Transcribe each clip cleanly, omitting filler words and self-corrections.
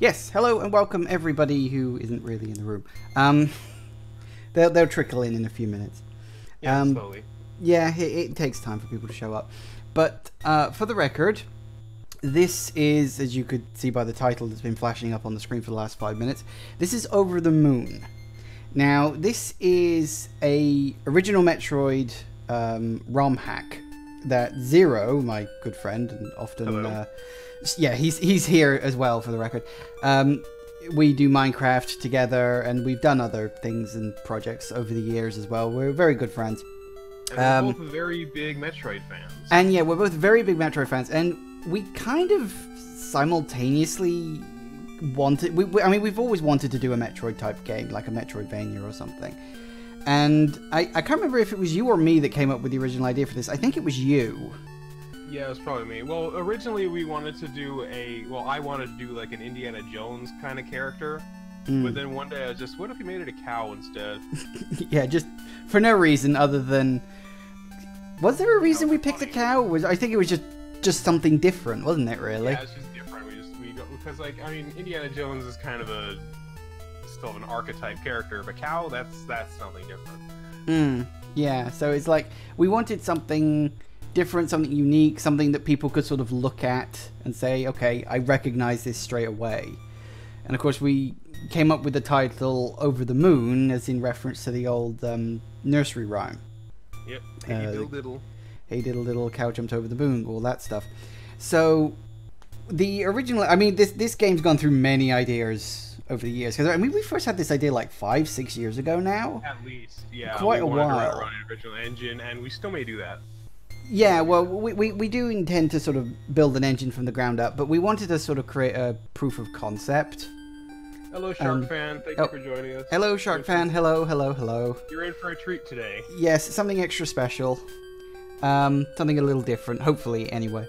Yes, hello and welcome everybody who isn't really in the room. They'll trickle in a few minutes. Yeah, slowly. Yeah, it takes time for people to show up. But for the record, this is, as you could see by the title that's been flashing up on the screen for the last 5 minutes, this is Over the Moon. Now, this is a original Metroid ROM hack that Zero, my good friend, and often... yeah, he's here as well, for the record. We do Minecraft together, and we've done other things and projects over the years as well. We're very good friends. And we're both very big Metroid fans. And yeah, we're both very big Metroid fans, and we kind of simultaneously wanted... I mean, we've always wanted to do a Metroid-type game, like a Metroidvania or something. And I can't remember if it was you or me that came up with the original idea for this. I think it was you. Yeah, it was probably me. Well, originally we wanted to do I wanted to do like an Indiana Jones kind of character. But then one day I was just, what if we made it a cow instead? Yeah, just for no reason other than... Was there a reason we picked a cow? I think it was just something different, wasn't it, really? Yeah, it's just different. Because, like, I mean, Indiana Jones is kind of still an archetype character, but cow, that's something different. Yeah, so it's like, we wanted something different, something unique, something that people could sort of look at and say, okay, I recognize this straight away. And of course we came up with the title Over the Moon as in reference to the old nursery rhyme. Yep, hey diddle diddle. Hey diddle diddle, cow jumped over the moon, all that stuff. So the original, I mean, this game's gone through many ideas over the years. Because I mean, we first had this idea like 5-6 years ago now. At least, yeah. Quite a while. To run an original engine, and we still may do that. Yeah, well, we do intend to sort of build an engine from the ground up, but we wanted to sort of create a proof of concept. Hello, Shark Fan. Thank you for joining us. Hello, Shark Fan. Hello, hello, hello. You're in for a treat today. Yes, something extra special. Something a little different, hopefully, anyway.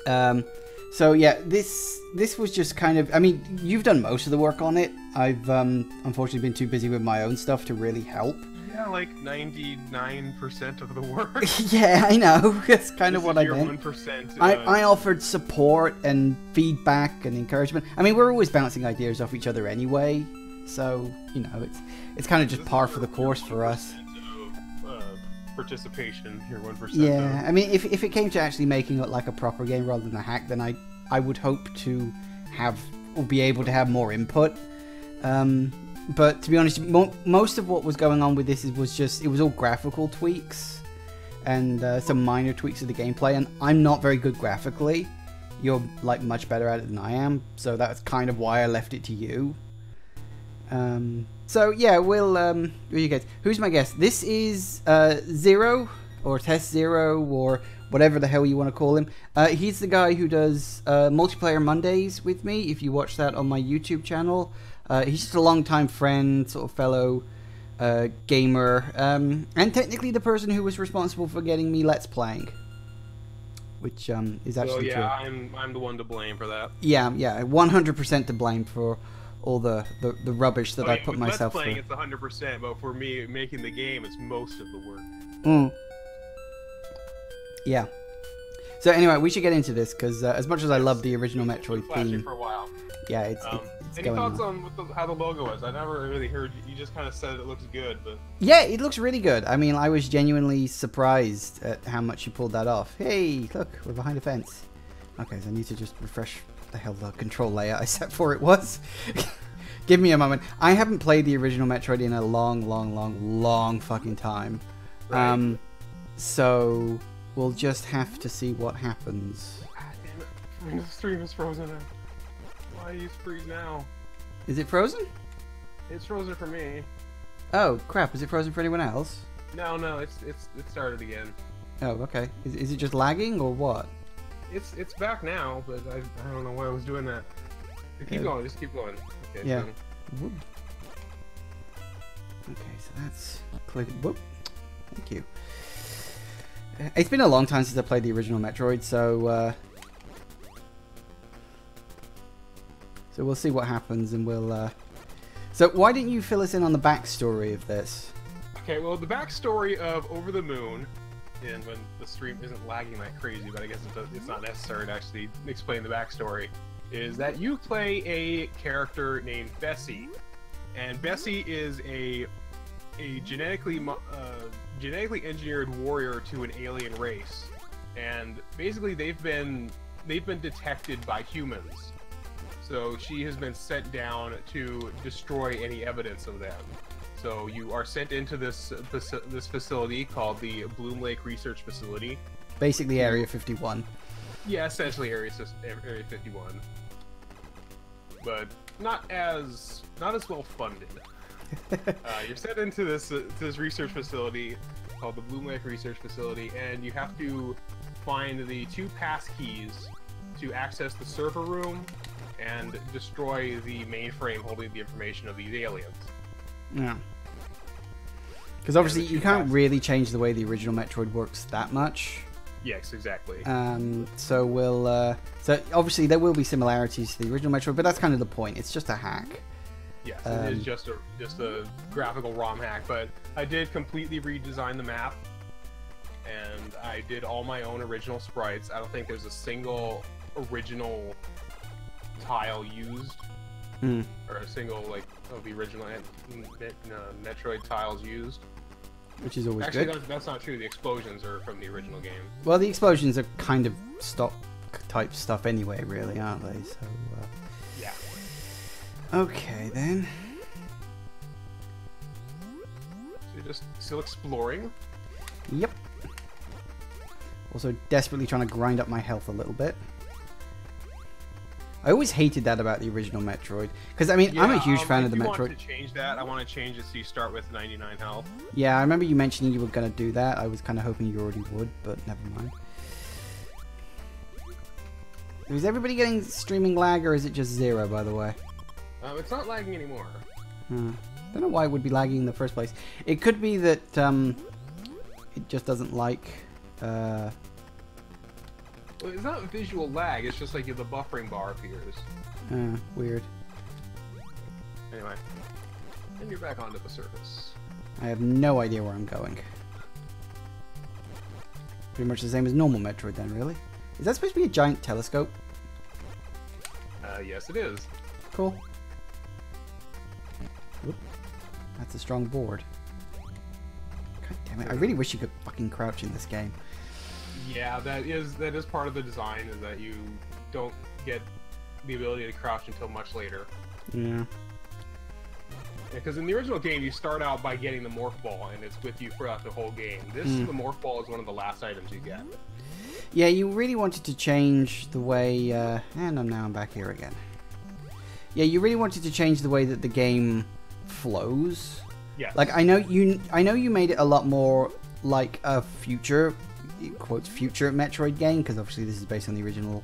So, yeah, this was just kind of... I mean, you've done most of the work on it. I've, unfortunately, been too busy with my own stuff to really help. Yeah, like 99% of the work. Yeah, I know. That's kind of what I meant. 1%. I offered support and feedback and encouragement. I mean, we're always bouncing ideas off each other anyway, so you know, it's kind of just par for the course for us. Participation here, 1%. Yeah, I mean, if it came to actually making it like a proper game rather than a hack, then I would hope to have or be able to have more input. But to be honest, most of what was going on with this was all graphical tweaks and some minor tweaks of the gameplay, and I'm not very good graphically. You're like much better at it than I am, so that's kind of why I left it to you. So yeah, we'll who are you guys? Who's my guest? This is Zero or Test Zero or whatever the hell you want to call him. He's the guy who does Multiplayer Mondays with me. If you watch that on my YouTube channel. He's just a long-time friend, sort of fellow gamer, and technically the person who was responsible for getting me Let's Playing, which is actually true. I'm the one to blame for that. Yeah, 100% to blame for all the rubbish that I put myself through. Let's Playing, it's 100%, but for me making the game, it's most of the work. Yeah. So anyway, we should get into this because as much as I love the original Metroid theme, for a while. Yeah, it's any thoughts on how the logo is? I never really heard. You just kind of said it looks good, but yeah, it looks really good. I mean, I was genuinely surprised at how much you pulled that off. Hey, look, we're behind a fence. Okay, so I need to just refresh what the hell the control layout I set for it was. Give me a moment. I haven't played the original Metroid in a long fucking time. Right. So we'll just have to see what happens. God damn it! The stream is frozen now. Why do you freeze now? Is it frozen? It's frozen for me. Oh crap! Is it frozen for anyone else? No, it started again. Oh, okay. Is it just lagging or what? It's back now, but I don't know why I was doing that. Keep going, just keep going. Okay. Yeah. So. Okay, so that's click. Whoop. Thank you. It's been a long time since I played the original Metroid, so. So we'll see what happens, and we'll... So why didn't you fill us in on the backstory of this? Okay, well, the backstory of Over the Moon, and when the stream isn't lagging like crazy, but I guess it's not necessary to actually explain the backstory, is that you play a character named Bessie, and Bessie is a genetically engineered warrior to an alien race, and basically they've been detected by humans. So she has been sent down to destroy any evidence of them. So you are sent into this facility called the Bloom Lake Research Facility. Basically, Area 51. Yeah, essentially Area 51, but not as well funded. You're sent into this research facility called the Bloom Lake Research Facility, and you have to find the 2 pass keys to access the server room and destroy the mainframe holding the information of these aliens. Yeah. Because obviously you can't really change the way the original Metroid works that much. Yes, exactly. So we'll. So obviously there will be similarities to the original Metroid, but that's kind of the point. It's just a hack. Yes, it is just a graphical ROM hack. But I did completely redesign the map, and I did all my own original sprites. I don't think there's a single original tile used, or a single of the original Metroid tiles used. Which is always Actually, good. that's not true. The explosions are from the original game. Well, the explosions are kind of stock type stuff anyway, really, aren't they? So, yeah. Okay, then. So you're just still exploring? Yep. Also desperately trying to grind up my health a little bit. I always hated that about the original Metroid. Because, I mean, I'm a huge fan of the Metroid. If you want to change that, I want to change it so you start with 99 health. Yeah, I remember you mentioning you were going to do that. I was kind of hoping you already would, but never mind. Is everybody getting streaming lag, or is it just 0, by the way? It's not lagging anymore. I don't know why it would be lagging in the first place. It could be that it just doesn't like... Well, it's not visual lag, it's just like the buffering bar appears. Weird. Anyway, and you're back onto the surface. I have no idea where I'm going. Pretty much the same as normal Metroid then, really. Is that supposed to be a giant telescope? Yes it is. Cool. Whoop. That's a strong board. God damn it, I really wish you could fucking crouch in this game. Yeah, that is part of the design, is that you don't get the ability to crouch until much later. Yeah. Because in the original game, you start out by getting the Morph Ball, and it's with you throughout the whole game. The Morph Ball is one of the last items you get. Yeah, you really wanted to change the way... and now I'm back here again. Yeah, you really wanted to change the way that the game flows. Yes. Like, I know you made it a lot more like a future... quotes future Metroid game, because obviously this is based on the original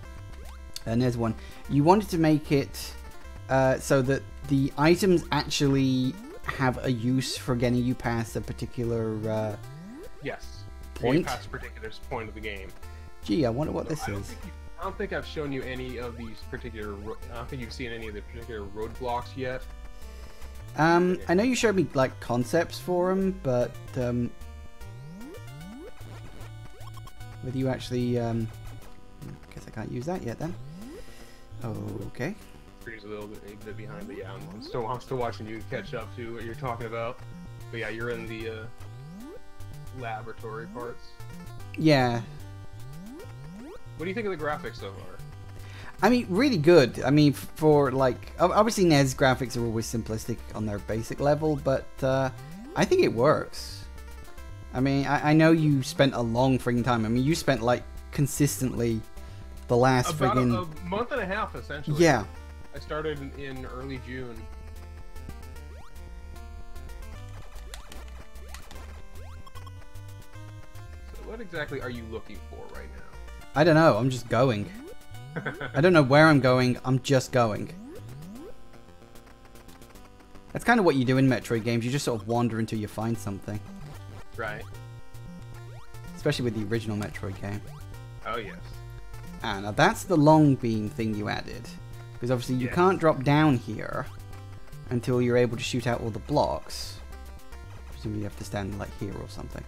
NES one. You wanted to make it so that the items actually have a use for getting you past a particular yes, point. Past a particular point of the game. Gee, I wonder what this is. I don't think I've shown you any of these particular. I don't think you've seen any of the particular roadblocks yet. I know you showed me like concepts for them, but whether you actually, guess I can't use that yet then. Okay. Freeze a little bit behind, but yeah, I'm still watching you catch up to what you're talking about. But yeah, you're in the laboratory parts. Yeah. What do you think of the graphics so far? I mean, really good. I mean, for like, obviously NES graphics are always simplistic on their basic level, but I think it works. I mean, I know you spent a long friggin' time. I mean, you spent like consistently the last about friggin' a month and a half, essentially. Yeah. I started in early June. So what exactly are you looking for right now? I don't know. I'm just going. I don't know where I'm going. I'm just going. That's kind of what you do in Metroid games. You just sort of wander until you find something. Right. Especially with the original Metroid game. Oh, yes. Ah, now that's the long beam thing you added. Because obviously you can't drop down here until you're able to shoot out all the blocks. Presumably you have to stand like here or something.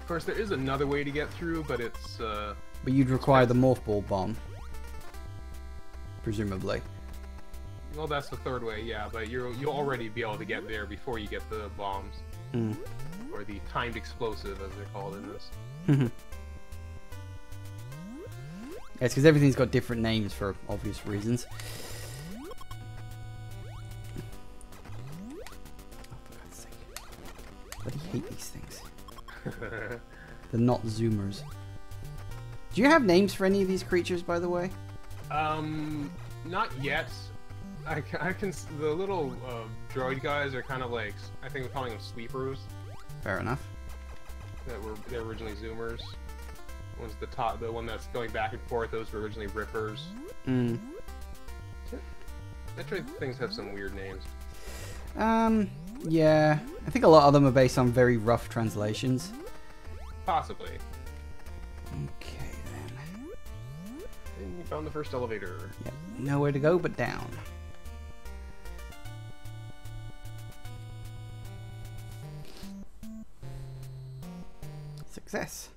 Of course, there is another way to get through, but it's... But you'd require the Morph Ball bomb. presumably. Well, that's the third way, yeah, but you'll already be able to get there before you get the bombs. Mm. Or the timed explosive, as they're called in this. It's because everything's got different names for obvious reasons. Oh, for God's sake. I bloody hate these things. They're not zoomers. Do you have names for any of these creatures, by the way? Not yet. I can. The little droid guys are kind of like, I think we're calling them sleepers. Fair enough. They're originally zoomers. One's the top, the one that's going back and forth. Those were originally rippers. Mm. Metroid things have some weird names. Yeah. I think a lot of them are based on very rough translations. Possibly. Okay then. And you found the first elevator. Yep. Nowhere to go but down. Success.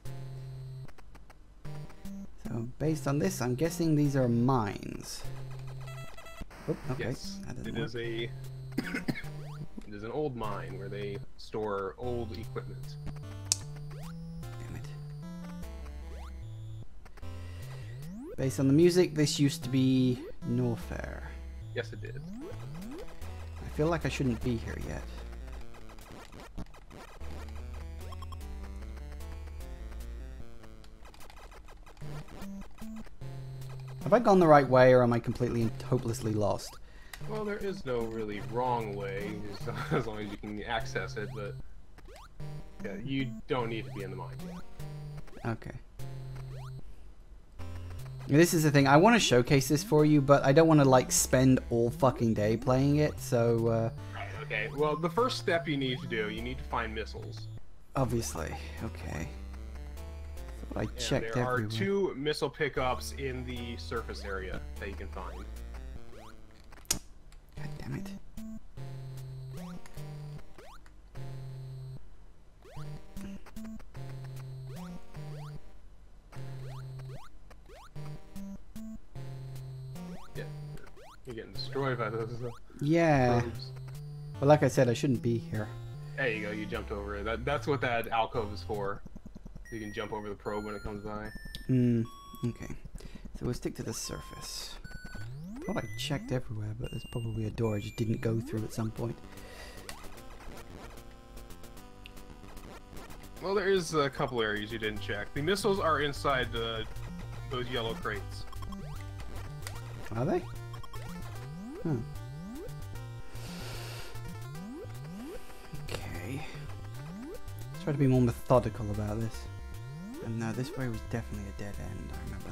So based on this, I'm guessing these are mines. Oh, okay. Yes, That doesn't it work. is a. It is an old mine where they store old equipment. Damn it. Based on the music, this used to be Norfair. Yes, it did. I feel like I shouldn't be here yet. Have I gone the right way, or am I completely and hopelessly lost? Well, there is no really wrong way, as long as you can access it, but yeah, you don't need to be in the mine yet. Okay. This is the thing. I want to showcase this for you, but I don't want to, like, spend all fucking day playing it, so, Right, okay. Well, the first step you need to do, you need to find missiles. obviously. Okay. Thought I And checked there are everywhere. 2 missile pickups in the surface area that you can find. God damn it. Yeah, you're getting destroyed by those Yeah. probes. Well, like I said, I shouldn't be here. There you go, you jumped over it. That's what that alcove is for. You can jump over the probe when it comes by. Okay. So we'll stick to the surface. Thought I checked everywhere, but there's probably a door I just didn't go through at some point. Well, there is a couple areas you didn't check. The missiles are inside those yellow crates. Are they? Huh. Okay. Let's try to be more methodical about this. And no, this way was definitely a dead end. I remember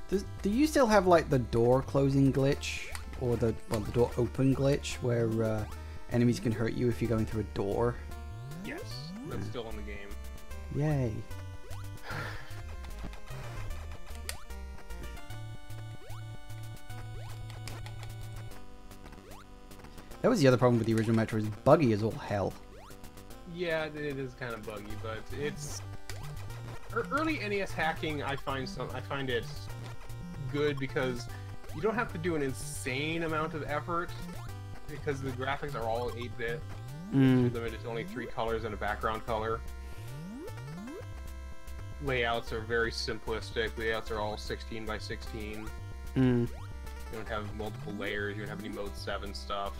that. Do you still have like the door closing glitch, or the door open glitch, where enemies can hurt you if you're going through a door? Yes, that's still in the game. Yay! That was the other problem with the original Metroid. It's buggy as all hell. Yeah, it is kind of buggy, but it's early NES hacking. I find it good because you don't have to do an insane amount of effort because the graphics are all 8-bit. You're limited to only 3 colors and a background color. Layouts are very simplistic. Layouts are all 16 by 16. You don't have multiple layers. You don't have any Mode 7 stuff.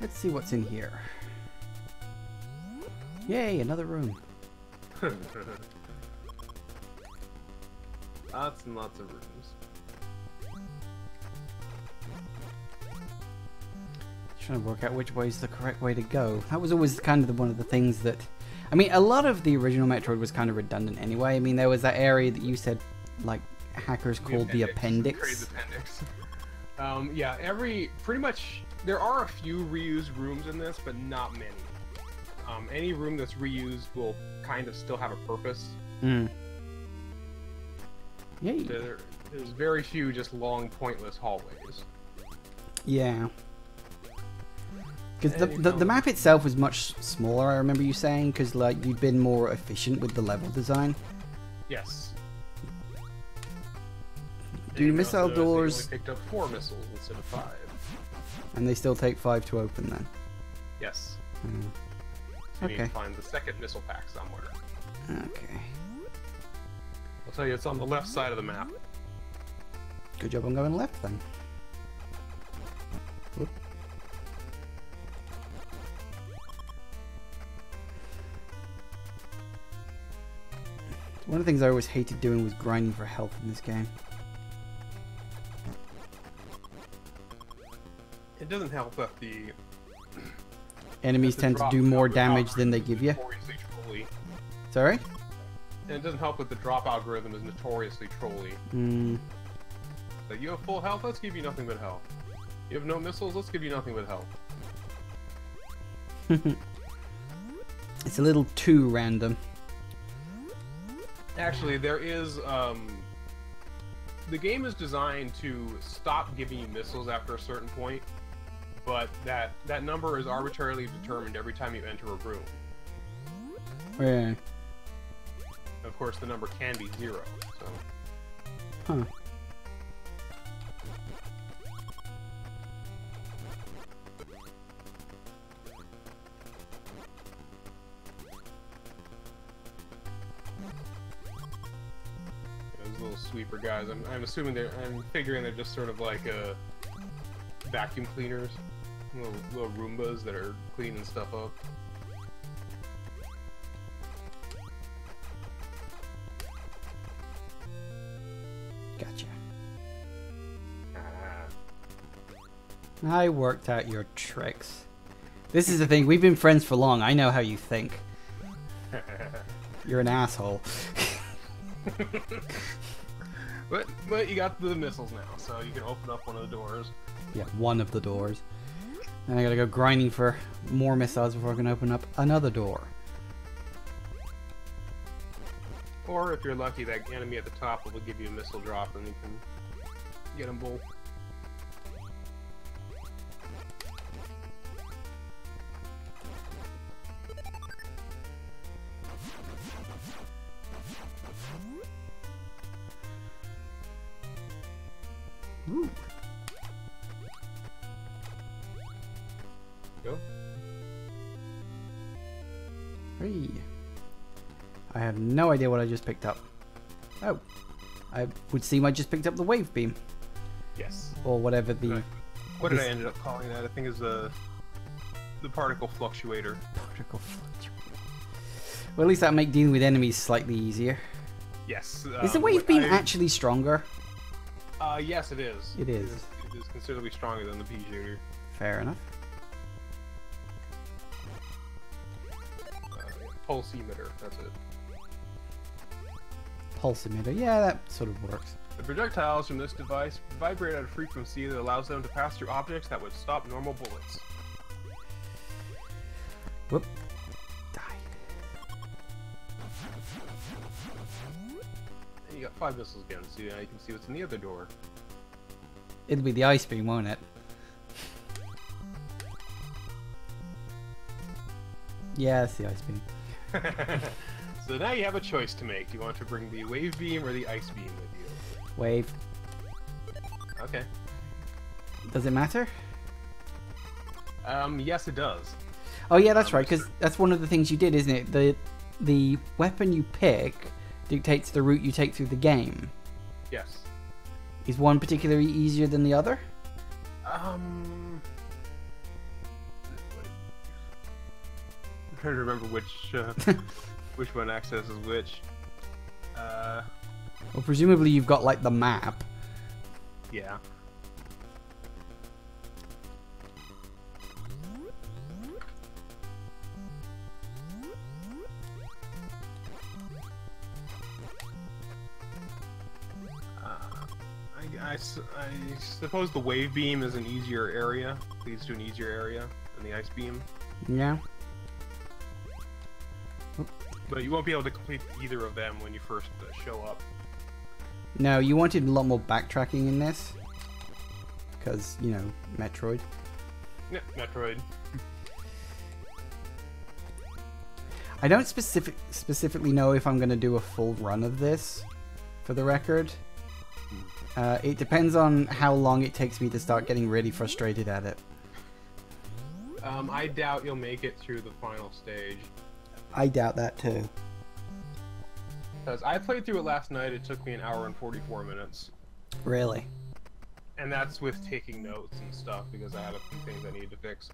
Let's see what's in here. Yay, another room. Lots and lots of rooms. Trying to work out which way is the correct way to go. That was always kind of one of the things that... I mean, a lot of the original Metroid was kind of redundant anyway. I mean, there was that area that you said, like, hackers called the appendix. Crazy appendix. Yeah, pretty much, there are a few reused rooms in this, but not many. Any room that's reused will kind of still have a purpose. Yay. There There's very few just long, pointless hallways. Yeah. Because the map itself was much smaller, I remember you saying, because like you'd been more efficient with the level design. Yes. Do missile doors... You only picked up 4 missiles instead of 5. And they still take 5 to open then? Yes. Mm. So you need to find the second missile pack somewhere. Okay. I'll tell you, it's on the left side of the map. Good job on going left then. Whoop. One of the things I always hated doing was grinding for health in this game. It doesn't help that the enemies tend to do more damage than they give you. Sorry? And it doesn't help that the drop algorithm is notoriously trolly. Mm. So you have full health, let's give you nothing but health. You have no missiles, let's give you nothing but health. It's a little too random. Actually, there is, the game is designed to stop giving you missiles after a certain point, but that number is arbitrarily determined every time you enter a room. Yeah. Of course, the number can be 0, so... Huh. Those little sweeper guys, I'm assuming I'm figuring they're just sort of like vacuum cleaners, little Roombas that are cleaning stuff up. Gotcha. I worked out your tricks. This is the thing, we've been friends for long, I know how you think. You're an asshole. But you got the missiles now, so you can open up one of the doors. Yeah, one of the doors. And I gotta go grinding for more missiles before I can open up another door. Or if you're lucky, that enemy at the top will give you a missile drop and you can get them both. Ooh. Go. Hey. I have no idea what I just picked up. Oh. I would seem I just picked up the wave beam. Yes. Or whatever the... What did I end up calling that? I think it's the particle fluctuator. Particle fluctuator. Well, at least that'll make dealing with enemies slightly easier. Yes. Is the wave beam actually stronger? Yes, it is. It is. It is considerably stronger than the pea shooter. Fair enough. Pulse emitter, that's it. Pulse emitter, yeah, that sort of works. The projectiles from this device vibrate at a frequency that allows them to pass through objects that would stop normal bullets. Whoop. Die. And you got 5 missiles again, so now you can see what's in the other door. It'll be the ice beam, won't it? Yeah, that's the ice beam. So now you have a choice to make. Do you want to bring the wave beam or the ice beam with you? Wave. Okay. Does it matter? Yes it does. Oh yeah, that's right, because that's one of the things you did, isn't it? The weapon you pick dictates the route you take through the game. Yes. Is one particularly easier than the other? I'm trying to remember which one accesses which. Well, presumably you've got like the map. Yeah. I suppose the wave beam is an easier area, leads to an easier area than the ice beam. Yeah. But you won't be able to complete either of them when you first show up. No, you wanted a lot more backtracking in this. Because, you know, Metroid. Yeah, Metroid. I don't specifically know if I'm going to do a full run of this, for the record. It depends on how long it takes me to start getting really frustrated at it. I doubt you'll make it through the final stage. I doubt that too. Because I played through it last night, it took me 1 hour and 44 minutes. Really? And that's with taking notes and stuff, because I had a few things I needed to fix.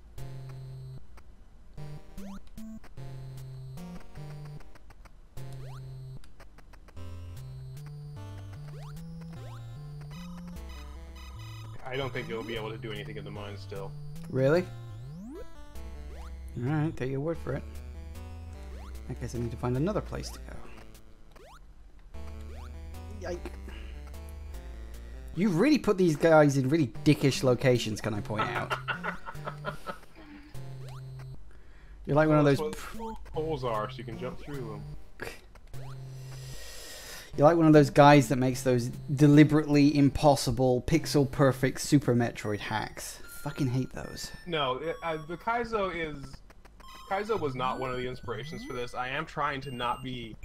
I don't think you'll be able to do anything in the mine still. Really? Alright, take your word for it. I guess I need to find another place to go. Yike. You've really put these guys in really dickish locations, can I point out? You're like one of those... holes are, so you can jump through them. You're like one of those guys that makes those deliberately impossible, pixel-perfect Super Metroid hacks. Fucking hate those. No, the Kaizo was not one of the inspirations for this. I am trying to not be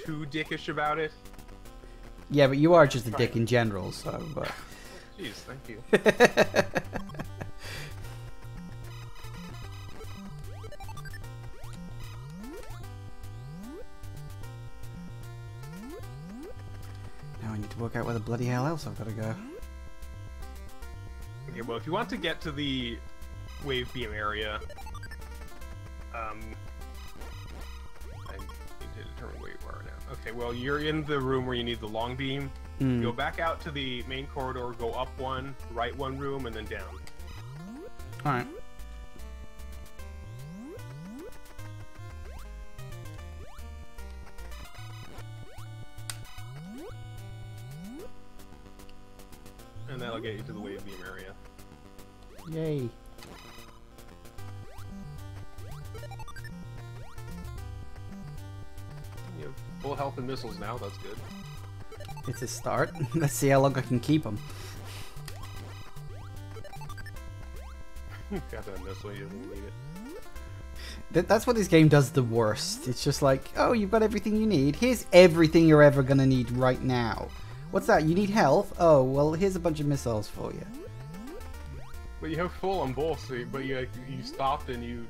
too dickish about it. Yeah, but you are just a dick in general, so... Jeez, thank you. Now I need to work out where the bloody hell else I've got to go. Okay, well, if you want to get to the wave beam area, I need to determine where you are now. Okay, well, you're in the room where you need the long beam. Go back out to the main corridor, go up one, right one room, and then down. Alright. And that'll get you to the wave beam area. Yay. You have full health and missiles now, that's good. It's a start. Let's see how long I can keep them. Got that missile, you don't need it. That's what this game does the worst. It's just like, oh, you've got everything you need. Here's everything you're ever gonna need right now. What's that? You need health? Oh, well, here's a bunch of missiles for you. But you have full on both, so but you stopped and you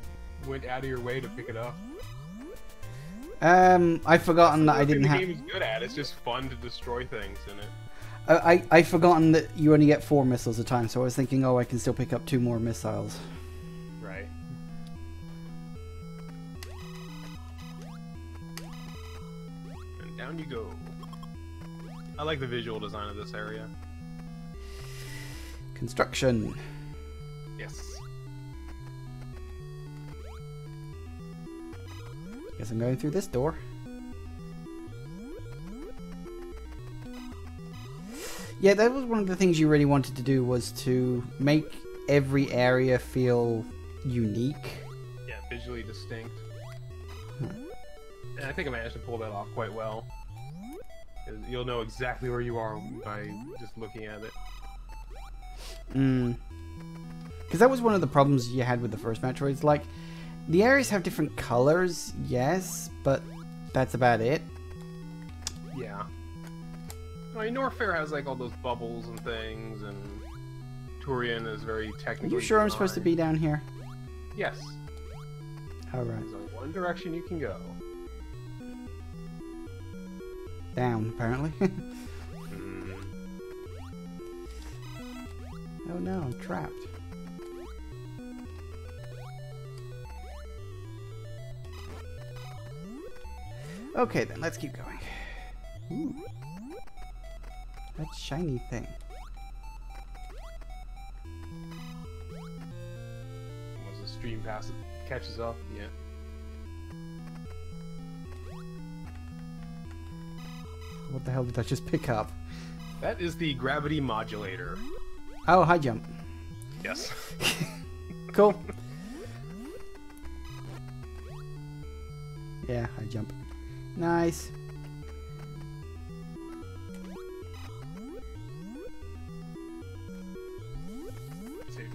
went out of your way to pick it up. I've forgotten that I didn't have... The game is good at. It's just fun to destroy things in it. I've forgotten that you only get 4 missiles a time, so I was thinking, oh, I can still pick up 2 more missiles. Right. And down you go. I like the visual design of this area. Construction. Yes. Guess I'm going through this door. Yeah, that was one of the things you really wanted to do, was to make every area feel unique. Yeah, visually distinct. And I think I managed to pull that off quite well. You'll know exactly where you are by just looking at it. Because that was one of the problems you had with the first Metroids. Like, the areas have different colors, yes, but that's about it. Yeah. I mean, Norfair has like all those bubbles and things, and Turian is very technical. Are you sure I'm supposed to be down here? Yes. Alright. There's only one direction you can go. Down, apparently. Oh no, I'm trapped. Okay then, let's keep going. Ooh. That shiny thing. Once the stream passes, catches up, yeah. What the hell did I just pick up? That is the gravity modulator. Oh, high jump. Yes. Cool. Yeah, high jump. Nice.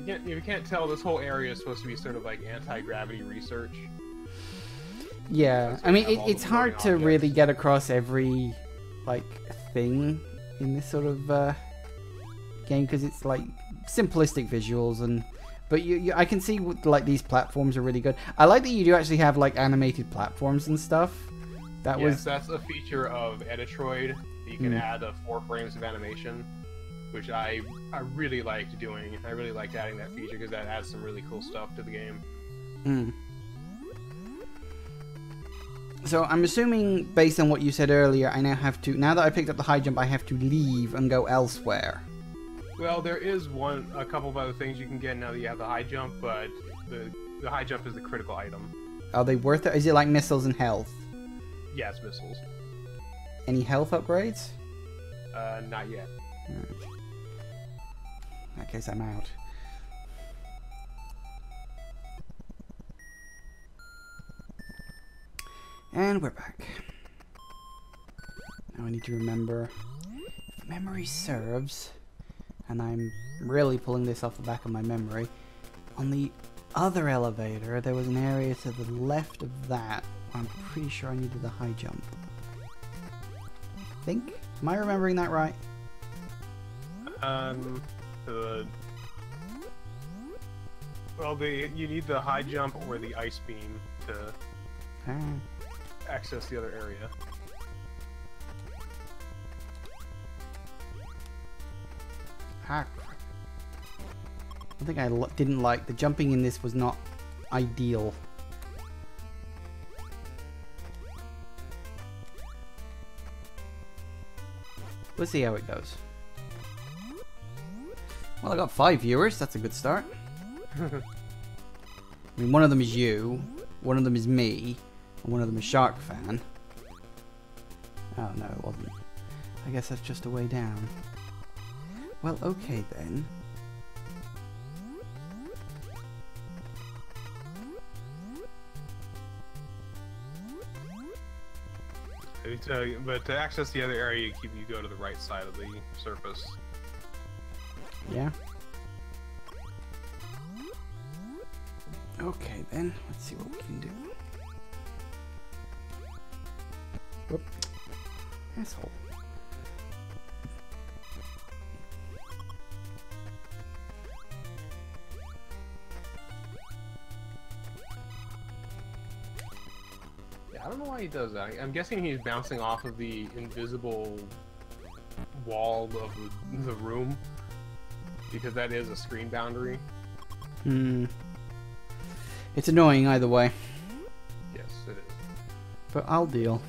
if you can't tell, this whole area is supposed to be sort of like anti-gravity research. Yeah, I mean, it's the hard to floating really objects. get across every, like, thing in this sort of game, because it's, like, simplistic visuals, but I can see, like, these platforms are really good. I like that you do actually have, like, animated platforms and stuff. Yes, that's a feature of Metroid. You can Mm. add 4 frames of animation, which I really liked doing. I really liked adding that feature because that adds some really cool stuff to the game. Mm. So I'm assuming, based on what you said earlier, I now have to, now that I picked up the high jump, I have to leave and go elsewhere. Well, there is a couple of other things you can get now that you have the high jump, but the high jump is the critical item. Are they worth it? Is it like missiles and health? Yes, missiles. Any health upgrades? Not yet. Right. In that case, I'm out. And we're back. Now I need to remember, if memory serves, and I'm really pulling this off the back of my memory, on the other elevator there was an area to the left of that. I'm pretty sure I needed the high jump. Think? Am I remembering that right? You need the high jump or the ice beam to Ah. access the other area. Ah, crap. I think I didn't like the jumping in this was not ideal. Let's see how it goes. Well, I got 5 viewers. That's a good start. I mean, one of them is you, one of them is me, and one of them is Shark Fan. Oh no, it wasn't. I guess that's just a way down. Well, okay then. But to access the other area, you go to the right side of the surface. Yeah. Okay then, let's see what we can do. Whoop. Asshole. Yeah, I don't know why he does that. I'm guessing he's bouncing off of the invisible wall of the room, because that is a screen boundary. Hmm. It's annoying either way, Yes, it is. but I'll deal.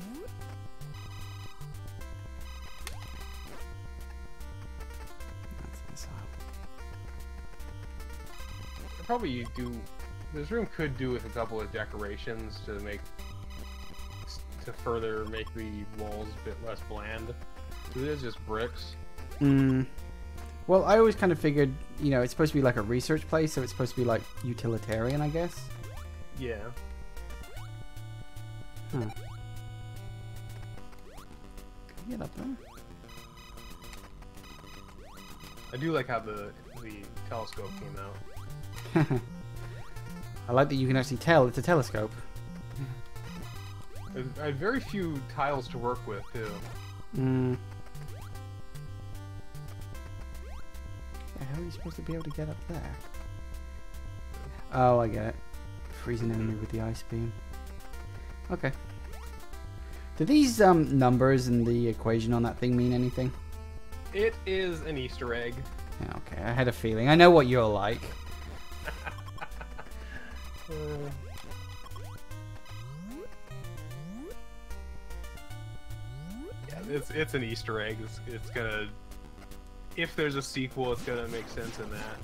That's a missile. Probably you do. This room could do with a couple of decorations to further make the walls a bit less bland. It is just bricks. Hmm. Well, I always kind of figured, you know, it's supposed to be like a research place, so it's supposed to be like utilitarian, I guess. Yeah. Huh. Can I get up there? I do like how the telescope came out. I like that you can actually tell it's a telescope. I had very few tiles to work with too. Hmm. How are you supposed to be able to get up there? Oh, I get it. Freeze an enemy with the ice beam. Okay. Do these numbers and the equation on that thing mean anything? It is an Easter egg. Yeah, okay, I had a feeling. I know what you're like. Yeah, it's an Easter egg. It's gonna. If there's a sequel, it's gonna make sense in that.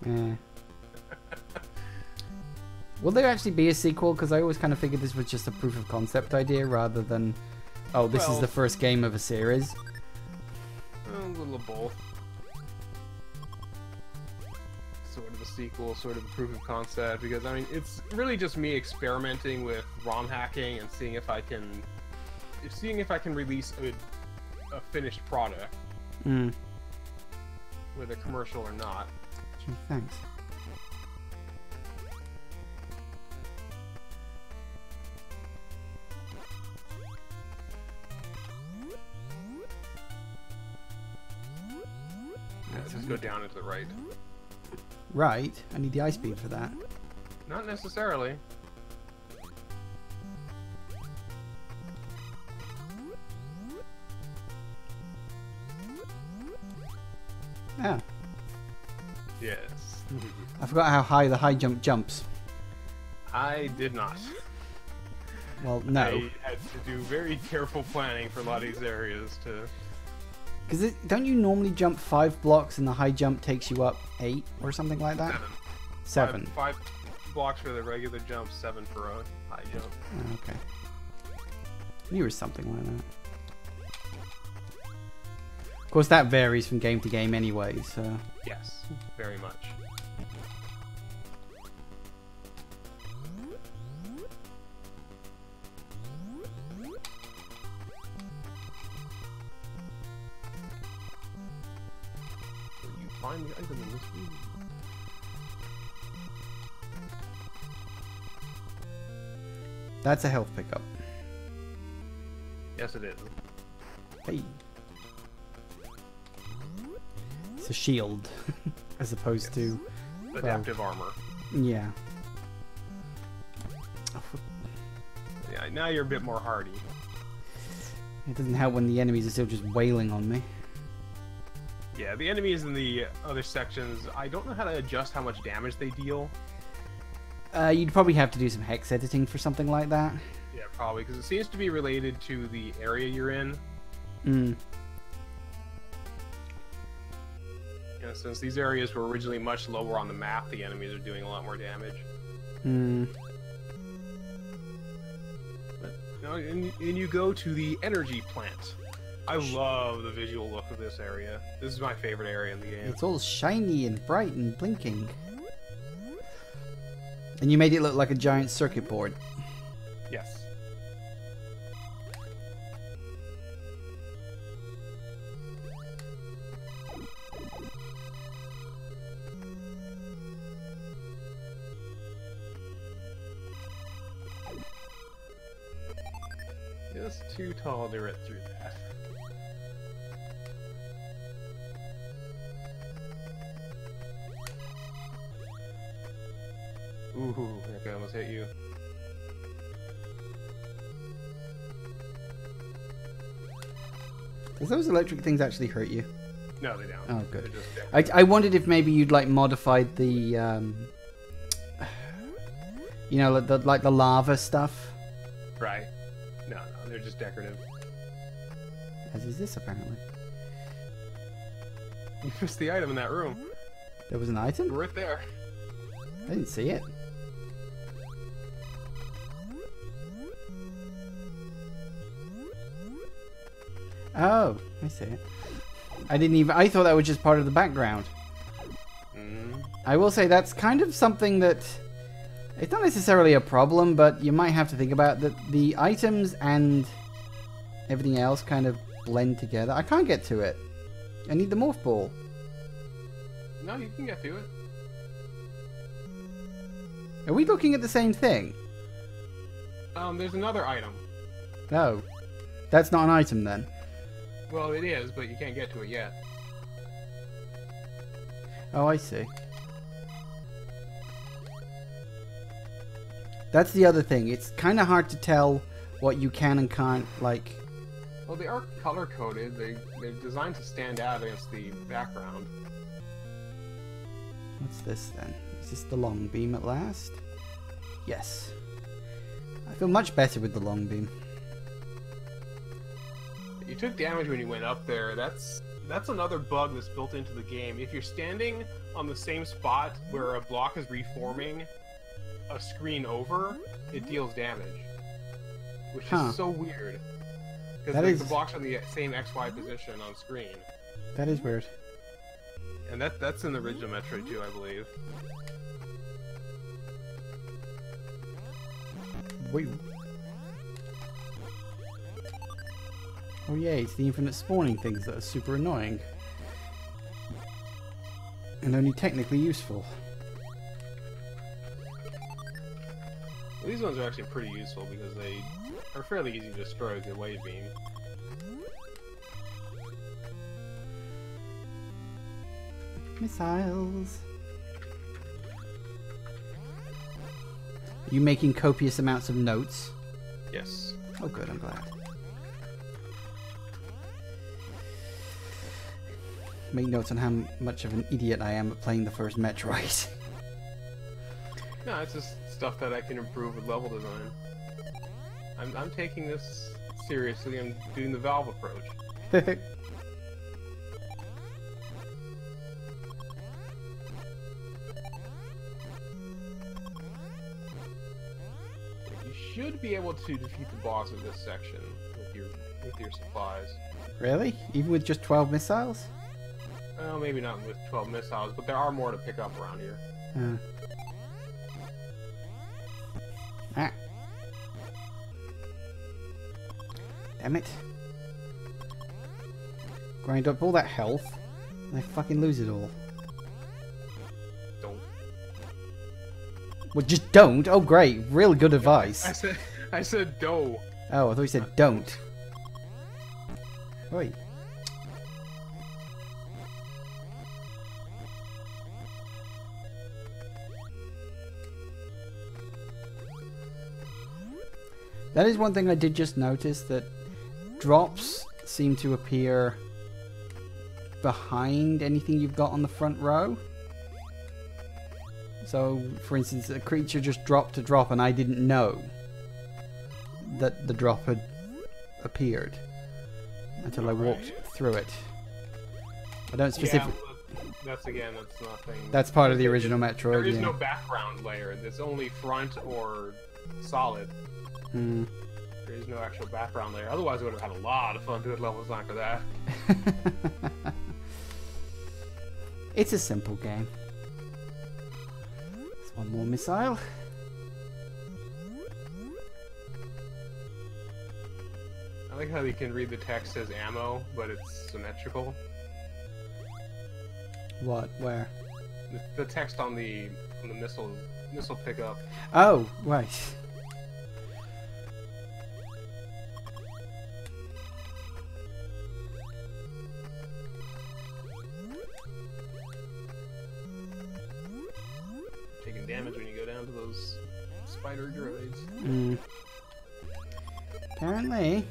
Yeah. Will there actually be a sequel? Because I always kind of figured this was just a proof of concept idea rather than, oh, this is the first game of a series. A little of both. Sort of a sequel, sort of a proof of concept, because I mean, it's really just me experimenting with ROM hacking and seeing if I can release a finished product, Mm. whether commercial or not. Gee, thanks. Just go down into the right. Right. I need the ice beam for that. Not necessarily. Yeah. Yes. I forgot how high the high jump jumps. I did not. Well, no. I had to do very careful planning for a lot of these areas to... Because don't you normally jump 5 blocks and the high jump takes you up 8 or something like that? 7. 5 blocks for the regular jump, 7 for a high jump. Oh, okay. I knew there was something like that. Of course, that varies from game to game anyway, so... Yes, very much. You find the item in this room. That's a health pickup. Yes, it is. Hey. It's a shield, as opposed to... Adaptive armor. Yeah. Yeah, now you're a bit more hardy. It doesn't help when the enemies are still just wailing on me. Yeah, the enemies in the other sections, I don't know how to adjust how much damage they deal. You'd probably have to do some hex editing for something like that. Yeah, probably, because it seems to be related to the area you're in. Mm. You know, since these areas were originally much lower on the map, the enemies are doing a lot more damage. Mm. But, you know, and you go to the energy plant. I love the visual look of this area. This is my favorite area in the game. It's all shiny and bright and blinking. And you made it look like a giant circuit board. Yes. Just too tall to get through that. Ooh, that guy almost hit you. Does those electric things actually hurt you? No, they don't. Oh, good. They're just I wondered if maybe you'd like modified the, you know, like the lava stuff. right. No, they're just decorative. As is this, apparently. You missed the item in that room. There was an item? Right there. I didn't see it. Oh, I see it. I thought that was just part of the background. I will say that's kind of something that... It's not necessarily a problem, but you might have to think about that the items and everything else kind of blend together. I can't get to it. I need the morph ball. No, you can get to it. Are we looking at the same thing? There's another item. No. That's not an item then. Well, it is, but you can't get to it yet. Oh, I see. That's the other thing. It's kind of hard to tell what you can and can't, like... Well, they are color-coded. They're designed to stand out against the background. What's this then? Is this the long beam at last? Yes. I feel much better with the long beam. You took damage when you went up there. That's another bug that's built into the game. If you're standing on the same spot where a block is reforming a screen over, it deals damage. Which is so weird. Because the blocks are in the same XY position on screen. That is weird. And that's in the original Metroid too, I believe. Wait. Oh yeah, it's the infinite spawning things that are super annoying. And only technically useful. Well, these ones are actually pretty useful because they are fairly easy to destroy with your wave beam. Missiles. You making copious amounts of notes? Yes. Oh good, I'm glad. Make notes on how much of an idiot I am at playing the first Metroid. No, it's just stuff that I can improve with level design. I'm taking this seriously. I'm doing the Valve approach. You should be able to defeat the boss of this section with your supplies. Really? Even with just 12 missiles? Well, maybe not with 12 missiles, but there are more to pick up around here. Ah. Damn it. Grind up all that health, and I fucking lose it all. Don't. Well, just don't? Oh great, real good advice. I said do. Oh, I thought you said don't. Oi. That is one thing I did just notice, that drops seem to appear behind anything you've got on the front row. So, for instance, a creature just dropped a drop and I didn't know that the drop had appeared until I walked through it. I don't specifically... Yeah, that's nothing. That's part of the original Metroid. There is no background layer. There's only front or solid. Hmm. There is no actual background layer. Otherwise, I would have had a lot of fun doing level design for that. It's a simple game. There's one more missile. I like how you can read the text as ammo, but it's symmetrical. What? Where? The text on the missile pickup. Oh, right. Taking damage when you go down to those spider droids. Mm. Apparently.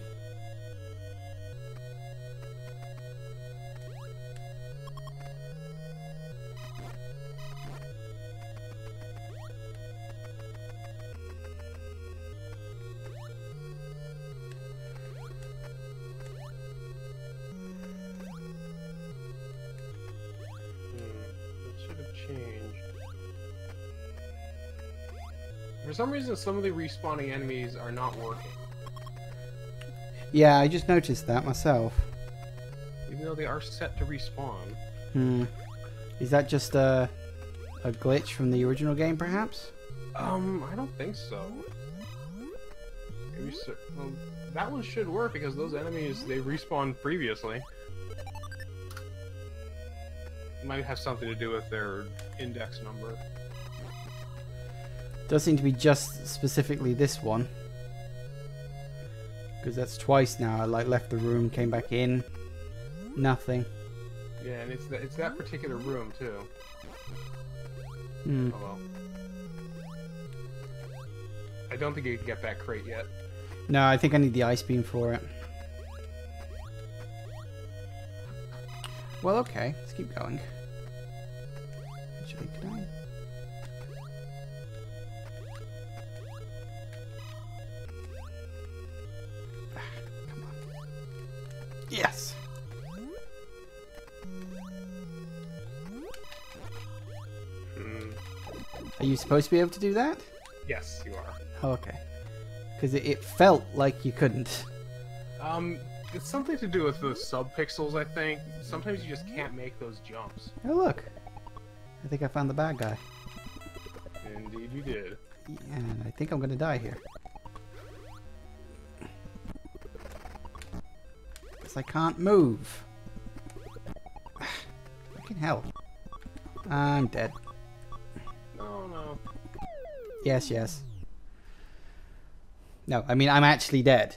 For some reason, some of the respawning enemies are not working. Yeah, I just noticed that myself. Even though they are set to respawn. Hmm. Is that just a glitch from the original game, perhaps? I don't think so. Maybe so. Well, that one should work because those enemies, they respawned previously. It might have something to do with their index number. Does seem to be just specifically this one, because that's twice now. I left the room, came back in, nothing. Yeah, and it's that particular room too. Hmm. Oh well. I don't think you can get that crate yet. No, I think I need the ice beam for it. Well, okay, let's keep going. Actually, can I? Come on. Yes. Are you supposed to be able to do that? Yes, you are. Oh, okay. Because it felt like you couldn't. It's something to do with the subpixels, I think. Sometimes you just can't make those jumps. Oh, look. I think I found the bad guy. Indeed you did. And I think I'm going to die here. Because I can't move. Fucking hell. I'm dead. No, no. Yes, yes. No, I mean, I'm actually dead.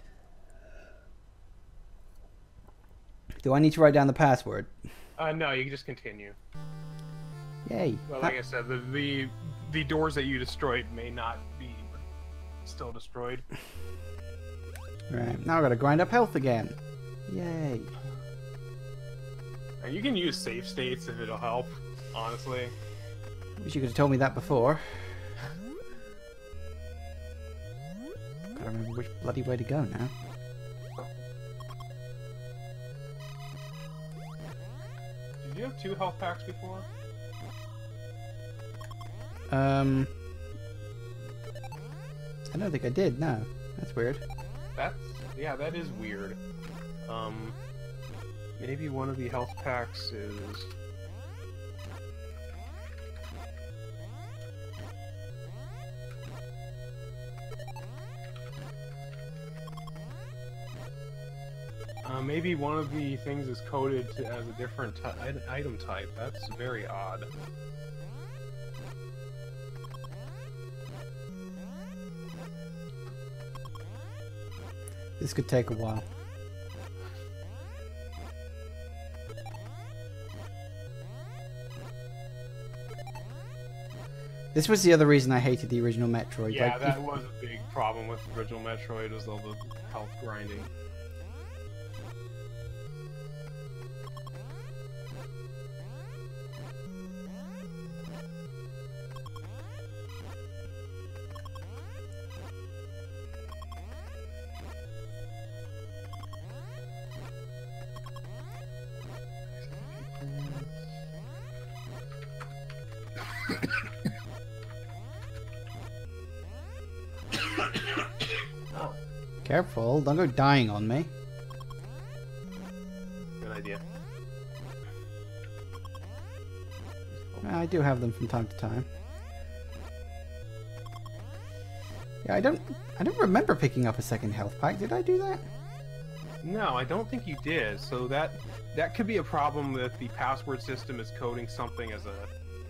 Do I need to write down the password? No, you can just continue. Yay. Well, like I said, the doors that you destroyed may not be still destroyed. Right, now I've got to grind up health again. Yay. And you can use save states if it'll help, honestly. Wish you could have told me that before. Gotta remember which bloody way to go now. Did you have 2 health packs before? I don't think I did, no. That's weird. Yeah, that is weird. Maybe one of the health packs is... maybe one of the things is coded as a different item type. That's very odd. This could take a while. This was the other reason I hated the original Metroid. Yeah, like, that was a big problem with the original Metroid, was all the health grinding. Careful, don't go dying on me. Good idea. I do have them from time to time. Yeah, I don't remember picking up a second health pack. Did I do that? No, I don't think you did. So that could be a problem that the password system is coding something as a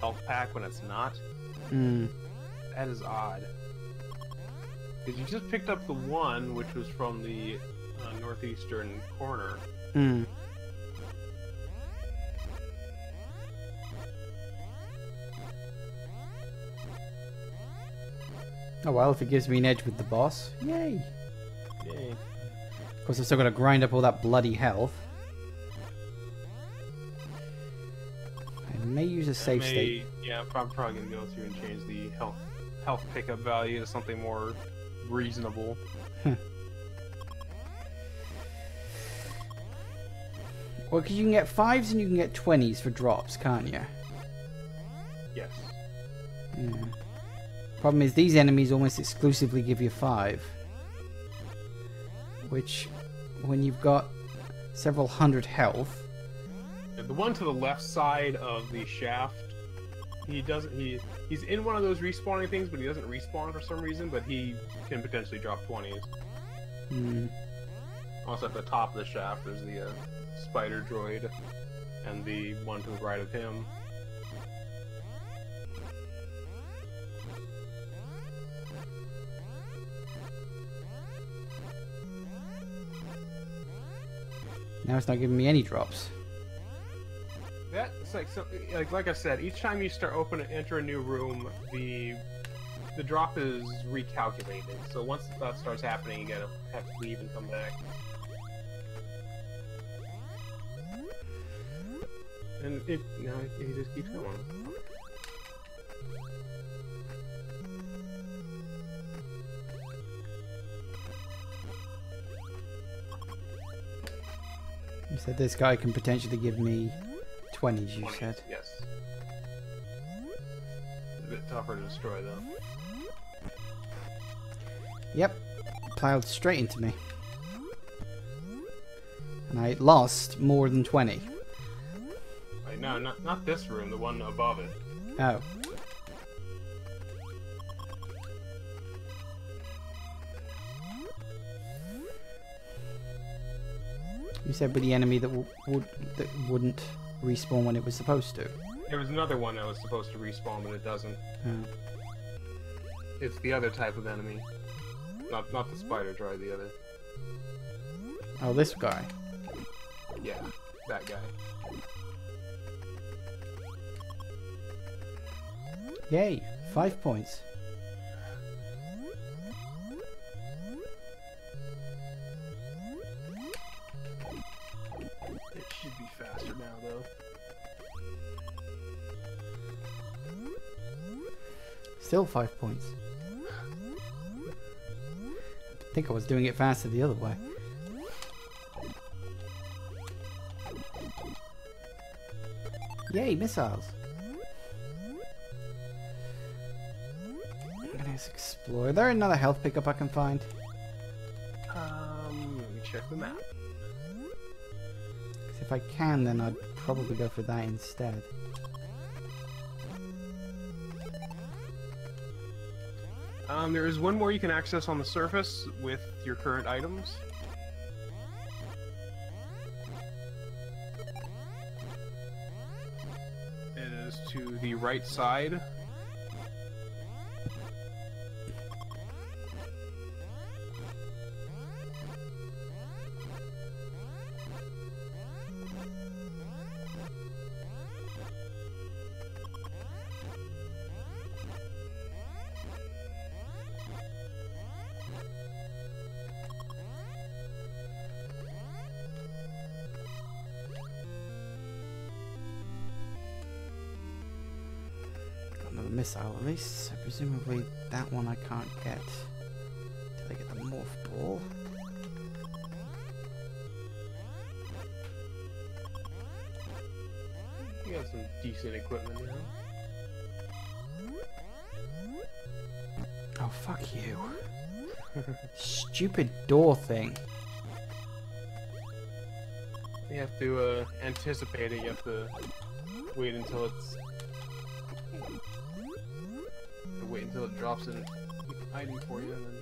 health pack when it's not. Hmm. That is odd. Because you just picked up the one, which was from the northeastern corner. Hmm. Oh well, if it gives me an edge with the boss, yay! Yay. Of course, I've still got to grind up all that bloody health. I may use a save state. Yeah, I'm probably gonna go through and change the health pickup value to something more reasonable. Well, because you can get 5s and you can get 20s for drops, can't you? Yes. Yeah. Problem is, these enemies almost exclusively give you 5. Which, when you've got several hundred health... And the one to the left side of the shaft, he's in one of those respawning things, but he doesn't respawn for some reason, but he can potentially drop 20s. Hmm. Also at the top of the shaft, there's the spider droid, and the one to the right of him. Now it's not giving me any drops. That's like I said, each time you enter a new room, the drop is recalculated. So once that starts happening, you gotta have to leave and come back. And it just keeps going. You said this guy can potentially give me 20s, you 20, said. yes. It's a bit tougher to destroy, though. Yep. Plowed straight into me. And I lost more than 20. Wait, no, not this room, the one above it. Oh. You said with the enemy that wouldn't respawn when it was supposed to. There was another one that was supposed to respawn, but it doesn't. Oh. It's the other type of enemy. Not the spider dry, the other. Oh, this guy. Yeah, that guy. Yay, 5 points. It should be faster now, though. Still 5 points. I think I was doing it faster the other way. Yay, missiles. I'm gonna just explore. Is there another health pickup I can find? Let me check the map. 'Cause if I can, then I'd probably go for that instead. There is one more you can access on the surface with your current items. It is to the right side. Another missile at least, so presumably that one I can't get till I get the morph ball. You got some decent equipment now. Oh, fuck you. Stupid door thing. You have to anticipate it. You have to wait until it's. Wait until it drops an item for you, and then.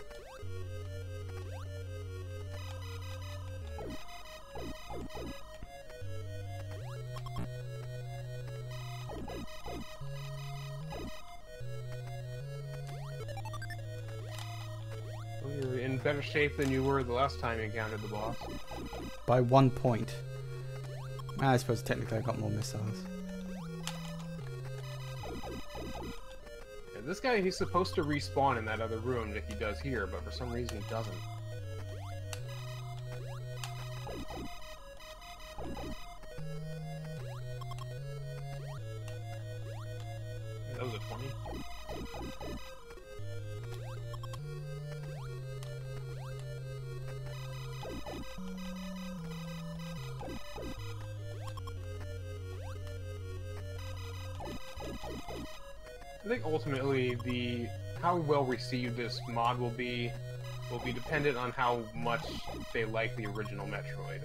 Well, you're in better shape than you were the last time you encountered the boss. By 1 point. I suppose technically I got more missiles. Yeah, this guy, he's supposed to respawn in that other room like he does here, but for some reason he doesn't. That was a 20. I think ultimately how well received this mod will be dependent on how much they like the original Metroid.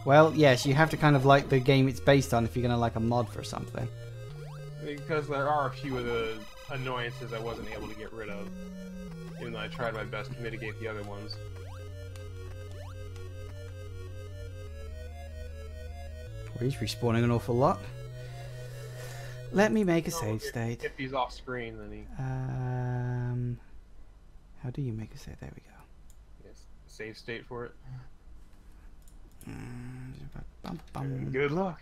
Well, yes, you have to kind of like the game it's based on if you're going to like a mod for something. Because there are a few of the annoyances I wasn't able to get rid of, even though I tried my best to mitigate the other ones. Well, he's respawning an awful lot. Let me make a save state. If he's off screen, then he... How do you make a save? There we go. Yes, save state for it. Bum, bum. Good luck.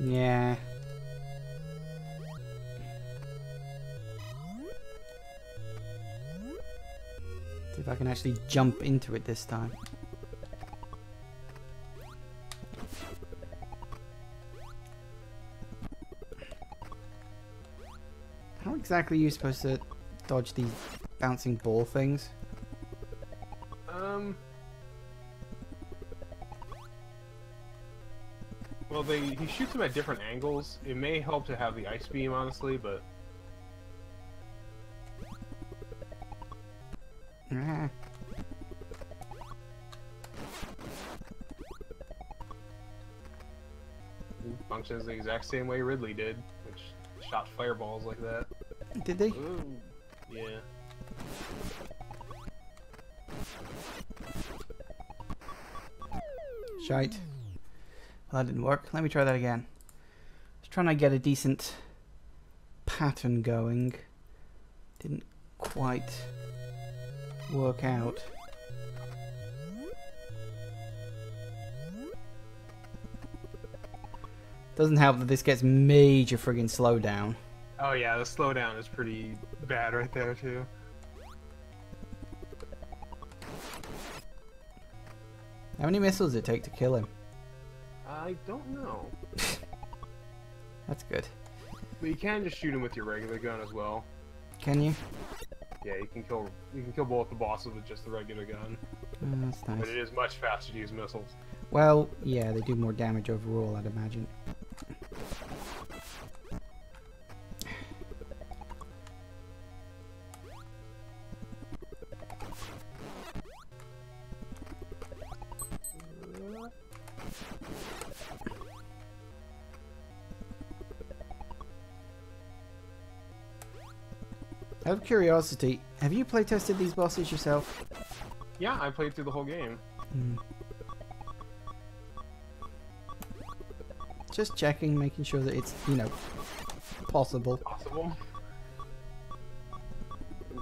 Yeah. See if I can actually jump into it this time. How exactly are you supposed to dodge these bouncing ball things? Well, he shoots them at different angles. It may help to have the ice beam, honestly, but... Ah. Functions the exact same way Ridley did, which shot fireballs like that. Did they? Ooh, yeah. Shite. Well, that didn't work. Let me try that again. Just trying to get a decent pattern going. Didn't quite work out. Doesn't help that this gets major friggin' slowdown. Oh yeah, the slowdown is pretty bad right there too. How many missiles does it take to kill him? I don't know. That's good. But you can just shoot him with your regular gun as well. Can you? Yeah, you can kill both the bosses with just the regular gun. Oh, that's nice. But it is much faster to use missiles. Well, yeah, they do more damage overall, I'd imagine. Out of curiosity, have you playtested these bosses yourself? Yeah, I played through the whole game. Just checking, making sure that it's, you know, possible. Possible.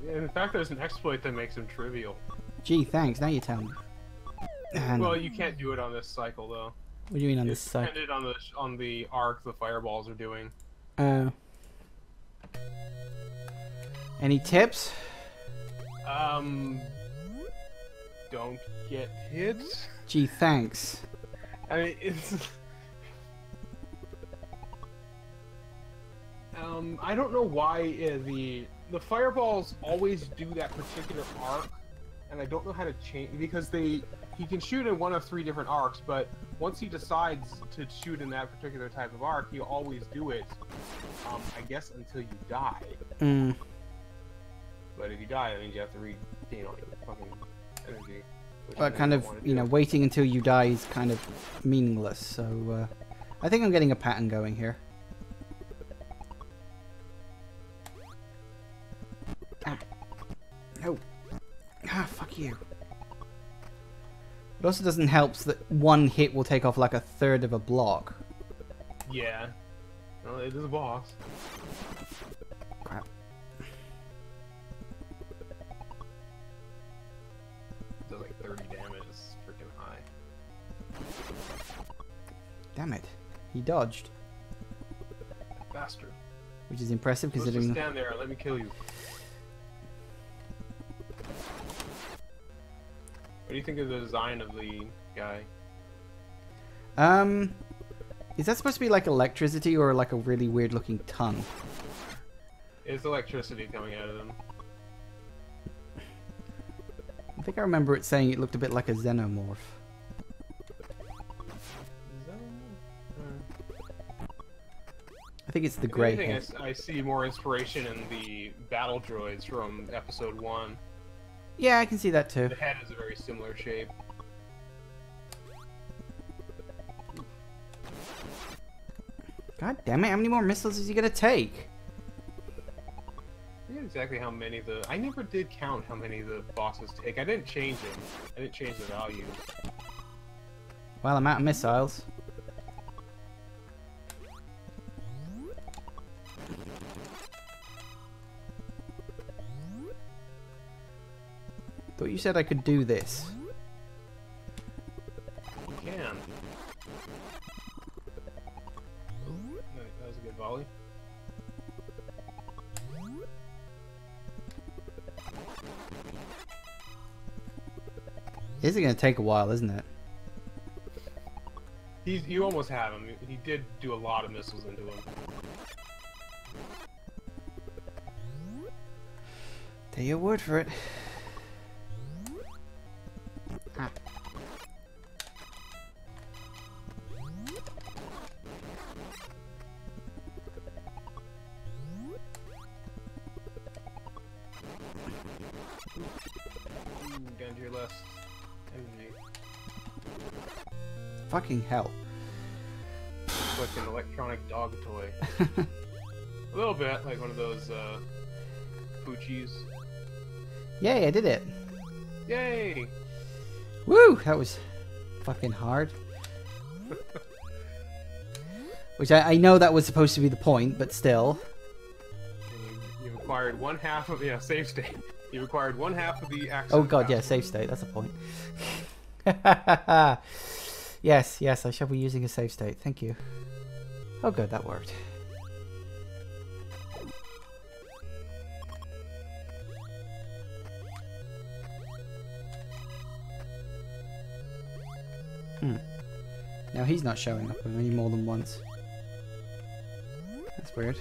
In fact, there's an exploit that makes them trivial. Gee, thanks. Now you tell me. Well, you can't do it on this cycle though. What do you mean on this It's cycle? dependent on the arc the fireballs are doing. Any tips? Don't get hit. Gee, thanks. I mean, it's. I don't know why the fireballs always do that particular arc, and I don't know how to change because he can shoot in one of 3 different arcs, but once he decides to shoot in that particular type of arc, he'll always do it. I guess until you die. But if you die, that means you have to regain all your fucking energy. Well, kind of, you know, waiting until you die is kind of meaningless. So, I think I'm getting a pattern going here. Ah. No. Ah, fuck you. It also doesn't help that one hit will take off like a third of a block. Yeah. Well, it is a boss. Crap. Does like 30 damage. It's freaking high. Damn it. He dodged. Bastard. Which is impressive considering... Just stand there and let me kill you. What do you think of the design of the guy? Is that supposed to be like electricity or like a really weird looking tongue? It's electricity coming out of them. I think I remember it saying it looked a bit like a xenomorph. I think it's the grey thing head. I see more inspiration in the battle droids from episode 1. Yeah, I can see that too. The head is a very similar shape. God damn it, how many more missiles is he gonna take? I forget exactly how many I never did count how many the bosses take. I didn't change them. I didn't change the values. Well, I'm out of missiles. Thought you said I could do this. You can. Ooh, that was a good volley. This is gonna take a while, isn't it? You almost have him. He did do a lot of missiles into him. Take your word for it. Ah. Down to your last energy. Fucking hell. It's like an electronic dog toy. A little bit, like one of those Poochies. Yay, I did it. Yay! Woo! That was fucking hard. Which I know that was supposed to be the point, but still. And you acquired one half of the save state. You acquired one half of the access. Oh god, yeah, save state. That's a point. Yes, yes, I shall be using a save state. Thank you. Oh good, that worked. Now he's not showing up any more than once. That's weird.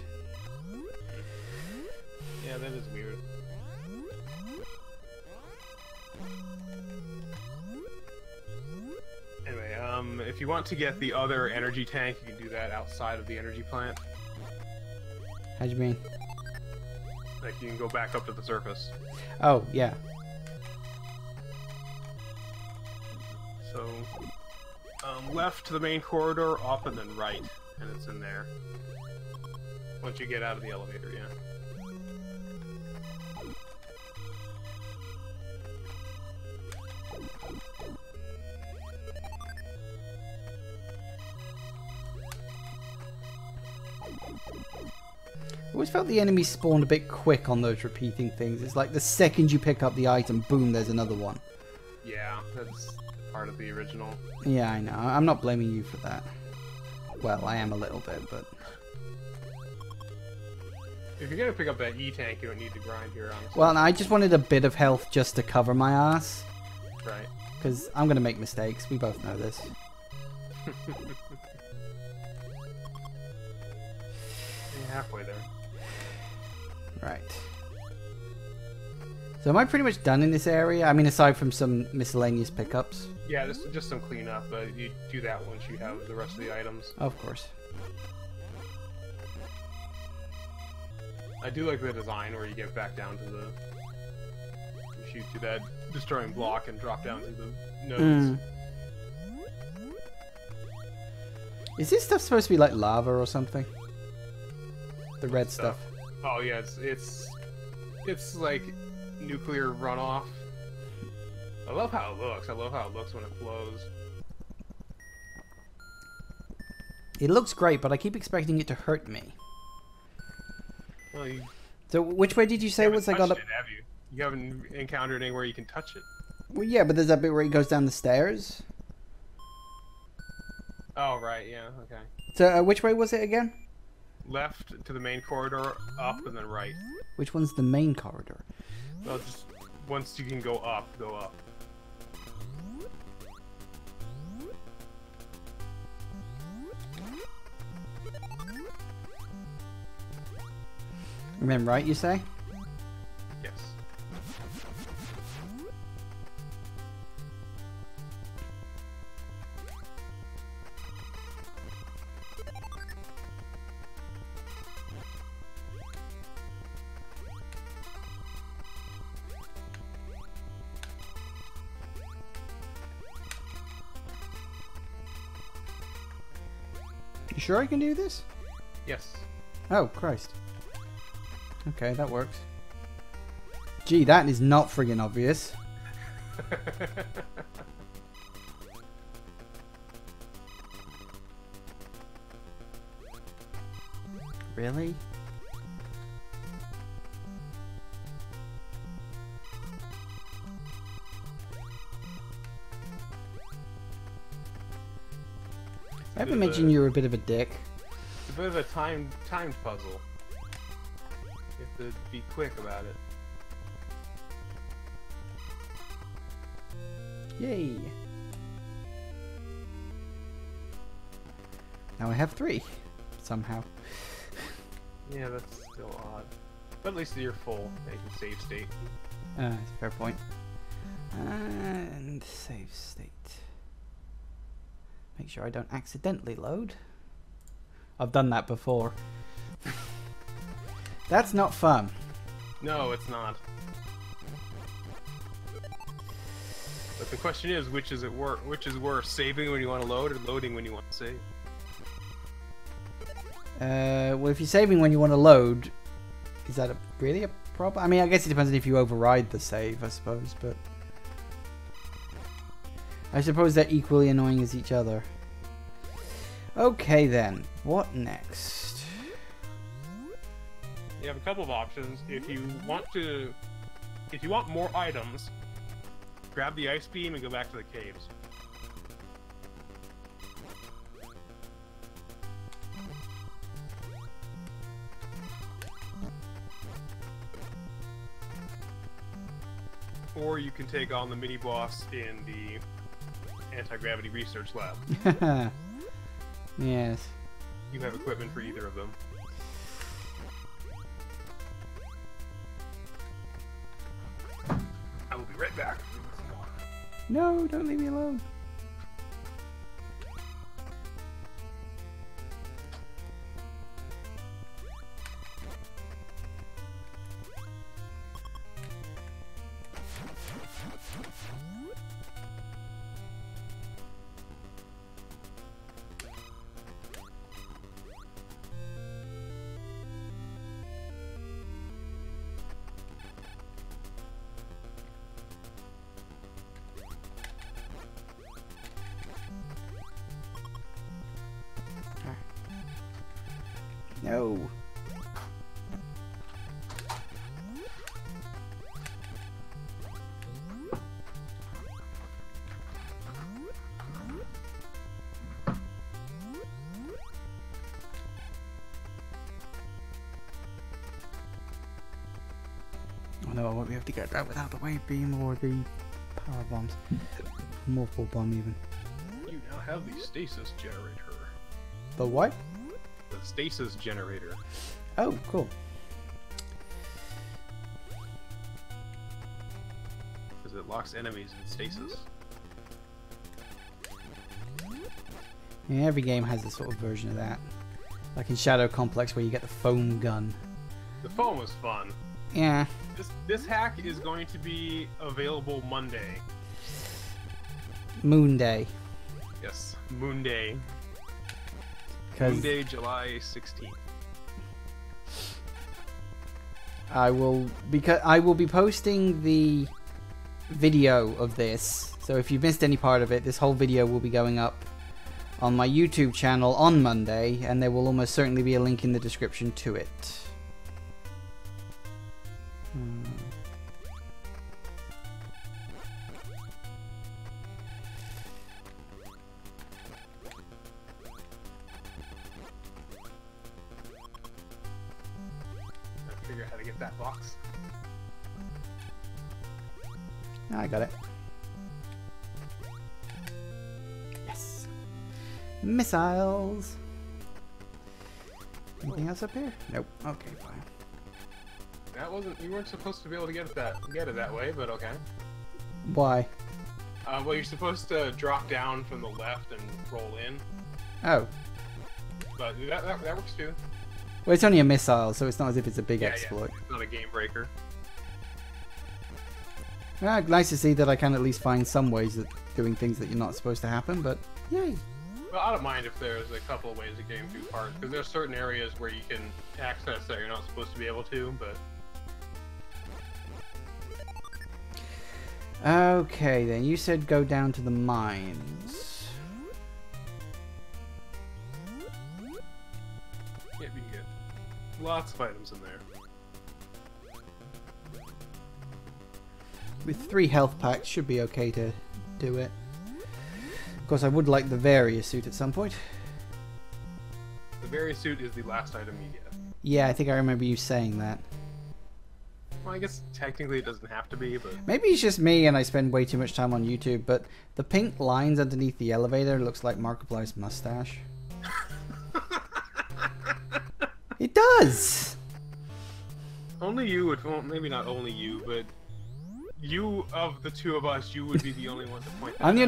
Yeah, that is weird. Anyway, if you want to get the other energy tank, you can do that outside of the energy plant. How do you mean? Like, you can go back up to the surface. Oh, yeah. So, left to the main corridor, up, and then right. And it's in there. Once you get out of the elevator, yeah. I always felt the enemies spawned a bit quick on those repeating things. It's like the second you pick up the item, boom, there's another one. Yeah, that's part of the original. Yeah, I know. I'm not blaming you for that. Well, I am a little bit, but... If you're gonna pick up that E-tank, you don't need to grind here, honestly. Well, I just wanted a bit of health just to cover my ass. Right. Because I'm going to make mistakes. We both know this. You're halfway there. Right. So am I pretty much done in this area? I mean, aside from some miscellaneous pickups. Yeah, this is just some cleanup, but you do that once you have the rest of the items. Of course. I do like the design where you get back down to the... You shoot through that destroying block and drop down to the nodes. Is this stuff supposed to be like lava or something? The red stuff. Oh yeah, it's like nuclear runoff. I love how it looks. I love how it looks when it flows. It looks great, but I keep expecting it to hurt me. Well, So which way did you say was I got up? Have you? You haven't encountered anywhere you can touch it. Well, yeah, but there's that bit where it goes down the stairs. Oh right, yeah, okay. So which way was it again? Left to the main corridor, up, and then right. Which one's the main corridor? Well, just once you can go up, go up. And then right, you say? Yes. You sure I can do this? Yes. Oh, Christ. Okay, that works. Gee, that is not friggin' obvious. Really? I haven't mentioned you're a bit of a dick. It's a bit of a timed puzzle. You have to be quick about it. Yay! Now I have 3. Somehow. Yeah, that's still odd. But at least you're full. You can save state. Fair point. And save state. Make sure I don't accidentally load. I've done that before. That's not fun. No, it's not. But the question is, which is worse, saving when you want to load or loading when you want to save? Well, if you're saving when you want to load, is that really a problem? I mean, I guess it depends on if you override the save, I suppose, but... I suppose they're equally annoying as each other. Okay then, what next? You have a couple of options. If you want more items, grab the ice beam and go back to the caves. Or you can take on the mini-boss in the anti-gravity research lab. Yes. You have equipment for either of them. I will be right back. No, don't leave me alone. No. Oh no, I won't be able to get that without the wave beam or the power bombs. Morphle bomb even. You now have the stasis generator. The what? The stasis generator. Oh, cool. Because it locks enemies in stasis. Yeah, every game has a sort of version of that. Like in Shadow Complex where you get the foam gun. The foam was fun. Yeah. This hack is going to be available Monday. Moon Day. Yes, Moon Day. 'Cause Moon Day, July 16th. I will be posting the video of this. So if you missed any part of it, this whole video will be going up on my YouTube channel on Monday, and there will almost certainly be a link in the description to it. Figure out how to get that box. I got it. Yes. Missiles. Anything else up here? Nope. Okay, fine. That wasn't. You weren't supposed to be able to get it that way, but okay. Why? Well, you're supposed to drop down from the left and roll in, Oh. but that works too. Well, it's only a missile, so it's not as if it's a big exploit. Yeah, it's not a game breaker. Well, nice to see that I can at least find some ways of doing things that you're not supposed to happen, but yay. Well, I don't mind if there's a couple of ways of getting through parts, because there's certain areas where you can access that you're not supposed to be able to, but... Okay, then. You said go down to the mines. Yeah, we can get lots of items in there. With 3 health packs, should be okay to do it. Of course, I would like the Various suit at some point. The Various suit is the last item you get. Yeah, I think I remember you saying that. Well, I guess technically it doesn't have to be, but... Maybe it's just me and I spend way too much time on YouTube, but the pink lines underneath the elevator looks like Markiplier's mustache. It does! Only you would... Well, maybe not only you, but... You, of the two of us, you would be the only one to point that out. I'm the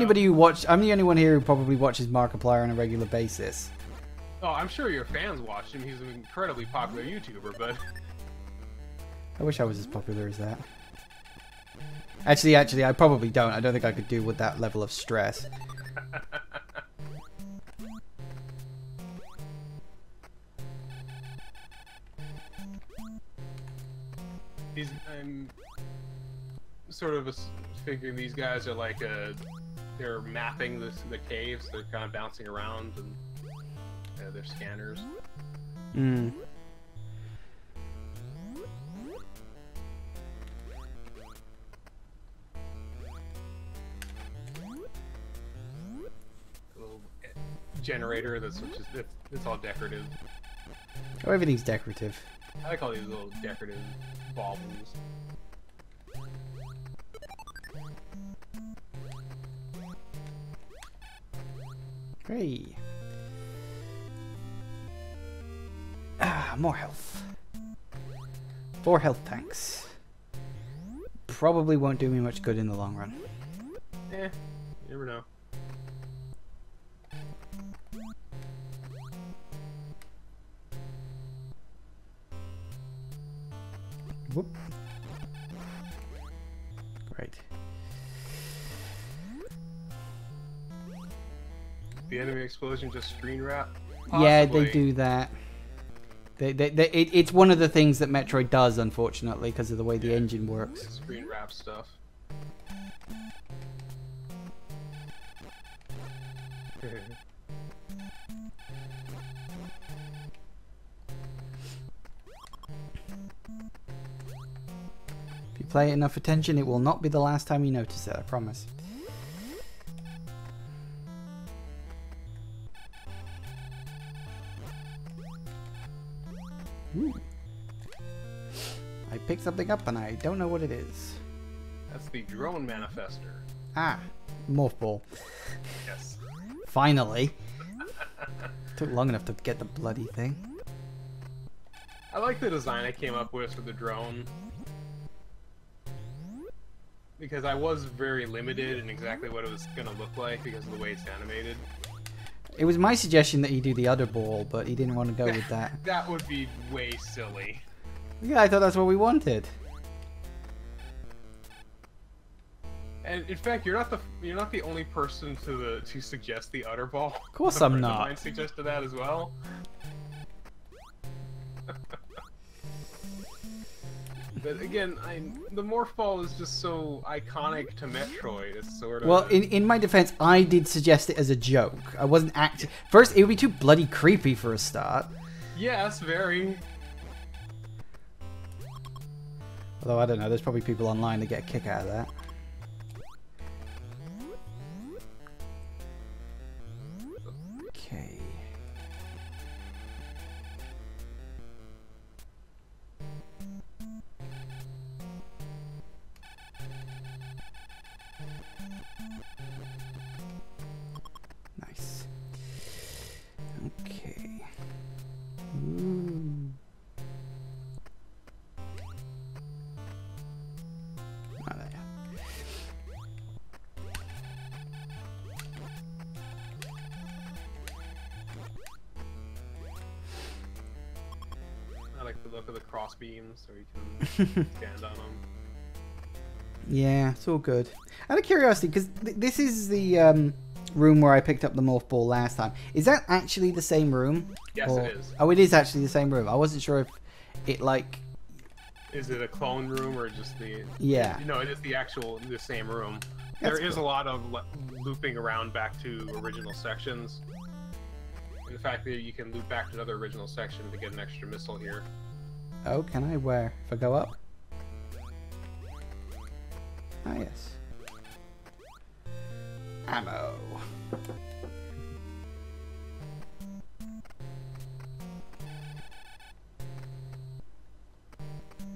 only one here who probably watches Markiplier on a regular basis. Oh, I'm sure your fans watch him. He's an incredibly popular YouTuber, but... I wish I was as popular as that. Actually, I probably don't. I don't think I could do with that level of stress. I'm sort of figuring these guys are like they're mapping the caves. They're kind of bouncing around, and their scanners. Hmm. Little generator that's just it's all decorative. Oh, everything's decorative. I like all these little decorative baubles. Hey. Ah, more health. 4 health tanks. Probably won't do me much good in the long run. You never know. Whoop. Great. The enemy explosion just screen wrap? Yeah, Possibly. they do that. It's one of the things that Metroid does, unfortunately, because of the way the engine works. Screen wrap stuff. If you pay enough attention, it will not be the last time you notice it, I promise. Ooh. I picked something up and I don't know what it is. That's the drone manifester. Ah, morph ball. Yes. Finally. Took long enough to get the bloody thing. I like the design I came up with for the drone. Because I was very limited in exactly what it was going to look like because of the way it's animated. It was my suggestion that he do the other ball, but he didn't want to go with that. That would be way silly. Yeah, I thought that's what we wanted. And in fact, you're not the only person to suggest the udder ball. Of course A I'm friend of not. mine suggested that as well. But again, the morph ball is just so iconic to Metroid. It's sort of Well, in my defense, I did suggest it as a joke. I wasn't acting. First, it would be too bloody creepy for a start. yes, very. Although, I don't know, there's probably people online that get a kick out of that. Okay. Nice. Okay. Ooh. Oh, there. I like the look of the cross beams, so you can stand on them. Yeah, it's all good. Out of curiosity, because this is the room where I picked up the morph ball last time. Is that actually the same room? Yes, Or- it is. Oh, it is actually the same room. I wasn't sure if it, like... Is it a clone room or just the? Yeah. No, it is the same room. That's There is cool. a lot of looping around back to original sections. In fact, you can loop back to another original section to get an extra missile here. Oh, can I? Where? If I go up? Ah, yes. Ammo.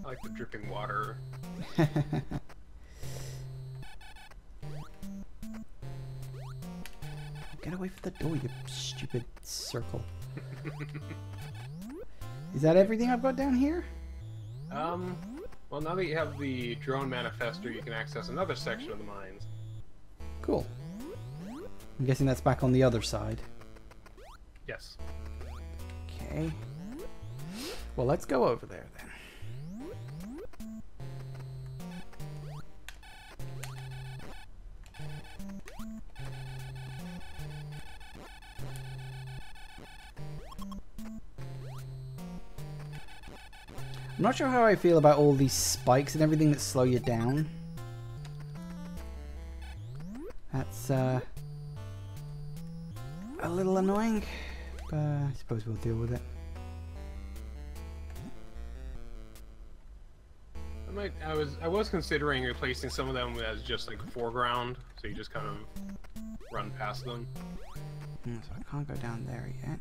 I like the dripping water. Get away from the door, you stupid circle. Is that everything I've got down here? Well, now that you have the drone manifester, you can access another section of the mines. Cool. I'm guessing that's back on the other side. Yes. Okay. Well, let's go over there then. I'm not sure how I feel about all these spikes and everything that slow you down. That's a little annoying. But I suppose we'll deal with it. I was considering replacing some of them as just like foreground, so you just kind of run past them. So I can't go down there yet.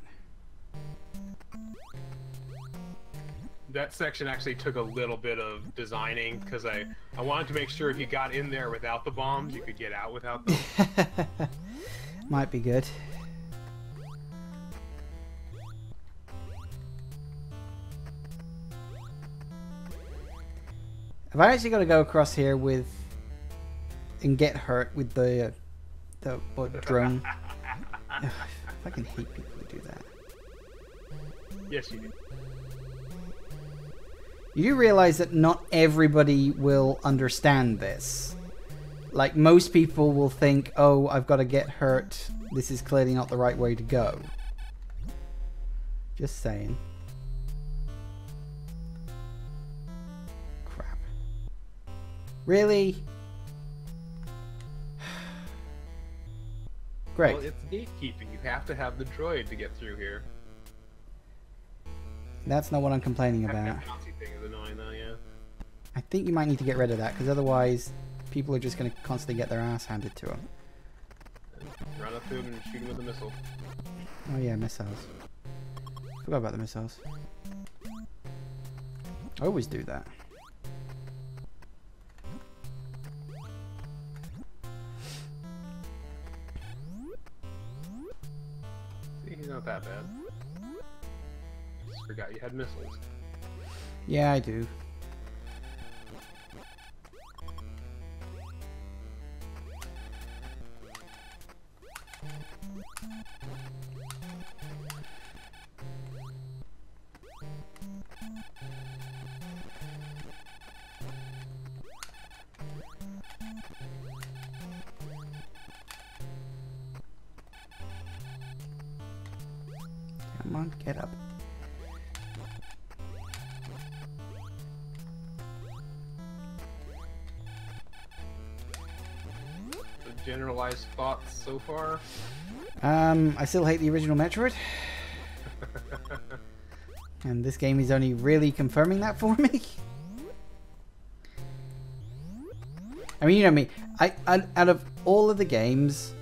That section actually took a little bit of designing because I wanted to make sure if you got in there without the bombs, you could get out without them. Might be good. Have I actually got to go across here with and get hurt with the drone? Ugh, I fucking hate people who do that. Yes, you do. You do realize that not everybody will understand this. Like, most people will think, oh, I've got to get hurt. This is clearly not the right way to go. Just saying. Crap. Really? Great. Well, it's gatekeeping. You have to have the droid to get through here. That's not what I'm complaining about. That Nazi thing is annoying though, yeah. I think you might need to get rid of that, because otherwise people are just going to constantly get their ass handed to them. Run up to him and shoot him with a missile. Oh yeah, missiles. Forgot about the missiles. I always do that. See, he's not that bad. Just forgot you had missiles. Yeah, I do. Come on, get up. So generalized thoughts so far? I still hate the original Metroid. And this game is only really confirming that for me. I mean, you know me. Out of all of the games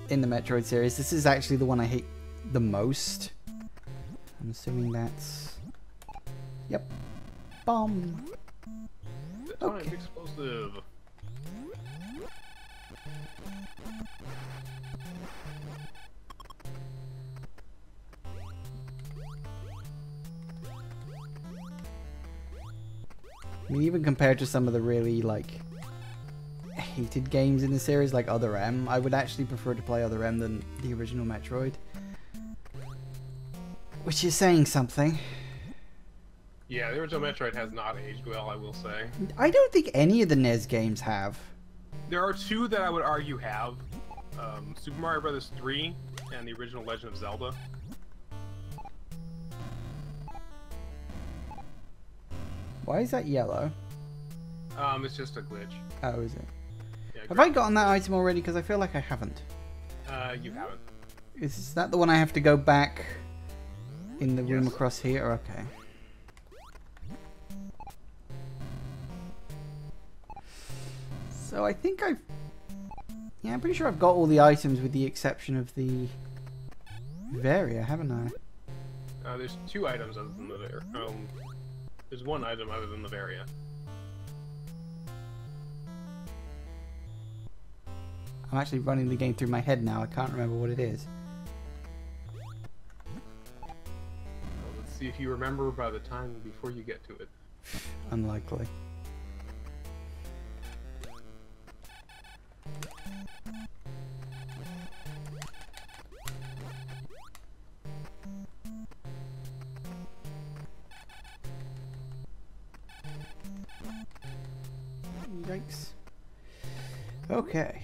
in the Metroid series, this is actually the one I hate the most. I'm assuming that's... Yep. Bomb. The time's explosive. I mean, even compared to some of the really, like, hated games in the series, like Other M, I would actually prefer to play Other M than the original Metroid. Which is saying something. Yeah, the original Metroid has not aged well, I will say. I don't think any of the NES games have. There are two that I would argue have. Super Mario Bros. 3 and the original Legend of Zelda. Why is that yellow? It's just a glitch. Oh, is it? Yeah, Have I gotten that item already? Because I feel like I haven't. You haven't. Is that the one I have to go back in the room Yes. across here? Okay. So I think I've... Yeah, I'm pretty sure I've got all the items with the exception of the Varia, haven't I? There's two items other than the Varia. There's one item other than the Varia. I'm actually running the game through my head now. I can't remember what it is. Well, let's see if you remember by the time before you get to it. Unlikely. Yikes. Okay.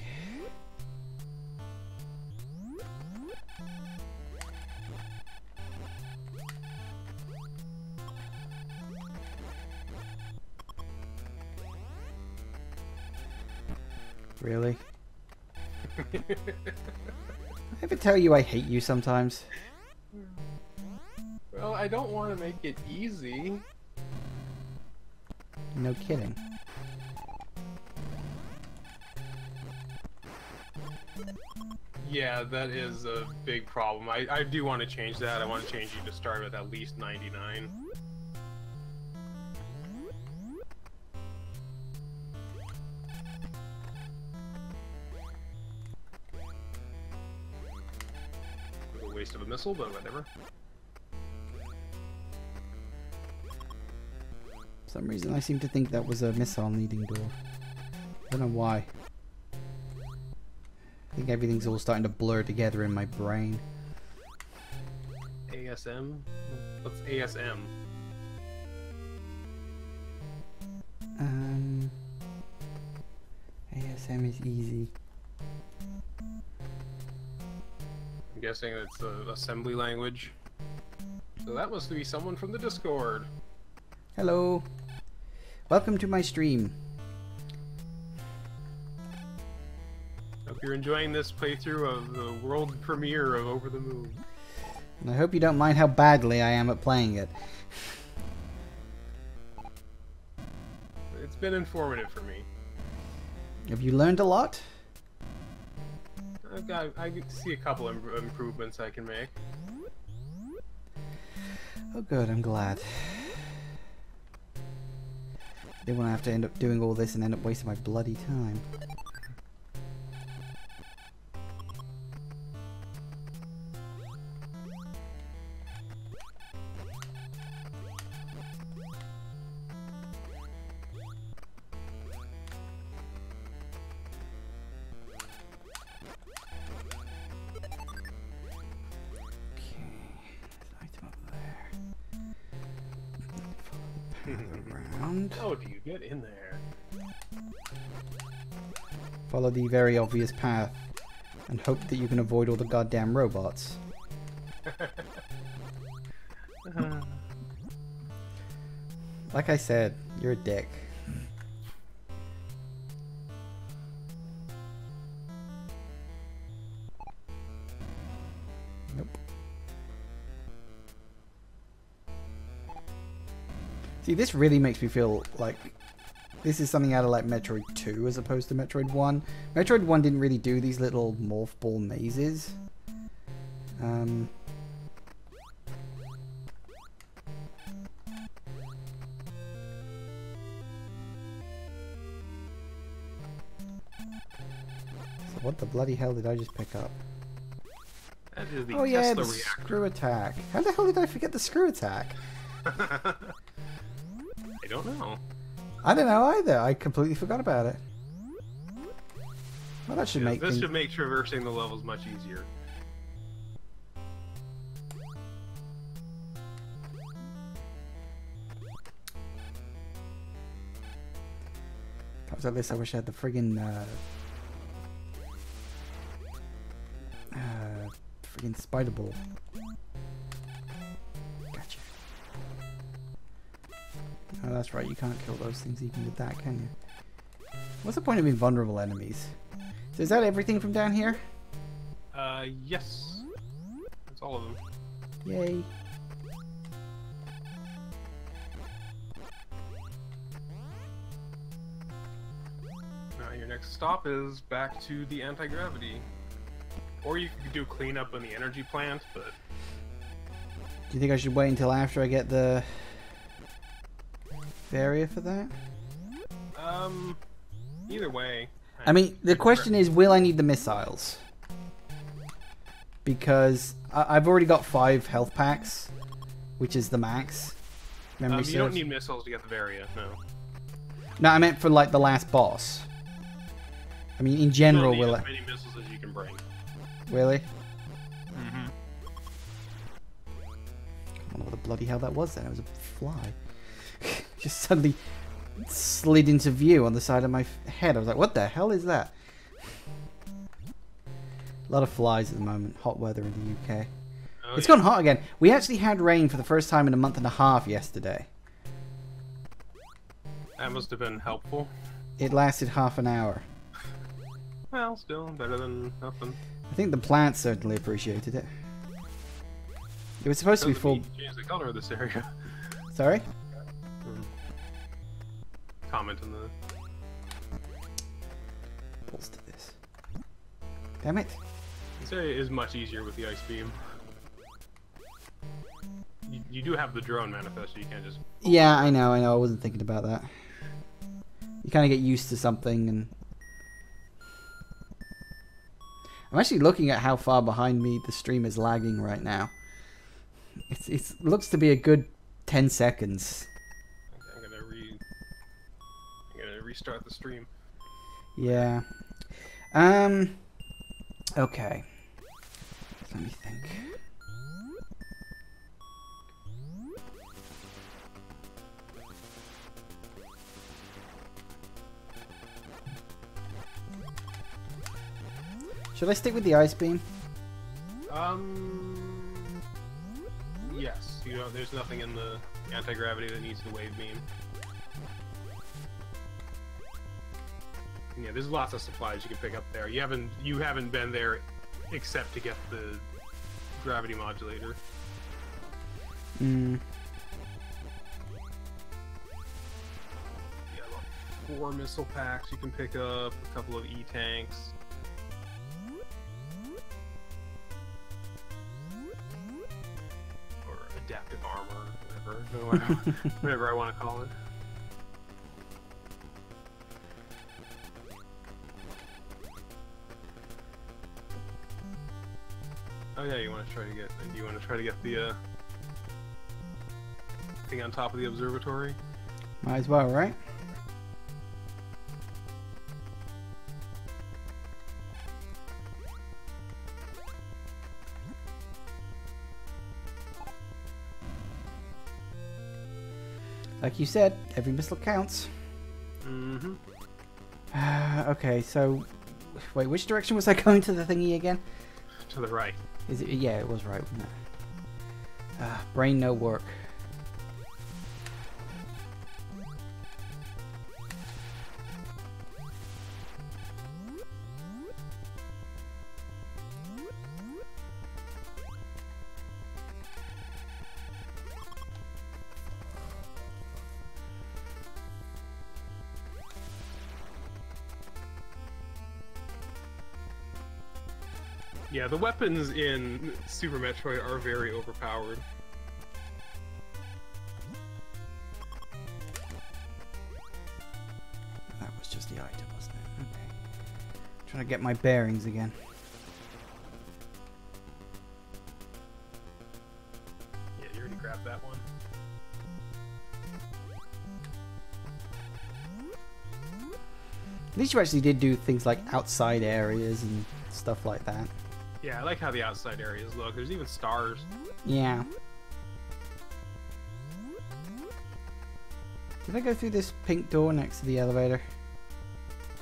Really? I ever tell you I hate you sometimes? Well, I don't want to make it easy. No kidding. Yeah, that is a big problem. I do want to change that. I want to change you to start with at least 99. A waste of a missile, but whatever. For some reason I seem to think that was a missile needing door. I don't know why. I think everything's all starting to blur together in my brain. ASM? What's ASM? ASM is easy. I'm guessing it's the assembly language. So that must be someone from the Discord. Hello. Welcome to my stream. Hope you're enjoying this playthrough of the world premiere of Over the Moon. And I hope you don't mind how badly I am at playing it. It's been informative for me. Have you learned a lot? I can see a couple improvements I can make. Oh good, I'm glad. I didn't want to have to end up doing all this and end up wasting my bloody time. How do you get in there? Follow the very obvious path and hope that you can avoid all the goddamn robots. Like I said, you're a dick. Nope. See, this really makes me feel like this is something out of like Metroid 2 as opposed to Metroid 1. Metroid 1 didn't really do these little morph ball mazes. So what the bloody hell did I just pick up? That is the Oh yeah, Tesla the reactor. screw attack. How the hell did I forget the screw attack? I don't know. I don't know either. I completely forgot about it. Well, that should make this things... should make traversing the levels much easier. If I was at this, I wish I had the friggin' friggin' spider ball. Gotcha. Oh, that's right. You can't kill those things even with that, can you? What's the point of invulnerable enemies? So is that everything from down here? Yes. That's all of them. Yay. Now your next stop is back to the anti-gravity. Or you could do cleanup on the energy plant, but... Do you think I should wait until after I get the area for that? Either way. I mean, the question is, will I need the missiles? Because I've already got 5 health packs, which is the max. Memory You don't serves. need missiles to get the Varia, no. No, I meant for like the last boss. I mean, in general, You don't will need I? as many missiles as you can bring. Really? Mm-hmm. I don't know what the bloody hell that was then. It was a fly. Just suddenly slid into view on the side of my head. I was like, what the hell is that? A lot of flies at the moment. Hot weather in the UK. Oh, It's yeah. gone hot again. We actually had rain for the first time in a month and a half yesterday. That must have been helpful. It lasted half an hour. Well, still better than nothing. I think the plants certainly appreciated it. It was supposed to be Doesn't full. mean you change the color of this area. Sorry? Comment on the... Pulls to this. Damn it. This area is much easier with the ice beam. You do have the drone manifesto, you can't just... Yeah, I know. I wasn't thinking about that. You kind of get used to something, and... I'm actually looking at how far behind me the stream is lagging right now. It looks to be a good 10 seconds. Okay, I'm gonna restart the stream. Yeah. Okay. Let me think. Should I stick with the ice beam? Yes. You know, there's nothing in the anti-gravity that needs the wave beam. Yeah, there's lots of supplies you can pick up there. You haven't been there except to get the gravity modulator. Hmm. Yeah, about 4 missile packs you can pick up, a couple of E-tanks. Or adaptive armor, whatever I want to call it. Oh yeah, you want to try to get? Do you want to try to get the thing on top of the observatory? Might as well, right? Like you said, every missile counts. Mm-hmm. Okay, so... Wait, which direction was I going to the thingy again? To the right. Is it? Yeah, it was right, wasn't it? Brain no work. Yeah, the weapons in Super Metroid are very overpowered. That was just the item, wasn't it? Okay. Trying to get my bearings again. Yeah, you already grabbed that one. At least you actually did do things like outside areas and stuff like that. Yeah, I like how the outside areas look. There's even stars. Yeah. Did I go through this pink door next to the elevator?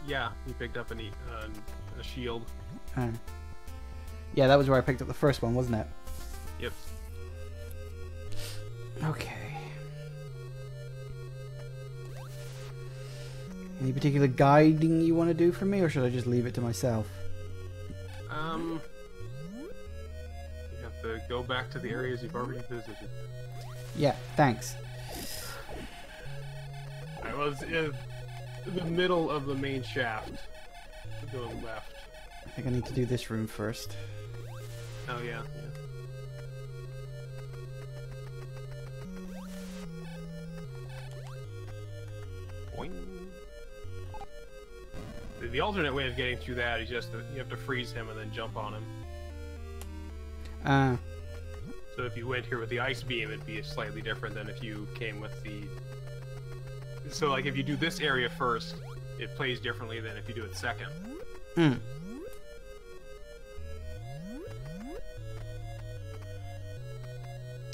Yeah, you picked up a shield. Yeah, that was where I picked up the first one, wasn't it? Yep. Okay. Any particular guiding you want to do for me, or should I just leave it to myself? You have to go back to the areas you've already visited. Yeah, thanks. I was in the middle of the main shaft. Going left. I think I need to do this room first. Oh yeah, Boing. The alternate way of getting through that is just you have to freeze him and then jump on him. So if you went here with the ice beam, it'd be slightly different than if you came with the... So like if you do this area first, it plays differently than if you do it second.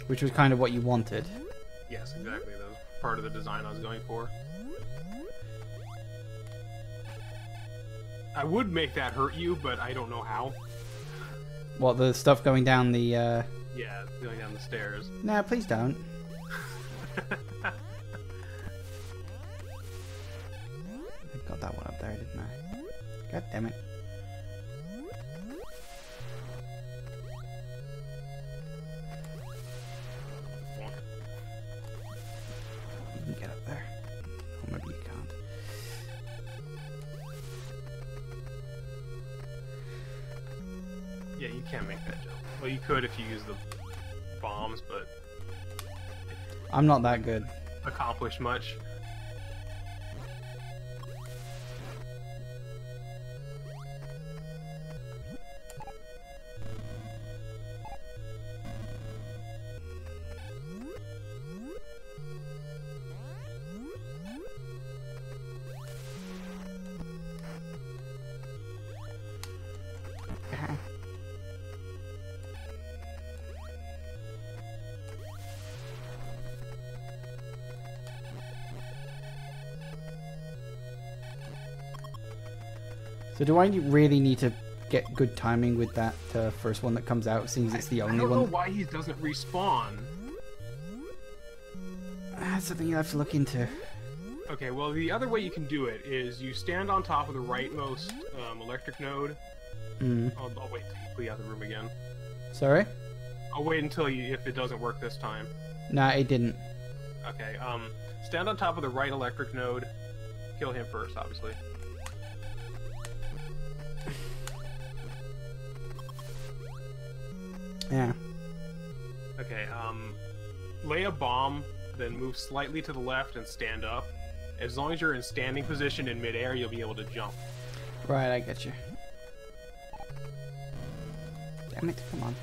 Which was kind of what you wanted. Yes, exactly. That was part of the design I was going for. I would make that hurt you, but I don't know how. What, the stuff going down the, Yeah, going down the stairs. Nah, please don't. I got that one up there, didn't I? God damn it. Yeah, you can't make that jump. Well, you could if you use the bombs, but I'm not that good. accomplish much. So do I really need to get good timing with that first one that comes out, since it's the only I don't one? know why he doesn't respawn. That's something you have to look into. Okay, well, the other way you can do it is you stand on top of the rightmost electric node. I'll wait until you clear out the room again. Sorry? I'll wait until if it doesn't work this time. Nah, it didn't. Okay, stand on top of the right electric node. Kill him first, obviously. Yeah. Okay, lay a bomb, then move slightly to the left and stand up. As long as you're in standing position in midair, you'll be able to jump. Right, I get you. Damn it, come on.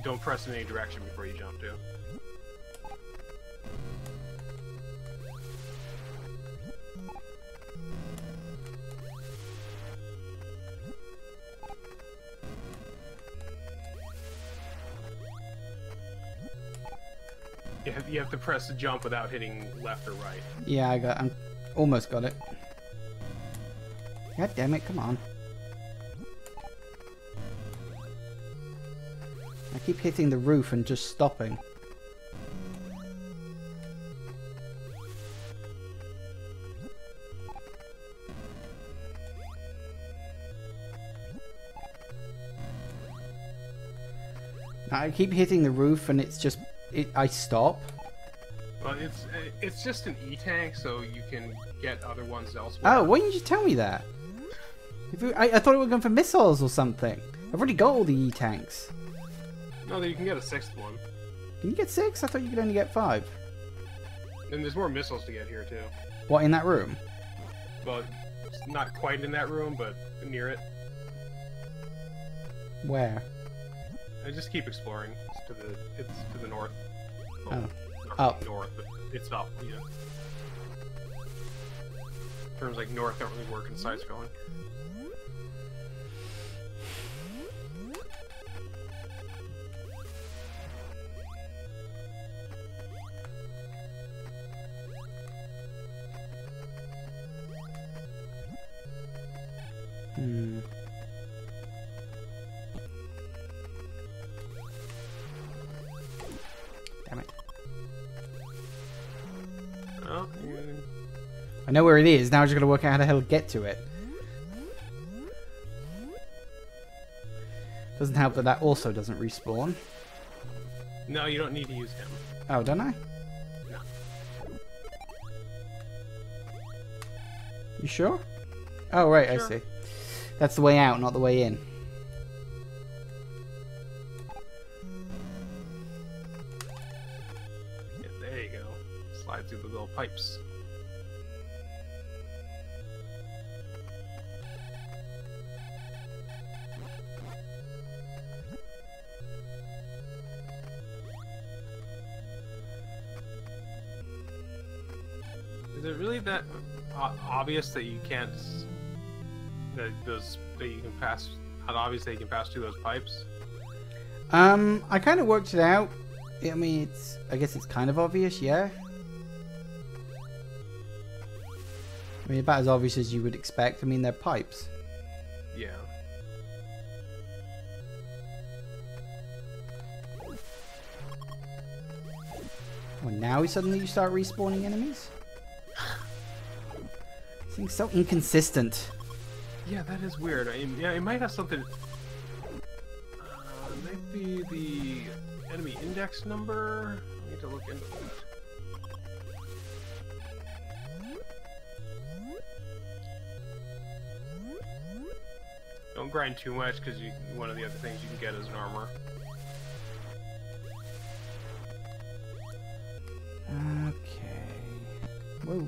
Don't press in any direction before you jump, too. You have to press the jump without hitting left or right. Yeah, I'm almost got it. God damn it, come on. I keep hitting the roof and just stopping. I keep hitting the roof and it's just... I stop. But it's just an E-tank, so you can get other ones elsewhere. Oh, why didn't you tell me that? I thought it was going for missiles or something. I've already got all the E-tanks. No, you can get a sixth one. Can you get 6? I thought you could only get 5. And there's more missiles to get here, too. What, in that room? Well, not quite in that room, but near it. Where? I just keep exploring. It's to the north. Oh. Up. North, but it's up, yeah. Terms like north don't really work in side-scrolling. Damn it. Oh, I know where it is, now I just gotta work out how the hell to get to it. Doesn't help that that also doesn't respawn. no, you don't need to use him. Oh, don't I? No. You sure? Oh, right, Sure. I see. That's the way out, not the way in. Yeah, there you go. Slide through the little pipes. Is it really that obvious that you can't that you can pass? Not obvious that you can pass through those pipes. I kind of worked it out. I mean, I guess it's kind of obvious, yeah. I mean, about as obvious as you would expect. I mean, they're pipes. Yeah. Well, now suddenly you start respawning enemies? This thing's so inconsistent. Yeah, that is weird. Yeah, it might have something. Might be the enemy index number. I need to look into that. Don't grind too much, because one of the other things you can get is an armor. Okay. Whoa.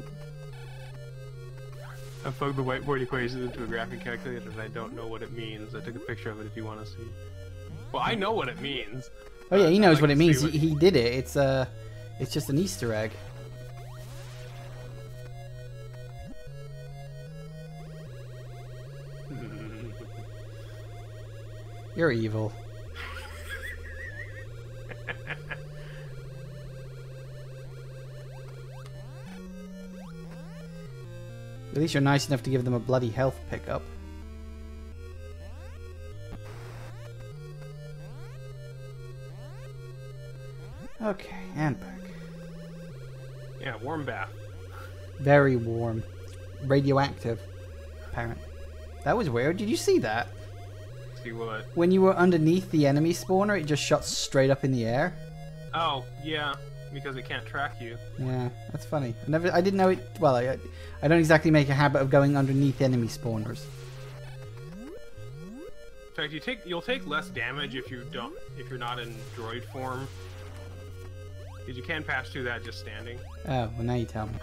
I plugged the whiteboard equations into a graphing calculator and I don't know what it means. I took a picture of it if you want to see. Well, I know what it means. Oh yeah, he knows what it means. He did it. It's just an Easter egg. You're evil. At least you're nice enough to give them a bloody health pickup. Okay, and back. Yeah, warm bath. Very warm. Radioactive, apparently. That was weird. Did you see that? See what? When you were underneath the enemy spawner, it just shot straight up in the air. Oh, yeah. Because it can't track you. Yeah, that's funny. I didn't know it. Well, I don't exactly make a habit of going underneath enemy spawners. In fact, you'll take less damage if you're not in droid form. Because you can pass through that just standing. Oh, well now you tell me.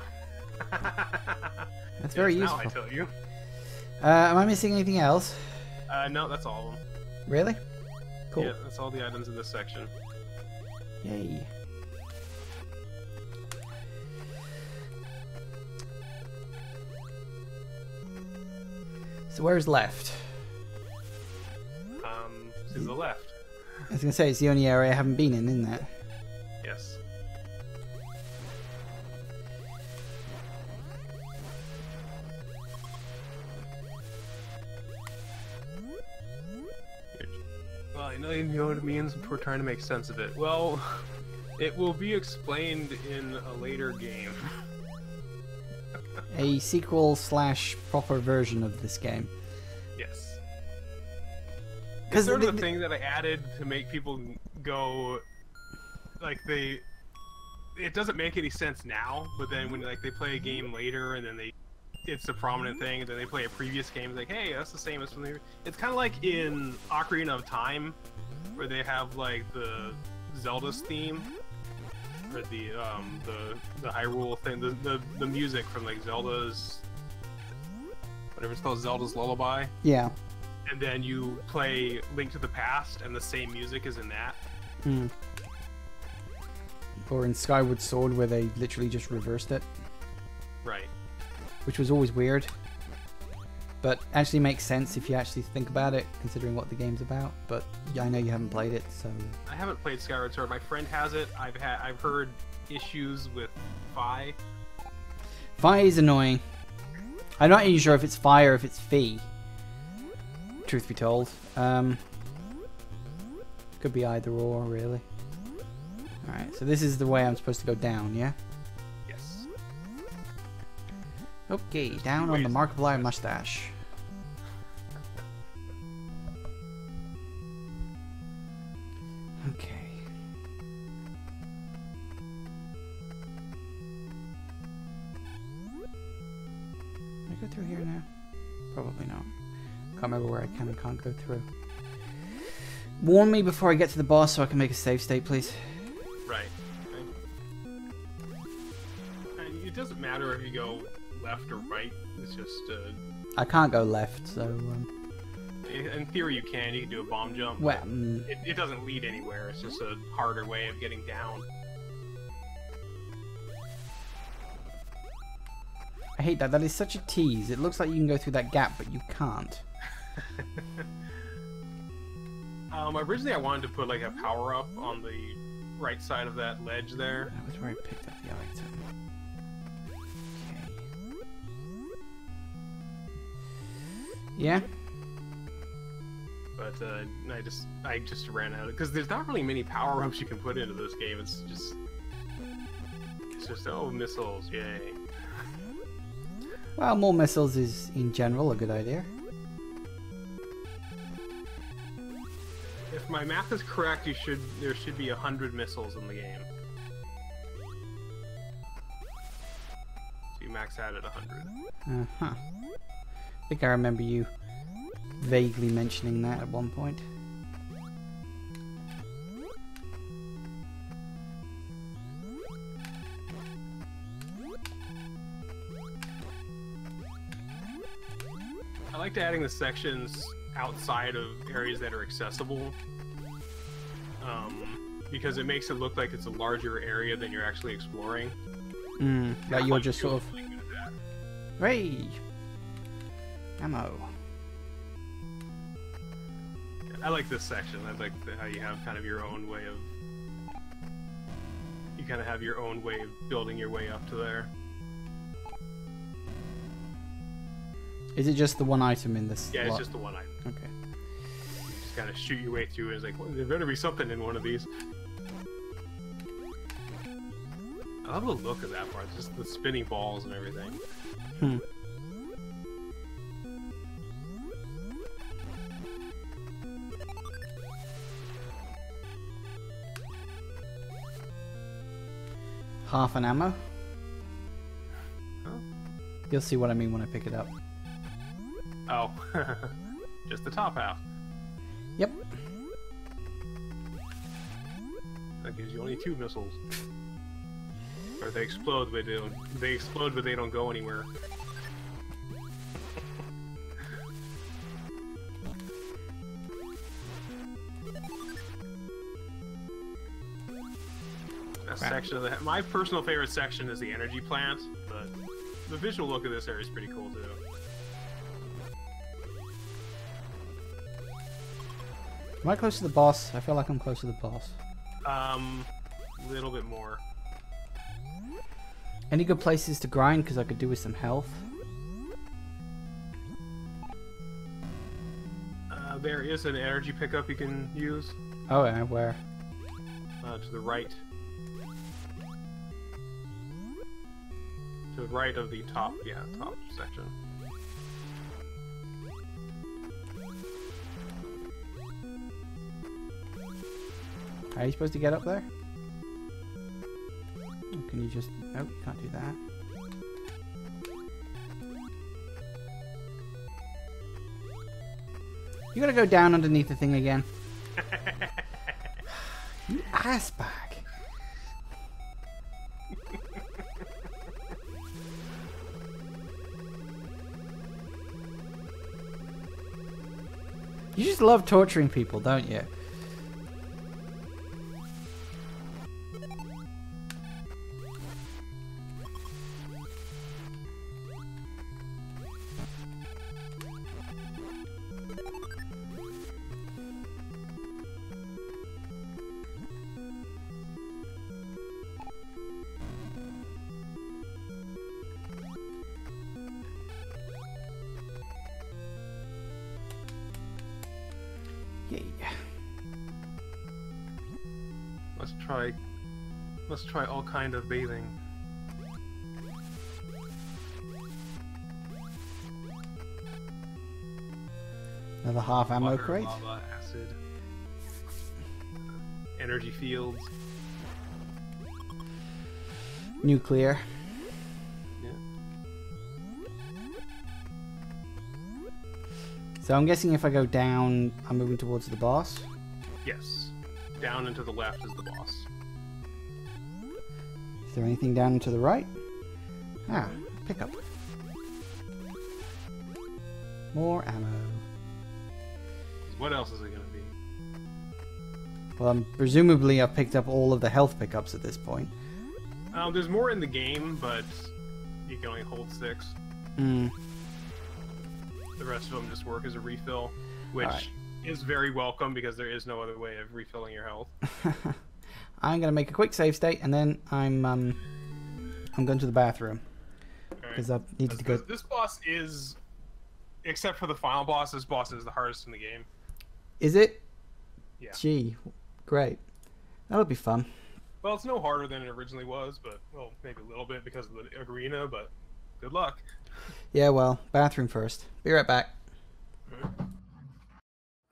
That's very useful. Now I tell you. Am I missing anything else? No, that's all of them. Really? Cool. Yeah, that's all the items in this section. Yay. So where's left? To the left. I was gonna say it's the only area I haven't been in, isn't it? Yes. Well, I know you know what it means, but we're trying to make sense of it. Well, it will be explained in a later game. A sequel / proper version of this game. Yes. It's sort of the thing that I added to make people go, like it doesn't make any sense now, but then when like they play a game later and then it's a prominent thing, and then they play a previous game, it's like, hey, that's the same as from the. It's kind of like in Ocarina of Time, where they have like the Zelda's theme. Or the Hyrule thing, the music from like Zelda's, whatever it's called, Zelda's Lullaby. Yeah. And then you play Link to the Past, and the same music is in that. Hmm. Or in Skyward Sword, where they literally just reversed it. Right. Which was always weird. But actually makes sense if you actually think about it, considering what the game's about. But yeah, I know you haven't played it, so... I haven't played Skyward Sword. My friend has it. I've heard issues with Fi. Fi is annoying. I'm not even sure if it's Fi or if it's Fee. Truth be told. Could be either or, really. Alright, so this is the way I'm supposed to go down, yeah? Yes. Okay, down on the Markiplier mustache. Okay. Can I go through here now? Probably not. Can't remember where I can and can't go through. Warn me before I get to the boss so I can make a save state, please. Right. And it doesn't matter if you go left or right. It's just. I can't go left, so. In theory, you can. You can do a bomb jump. Well, it doesn't lead anywhere. It's just a harder way of getting down. I hate that. That is such a tease. It looks like you can go through that gap, but you can't. Originally I wanted to put like a power up on the right side of that ledge there. That was where I picked up the item. Okay. Yeah. But I just ran out because there's not really many power ups you can put into this game. It's just oh, missiles, yay. Well, more missiles is in general a good idea. If my math is correct, there should be 100 missiles in the game. So you max out at 100. Uh-huh. I think I remember you vaguely mentioning that at one point. I liked adding the sections outside of areas that are accessible, because it makes it look like it's a larger area than you're actually exploring. Like you're just sort of... Hey! Ammo. I like this section. I like how you have kind of your own way of... You kind of have your own way of building your way up to there. Is it just the one item in this? Yeah, it's just the one item. Okay. You just kind of shoot your way through, and it's like, well, there better be something in one of these. I love the look of that part, just the spinning balls and everything. Half an ammo? Huh? You'll see what I mean when I pick it up. Oh, just the top half. Yep. That gives you only 2 missiles. Or they explode, but they don't. They explode, but they don't go anywhere. That section of the my personal favorite section is the energy plant, but the visual look of this area is pretty cool too. Am I close to the boss? I feel like I'm close to the boss. Little bit more. Any good places to grind? Because I could do with some health. There is an energy pickup you can use. Oh, yeah, where? To the right. To the right of the top, top section. How are you supposed to get up there? Or can you just... Oh, you can't do that. You gotta go down underneath the thing again. You ass bag. You just love torturing people, don't you? Yeah. Let's try all kind of bathing. Another half ammo Water, crate. lava, acid, energy fields. Nuclear. Yeah. So I'm guessing if I go down, I'm moving towards the boss. Yes. Down and to the left is the boss. Is there anything down and to the right? Ah, pickup. More ammo. What else is it gonna be? Well, presumably I've picked up all of the health pickups at this point. There's more in the game, but you can only hold 6. Hmm. The rest of them just work as a refill, which is very welcome because there is no other way of refilling your health. I'm gonna make a quick save state, and then I'm going to the bathroom because I needed to go. This boss is, except for the final boss, this boss is the hardest in the game. Is it? Yeah. Gee, great. That'll be fun. Well, it's no harder than it originally was, but well, maybe a little bit because of the arena. But good luck. Yeah, well, bathroom first. Be right back.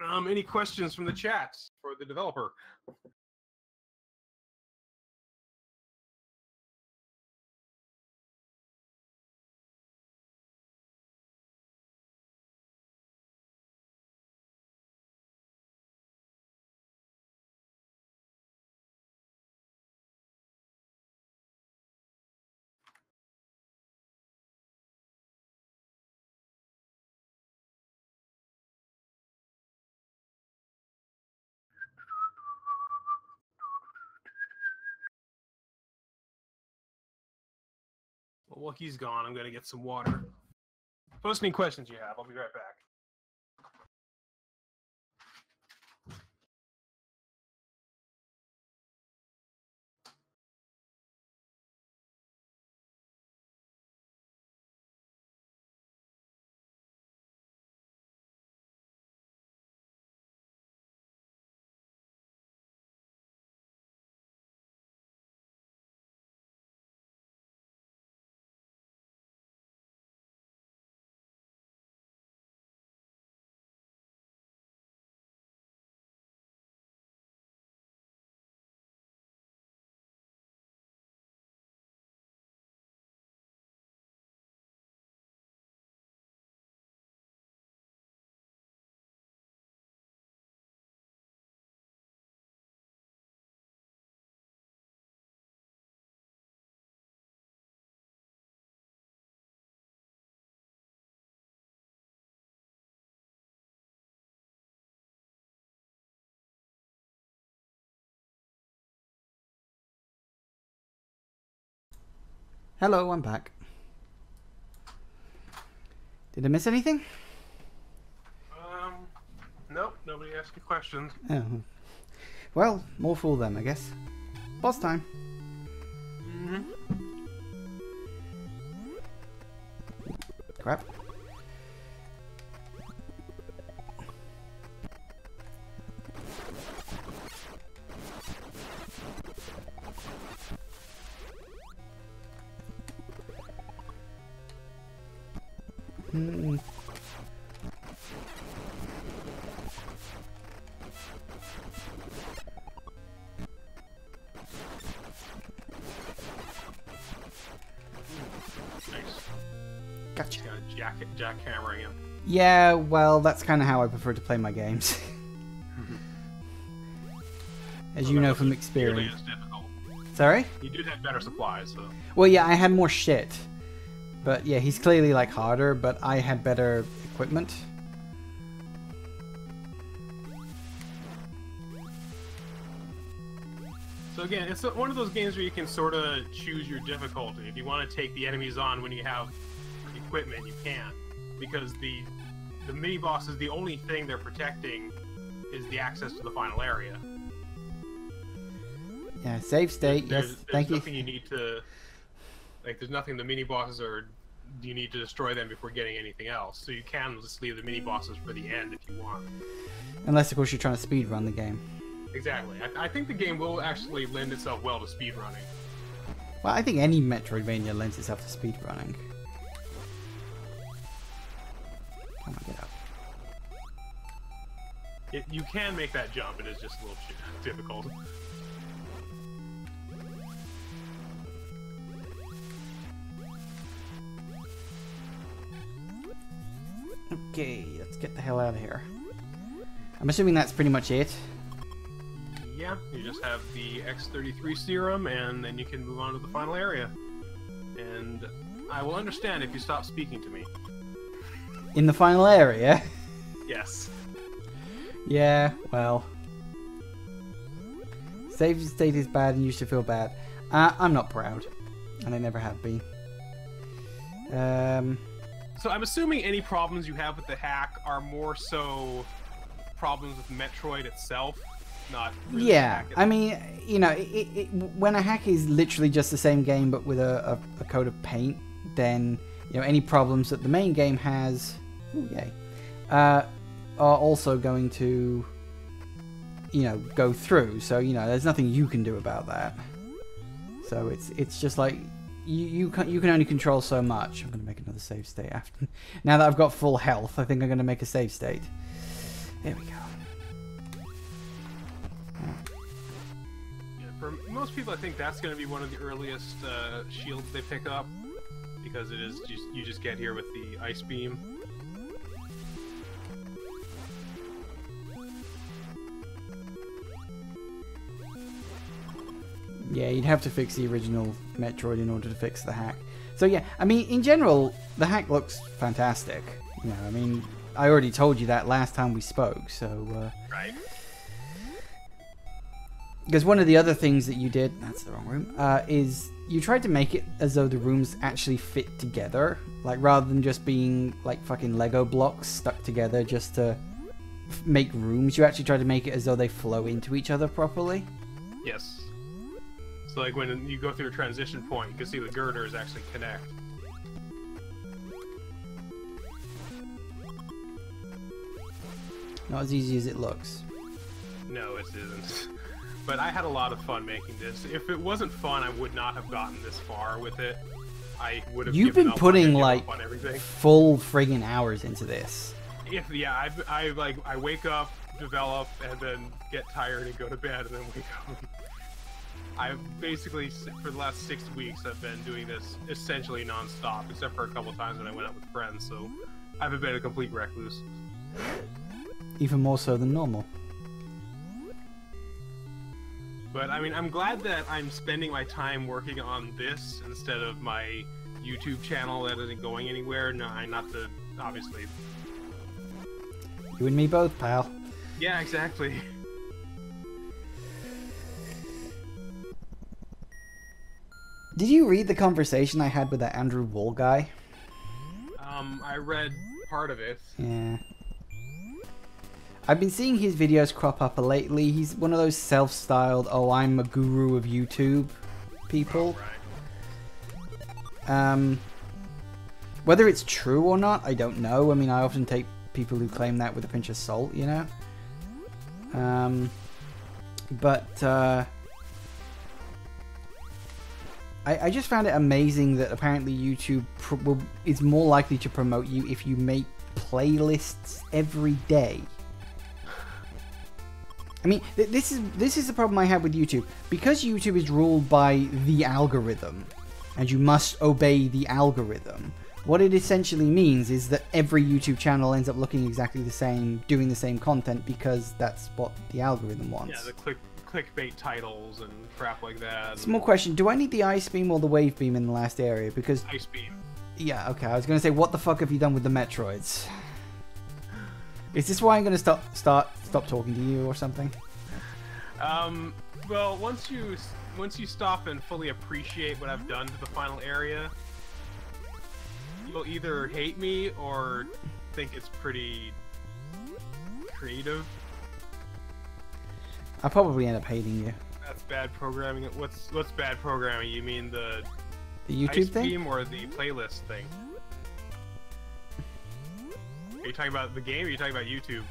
Any questions from the chat for the developer? While he's gone, I'm gonna get some water. Post any questions you have. I'll be right back. Hello, I'm back. Did I miss anything? Nope, nobody asked you questions. Oh. Well, more fool them, I guess. Boss time. Crap. Gotcha. Got a jackhammering him. Yeah, well, that's kind of how I prefer to play my games. As you know from experience. Sorry? He did have better supplies, so. Well, yeah, I had more shit. But yeah, he's clearly like harder, but I had better equipment. So again, it's one of those games where you can sort of choose your difficulty. If you want to take the enemies on when you have equipment, you can. Because the mini-bosses, the only thing they're protecting is the access to the final area. Yeah, save state, yes, thank you. There's nothing you need to... Like, there's nothing the mini-bosses are... You need to destroy them before getting anything else. So you can just leave the mini-bosses for the end if you want. Unless, of course, you're trying to speedrun the game. Exactly. I think the game will actually lend itself well to speedrunning. Well, I think any Metroidvania lends itself to speedrunning. Come on, get up. You can make that jump, it is just a little difficult. Okay, let's get the hell out of here. I'm assuming that's pretty much it. Yeah, you just have the X33 serum, and then you can move on to the final area. And I will understand if you stop speaking to me. In the final area? Yes. Yeah, well. Save state is bad and you should feel bad. I'm not proud. And I never have been. So I'm assuming any problems you have with the hack are more so problems with Metroid itself, not really yeah, I mean, you know, when a hack is literally just the same game but with a coat of paint, then, you know, any problems that the main game has, ooh, yay, are also going to, you know, go through. So, you know, there's nothing you can do about that. So it's just like you can only control so much. I'm going to make another save state after. Now that I've got full health, I think I'm going to make a save state. There we go. Yeah, for most people, I think that's going to be one of the earliest shields they pick up, because it is just you just get here with the ice beam. Yeah, you'd have to fix the original Metroid in order to fix the hack. So yeah, I mean, in general, the hack looks fantastic. You know, I mean, I already told you that last time we spoke, so... Right. Because one of the other things that you did, that's the wrong room, is you tried to make it as though the rooms actually fit together. Like, rather than just being, like, fucking Lego blocks stuck together just to make rooms, you actually tried to make it as though they flow into each other properly. Yes. So, like, when you go through a transition point, you can see the girders actually connect. Not as easy as it looks. No, it isn't. But I had a lot of fun making this. If it wasn't fun, I would not have gotten this far with it. I would have. You've been putting like on everything. Full friggin' hours into this. I wake up, develop, and then get tired and go to bed, and then wake up. I've basically, for the last 6 weeks, I've been doing this essentially non-stop, except for a couple times when I went out with friends. So I haven't been a complete recluse. Even more so than normal. But, I mean, I'm glad that I'm spending my time working on this instead of my YouTube channel that isn't going anywhere. No, not to, obviously. You and me both, pal. Yeah, exactly. Did you read the conversation I had with that Andrew Wall guy? I read part of it. Yeah. I've been seeing his videos crop up lately. He's one of those self-styled, oh, I'm a guru of YouTube people. Oh, right. Whether it's true or not, I don't know. I mean, I often take people who claim that with a pinch of salt, you know? I just found it amazing that apparently YouTube is more likely to promote you if you make playlists every day. I mean, this is the problem I have with YouTube. Because YouTube is ruled by the algorithm, and you must obey the algorithm, what it essentially means is that every YouTube channel ends up looking exactly the same, doing the same content, because that's what the algorithm wants. Yeah, the clickbait titles and crap like that. Small question, do I need the ice beam or the wave beam in the last area? Because ice beam. Yeah, okay, I was going to say, what the fuck have you done with the Metroids? Is this why I'm going to stop talking to you or something? Well, once you stop and fully appreciate what I've done to the final area, you'll either hate me or think it's pretty creative. I'll probably end up hating you. That's bad programming. What's bad programming? You mean the YouTube ice thing? beam or the playlist thing? Are you talking about the game or are you talking about YouTube?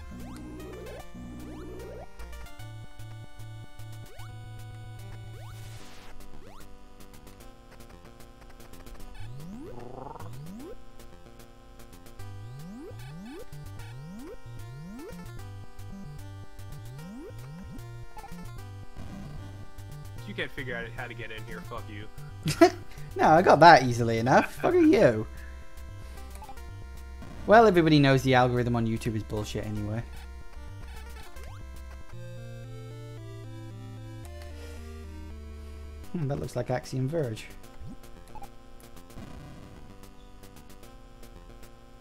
If you can't figure out how to get in here, fuck you. No, I got that easily enough. Fuck are you? Well, everybody knows the algorithm on YouTube is bullshit anyway. That looks like Axiom Verge. I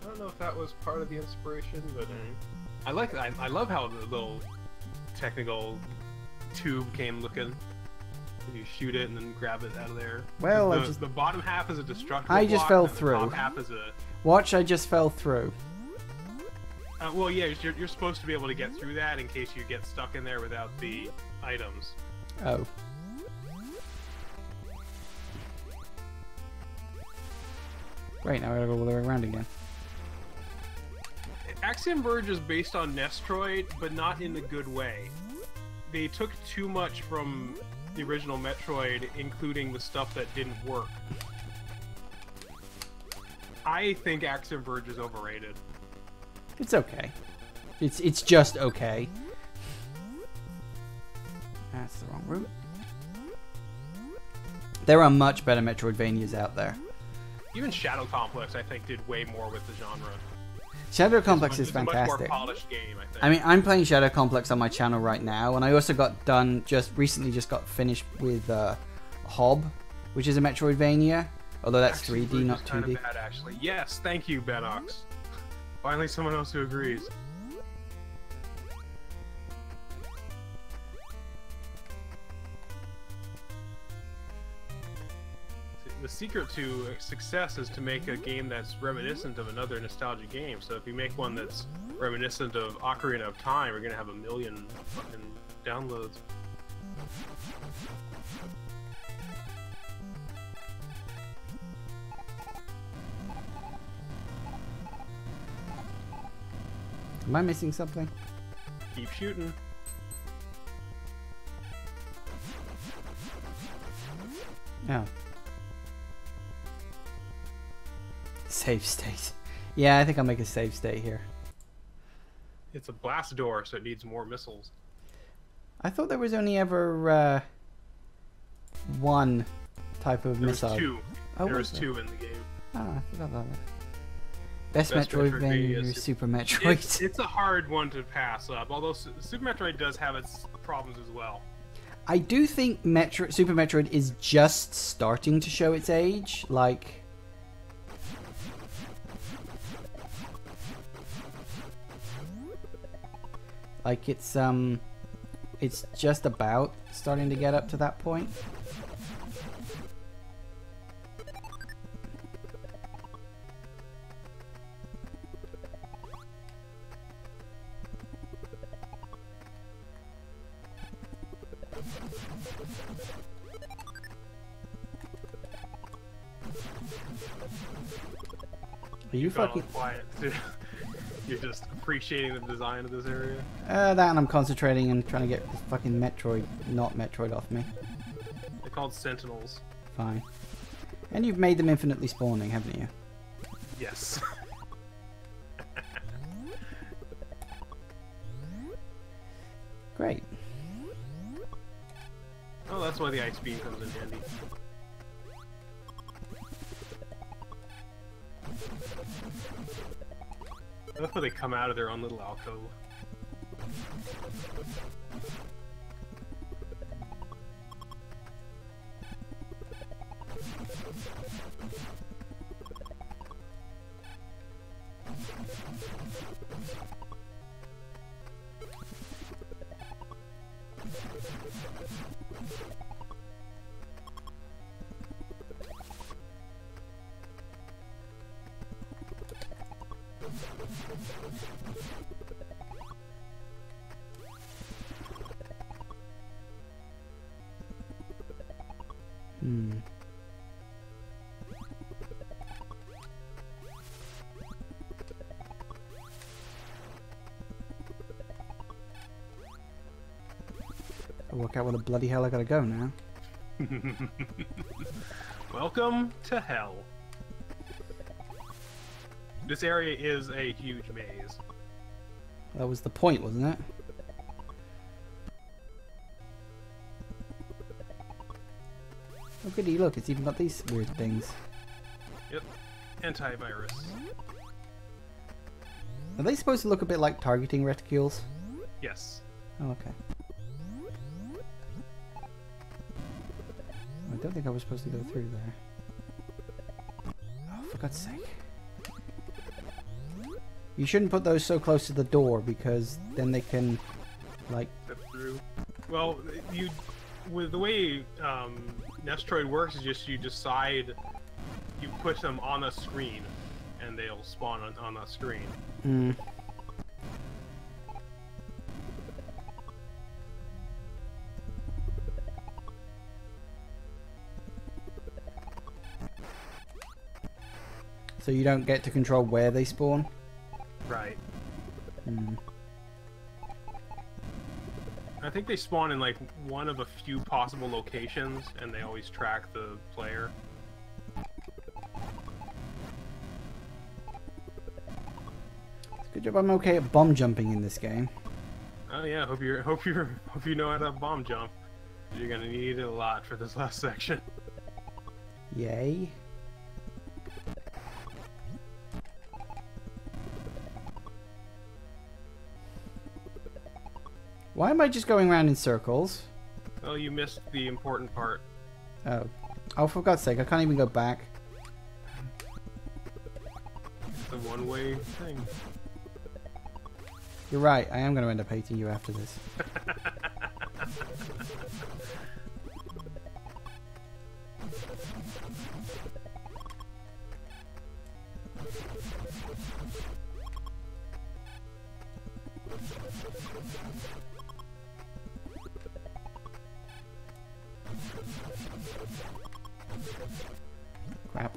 don't know if that was part of the inspiration, but I love how the little technical tube came looking. You shoot it and then grab it out of there. Well, the bottom half is a destructible I just block, fell and through. The top half is a... Watch, I just fell through. Well, yeah, you're supposed to be able to get through that in case you get stuck in there without the items. Oh. Great, now I gotta go all the way around again. Axiom Verge is based on Metroid, but not in a good way. They took too much from the original Metroid, including the stuff that didn't work. I think Axiom Verge is overrated. It's okay. It's just okay. That's the wrong route. There are much better Metroidvanias out there. Even Shadow Complex, I think, did way more with the genre. Shadow Complex is It's fantastic. a much more polished game, I think. I mean, I'm playing Shadow Complex on my channel right now, and I also got done, recently got finished with Hob, which is a Metroidvania, although that's Actually, 3D, not kind 2D. of bad, actually. Yes, thank you, Benox. Finally someone else who agrees. the secret to success is to make a game that's reminiscent of another nostalgic game. So if you make one that's reminiscent of Ocarina of Time, you're gonna have 1 million fucking downloads. Am I missing something? Keep shooting. Oh. Save state. Yeah, I think I'll make a save state here. It's a blast door, so it needs more missiles. I thought there was only ever one type of missile. There's two. Oh, There's two in the game. Oh, I forgot about that. Best Metroid Metroidvania is Super Metroid. It's a hard one to pass up, although Super Metroid does have its problems as well. I do think Super Metroid is just starting to show its age. Like, it's just about starting to get up to that point. Are you fucking quiet too? You're just appreciating the design of this area? that, and I'm concentrating and trying to get this fucking Metroid, not Metroid, off me. They're called Sentinels. Fine. And you've made them infinitely spawning, haven't you? Yes. Great. Oh, that's why the ice beam comes in handy. That's why they come out of their own little alcove. I'll work out where the bloody hell I gotta go now. Welcome to hell. This area is a huge maze. That was the point, wasn't it? Oh goody, look, it's even got these weird things. Yep. Antivirus. Are they supposed to look a bit like targeting reticules? Yes. Oh, okay. I don't think I was supposed to go through there. Oh, for God's sake. You shouldn't put those so close to the door, because then they can, like... Step through. Well, with the way Metroid works is just you decide, you put them on a screen, and they'll spawn on a screen. Hmm. So you don't get to control where they spawn? Right. Hmm. I think they spawn in like one of a few possible locations, and they always track the player. Good job. I'm okay at bomb jumping in this game. Oh yeah, hope you know how to bomb jump. You're gonna need it a lot for this last section. Yay. Why am I just going around in circles? Oh, you missed the important part. Oh. Oh, for God's sake, I can't even go back. It's a one-way thing. You're right, I am going to end up hating you after this. Crap.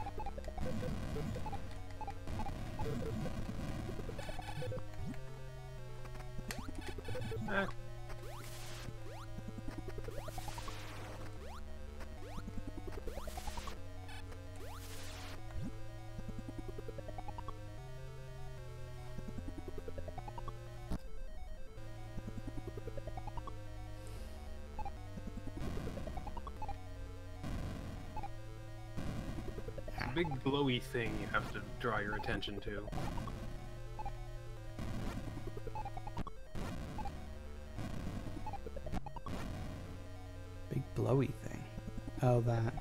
Big glowy thing you have to draw your attention to. Big blowy thing. Oh, that.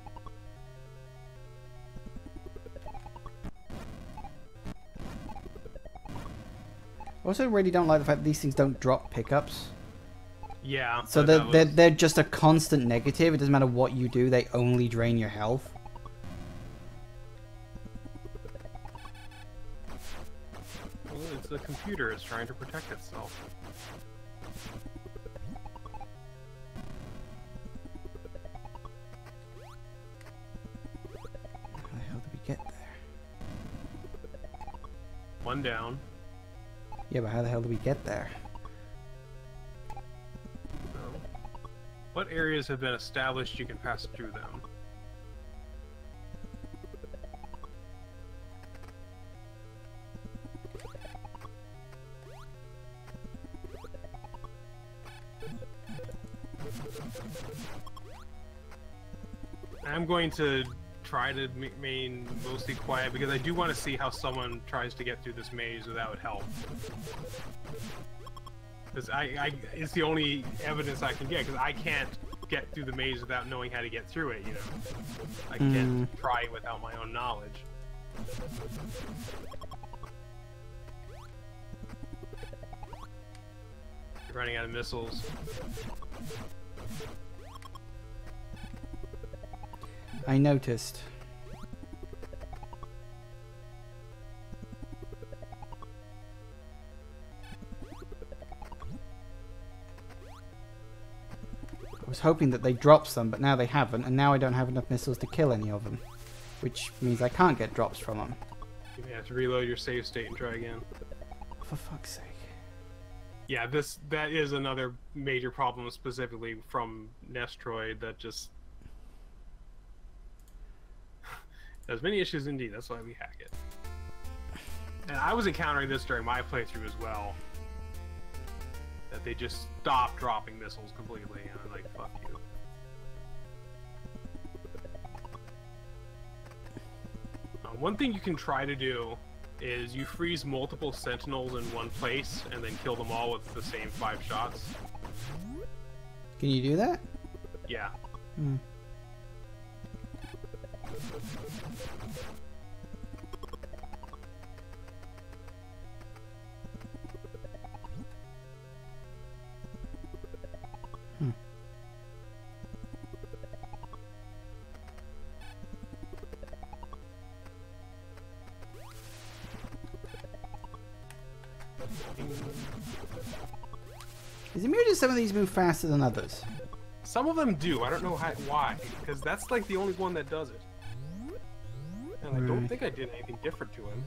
Also, really don't like the fact that these things don't drop pickups. Yeah. So they're just a constant negative. It doesn't matter what you do; they only drain your health. Well, it's the computer is trying to protect itself. How the hell did we get there? One down. Yeah, but how the hell did we get there? What areas have been established you can pass through them? I'm going to try to remain mostly quiet because I do want to see how someone tries to get through this maze without help. Because it's the only evidence I can get, because I can't get through the maze without knowing how to get through it, you know? I can't try it without my own knowledge. You're running out of missiles. I noticed. I was hoping that they dropped some, but now they haven't, and now I don't have enough missiles to kill any of them. Which means I can't get drops from them. You may have to reload your save state and try again. For fuck's sake. Yeah, that is another major problem specifically from Metroid that just has many issues indeed. That's why we hack it. And I was encountering this during my playthrough as well. That they just stopped dropping missiles completely, and I'm like, fuck you. One thing you can try to do is you freeze multiple sentinels in one place and then kill them all with the same 5 shots. Can you do that? Yeah. Hmm. Is it merely just some of these move faster than others? Some of them do. I don't know why, because that's like the only one that does it. And I don't think I did anything different to him.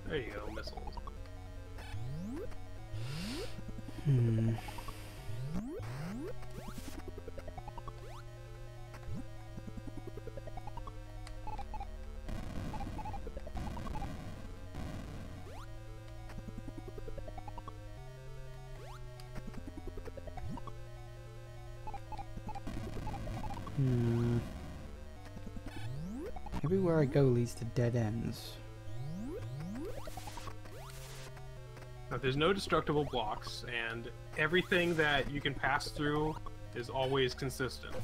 There you go, missiles. Everywhere I go leads to dead ends. There's no destructible blocks, and everything that you can pass through is always consistent.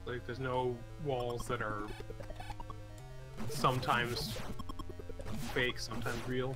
Like, there's no walls that are sometimes fake, sometimes real.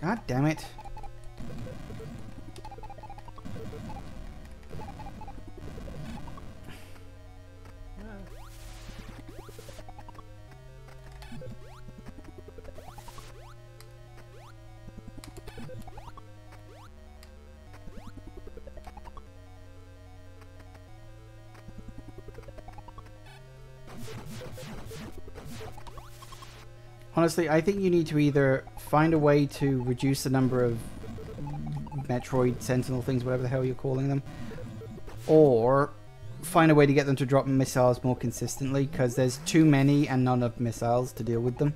God damn it. Honestly, I think you need to either find a way to reduce the number of Metroid Sentinel things, whatever the hell you're calling them, or find a way to get them to drop missiles more consistently, because there's too many and not enough missiles to deal with them.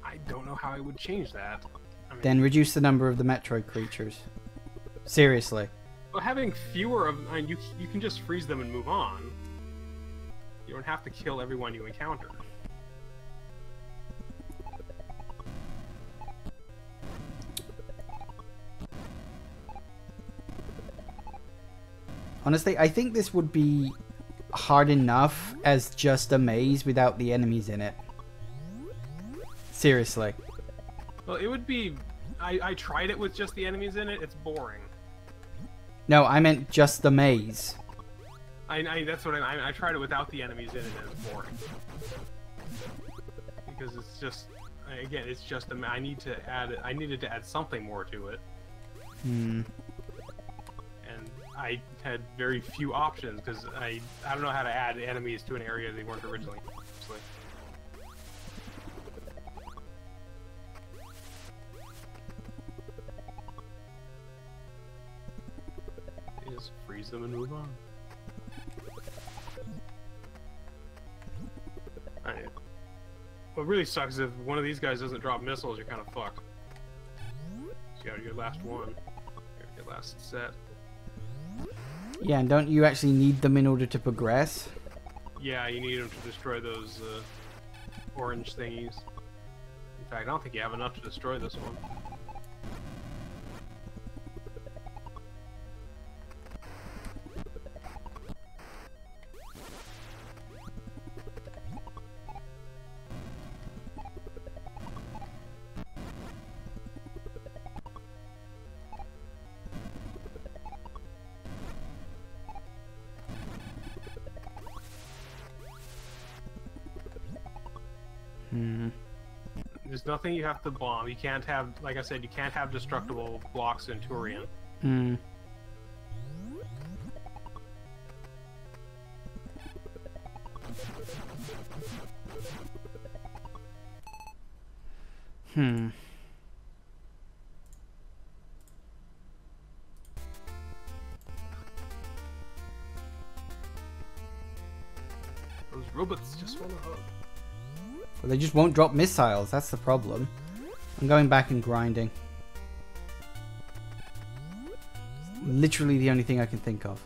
I don't know how I would change that. I mean, Then reduce the number of the Metroid creatures. Seriously. well, having fewer of, I mean, you can just freeze them and move on. You don't have to kill everyone you encounter. Honestly, I think this would be hard enough as just a maze without the enemies in it. Seriously. Well, it would be... I tried it with just the enemies in it. It's boring. No, I meant just the maze. That's what I tried it without the enemies in it, and it's boring. Because it's just... Again, it's just... I needed to add something more to it. Hmm. And I had very few options, because I don't know how to add enemies to an area they weren't originally. Obviously. You just freeze them and move on. What really sucks is if one of these guys doesn't drop missiles, you're kind of fucked. So you got your last one, your last set. Yeah, and don't you actually need them in order to progress? Yeah, you need them to destroy those orange thingies. In fact, I don't think you have enough to destroy this one. There's nothing you have to bomb. You can't have, like I said, you can't have destructible blocks in Turian. Hmm. Hmm. Those robots just want to hug. Well, they just won't drop missiles, that's the problem. I'm going back and grinding. Literally the only thing I can think of.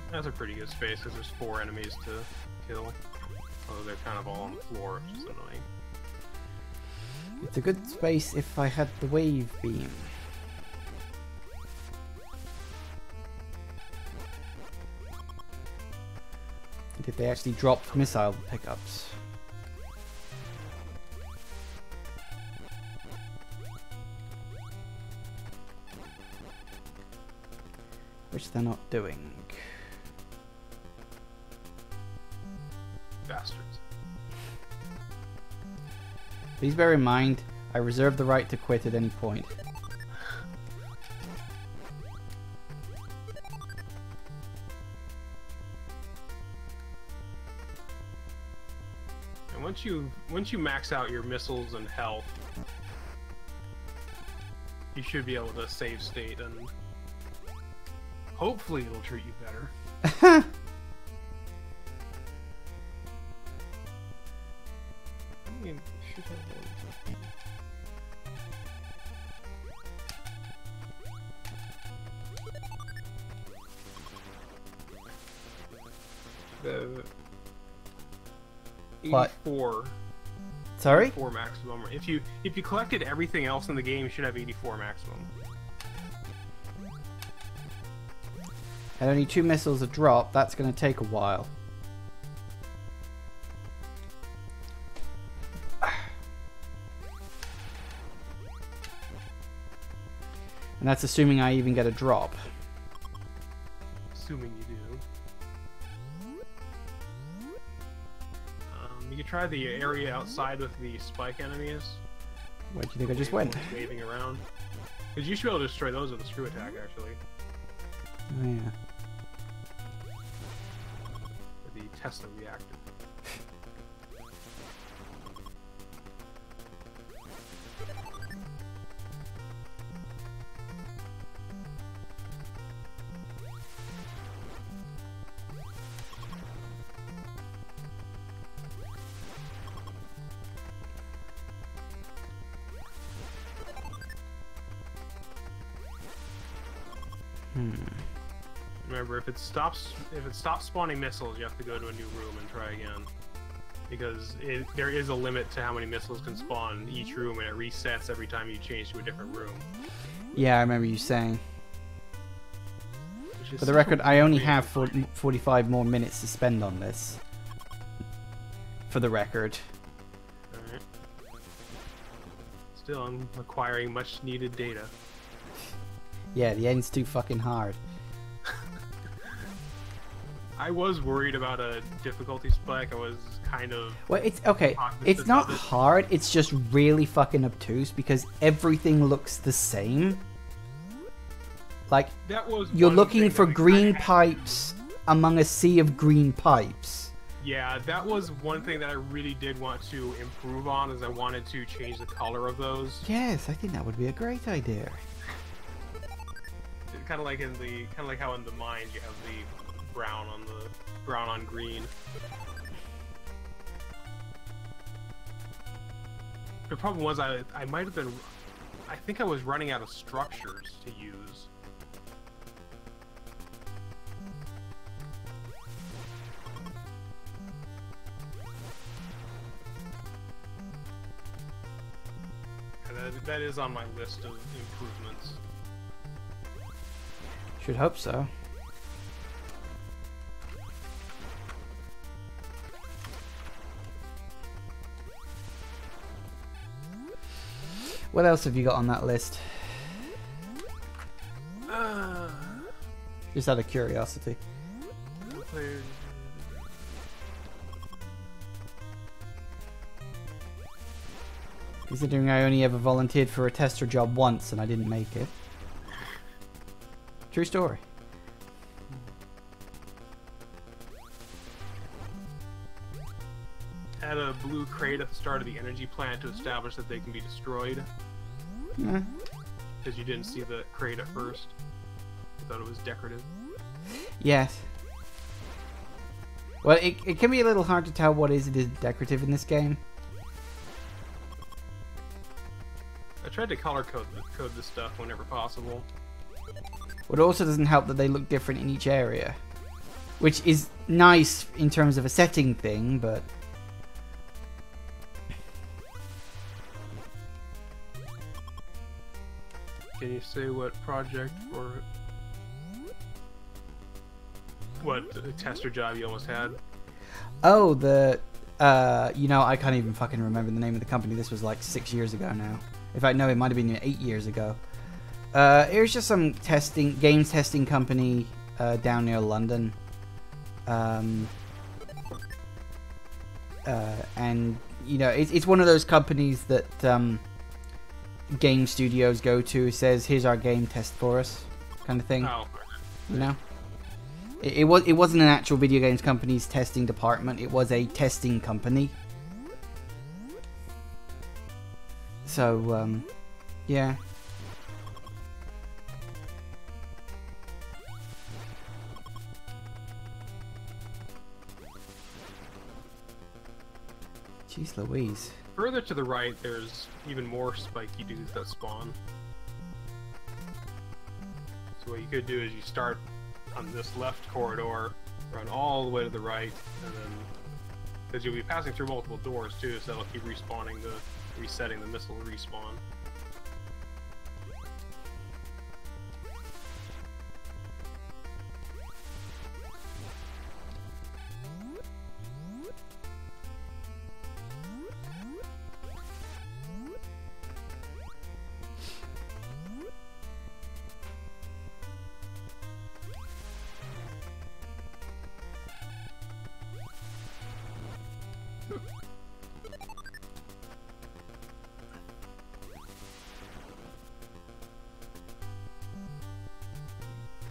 That's a pretty good space because there's 4 enemies to kill. Although they're kind of all on the floor, which is annoying. It's a good space if I had the wave beam. And if they actually dropped missile pickups. Which they're not doing. Bastards. Please bear in mind, I reserve the right to quit at any point. And once you max out your missiles and health, you should be able to save state, and hopefully it'll treat you better. I mean, you should have one. The What? 84. Sorry? 84 maximum. If you collected everything else in the game, you should have 84 maximum. And only 2 missiles a drop. That's going to take a while. And that's assuming I even get a drop. Assuming you do. You could try the area outside with the spike enemies. Where do you think I just went? Waving around. Because you should be able to destroy those with a screw attack, actually. Oh, yeah. The Tesla reactor. Remember, if it stops spawning missiles, you have to go to a new room and try again, because there is a limit to how many missiles can spawn in each room, and it resets every time you change to a different room. Yeah, I remember you saying. For the record, I only have 45 more minutes to spend on this. For the record. Alright. Still, I'm acquiring much needed data. Yeah, the end's too fucking hard. I was worried about a difficulty spike. I was kind of... Well, it's okay. It's not hard. It's just really fucking obtuse because everything looks the same. Like, that was you're looking for green pipes among a sea of green pipes. Yeah, that was one thing that I really did want to improve on, is I wanted to change the color of those. Yes, I think that would be a great idea. Kind of like how in the mines you have the brown on green. The problem was I might have been, I think I was running out of structures to use. And that is on my list of improvements. Should hope so. What else have you got on that list? Just out of curiosity. Considering I only ever volunteered for a tester job once and I didn't make it. True story. Add a blue crate at the start of the energy plant to establish that they can be destroyed. Yeah. Because you didn't see the crate at first. You thought it was decorative. Yes. Well, it can be a little hard to tell what is decorative in this game. I tried to color code this stuff whenever possible. But it also doesn't help that they look different in each area. Which is nice in terms of a setting thing, but... Can you say what project or... what tester job you almost had? Oh, you know, I can't even fucking remember the name of the company. This was like 6 years ago now. In fact, no, it might have been 8 years ago. It was just some games testing company down near London. And, you know, it's one of those companies that game studios go to, says, "Here's our game, test for us," kind of thing. Oh. You know, it wasn't an actual video games company's testing department. It was a testing company. So, yeah. Jeez Louise. Further to the right, there's even more spiky dudes that spawn. So what you could do is you start on this left corridor, run all the way to the right, and then... Because you'll be passing through multiple doors too, so that'll keep respawning resetting the missile respawn.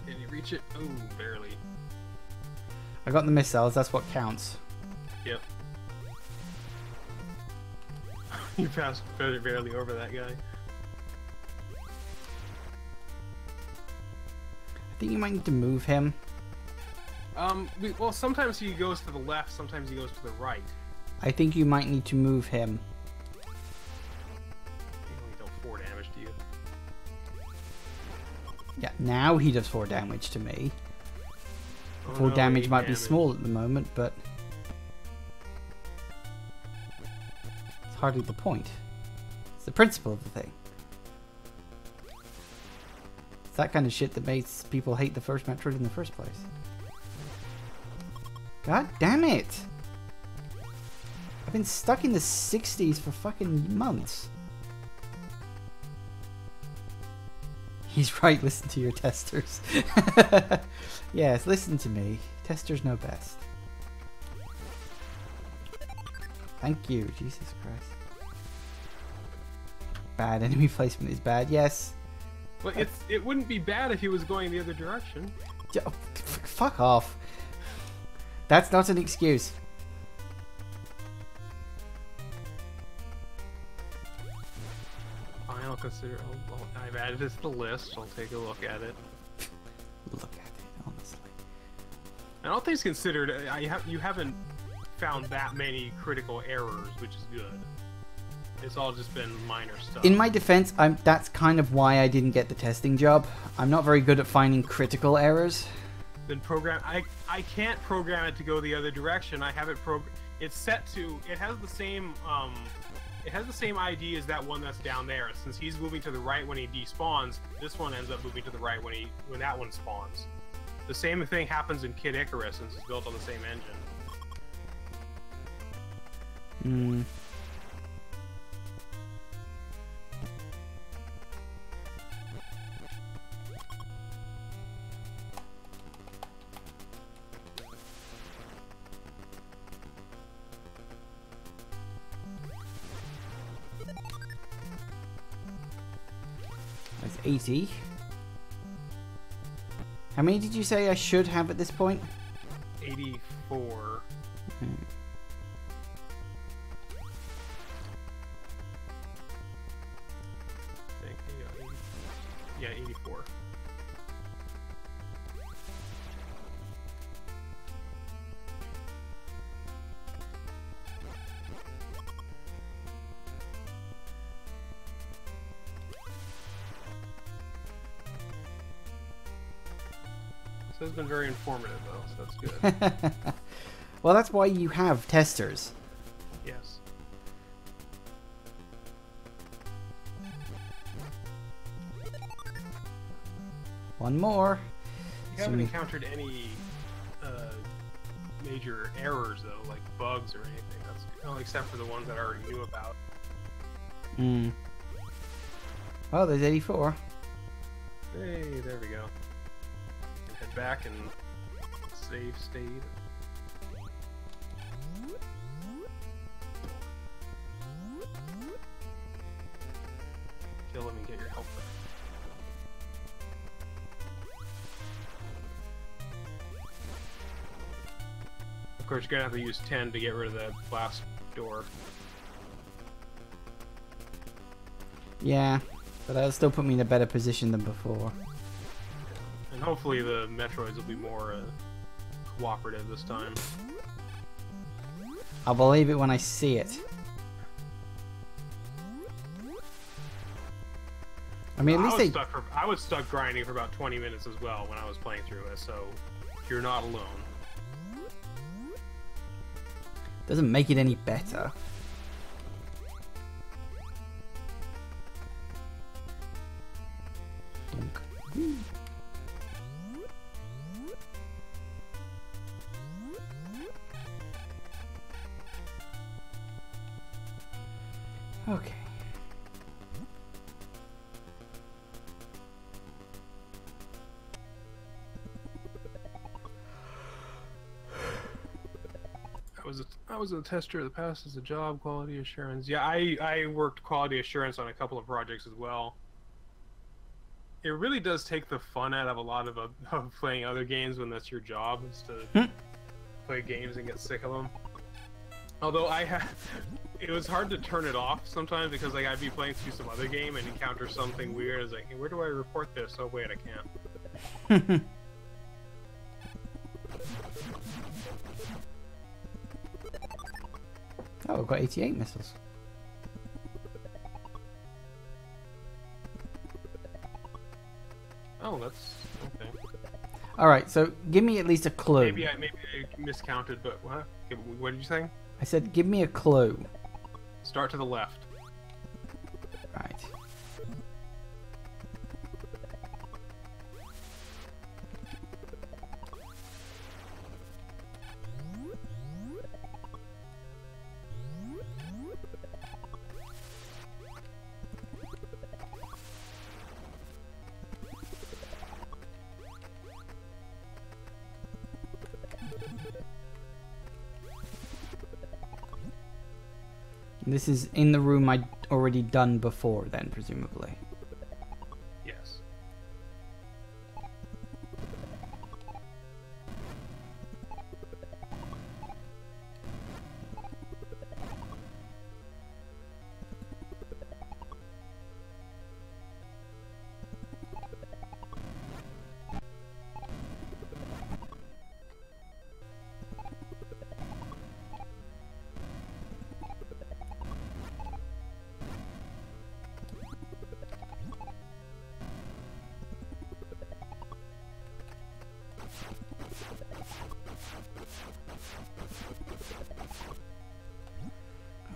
Can you reach it? Oh, barely. I got the missiles, that's what counts. Yep. You passed barely over that guy. I think you might need to move him. Well, sometimes he goes to the left, sometimes he goes to the right. I think you might need to move him. He only dealt 4 damage to you. Yeah, now he does 4 damage to me. Oh, 4 no, damage 8 might be damage. small at the moment, but... it's hardly the point. It's the principle of the thing. It's that kind of shit that makes people hate the first Metroid in the first place. God damn it! I've been stuck in the 60s for fucking months. He's right, listen to your testers. Yes, listen to me. Testers know best. Thank you, Jesus Christ. Bad enemy placement is bad, yes. But it wouldn't be bad if he was going the other direction. Fuck off. That's not an excuse. Fine, I'll consider. I've added this to the list. I'll take a look at it. Look at it, honestly. And all things considered, you haven't found that many critical errors, which is good. It's all just been minor stuff. In my defense, that's kind of why I didn't get the testing job. I'm not very good at finding critical errors. Then I can't program it to go the other direction. I have it it's set to, it has the same ID as that one that's down there. Since he's moving to the right when he despawns, this one ends up moving to the right when that one spawns. The same thing happens in Kid Icarus since it's built on the same engine. Hmm. That's 80. How many did you say I should have at this point? 84. I think, yeah, 84. So it's been very informative, though, so that's good. Well, that's why you have testers. Yes. One more. You haven't encountered any major errors, though, like bugs or anything. That's well, except for the ones that I already knew about. Hmm. Oh, there's 84. Hey, there we go. And head back and save state. Of course, you're gonna have to use 10 to get rid of that blast door. Yeah, but that'll still put me in a better position than before. And hopefully the Metroids will be more cooperative this time. I'll believe it when I see it. I mean, at least I was stuck grinding for about 20 minutes as well when I was playing through it, so you're not alone. Doesn't make it any better. Okay. I was a tester that passed as a job, quality assurance. Yeah, I worked quality assurance on a couple of projects as well. It really does take the fun out of a lot of playing other games when that's your job, is to play games and get sick of them. Although it was hard to turn it off sometimes because like I'd be playing through some other game and encounter something weird. It's like, hey, where do I report this? Oh wait, I can't. Oh, I've got 88 missiles. Oh, that's okay. Alright, so give me at least a clue. Maybe I miscounted, but what? What did you say? I said give me a clue. Start to the left. Right. This is in the room I'd already done before then, presumably. Yes.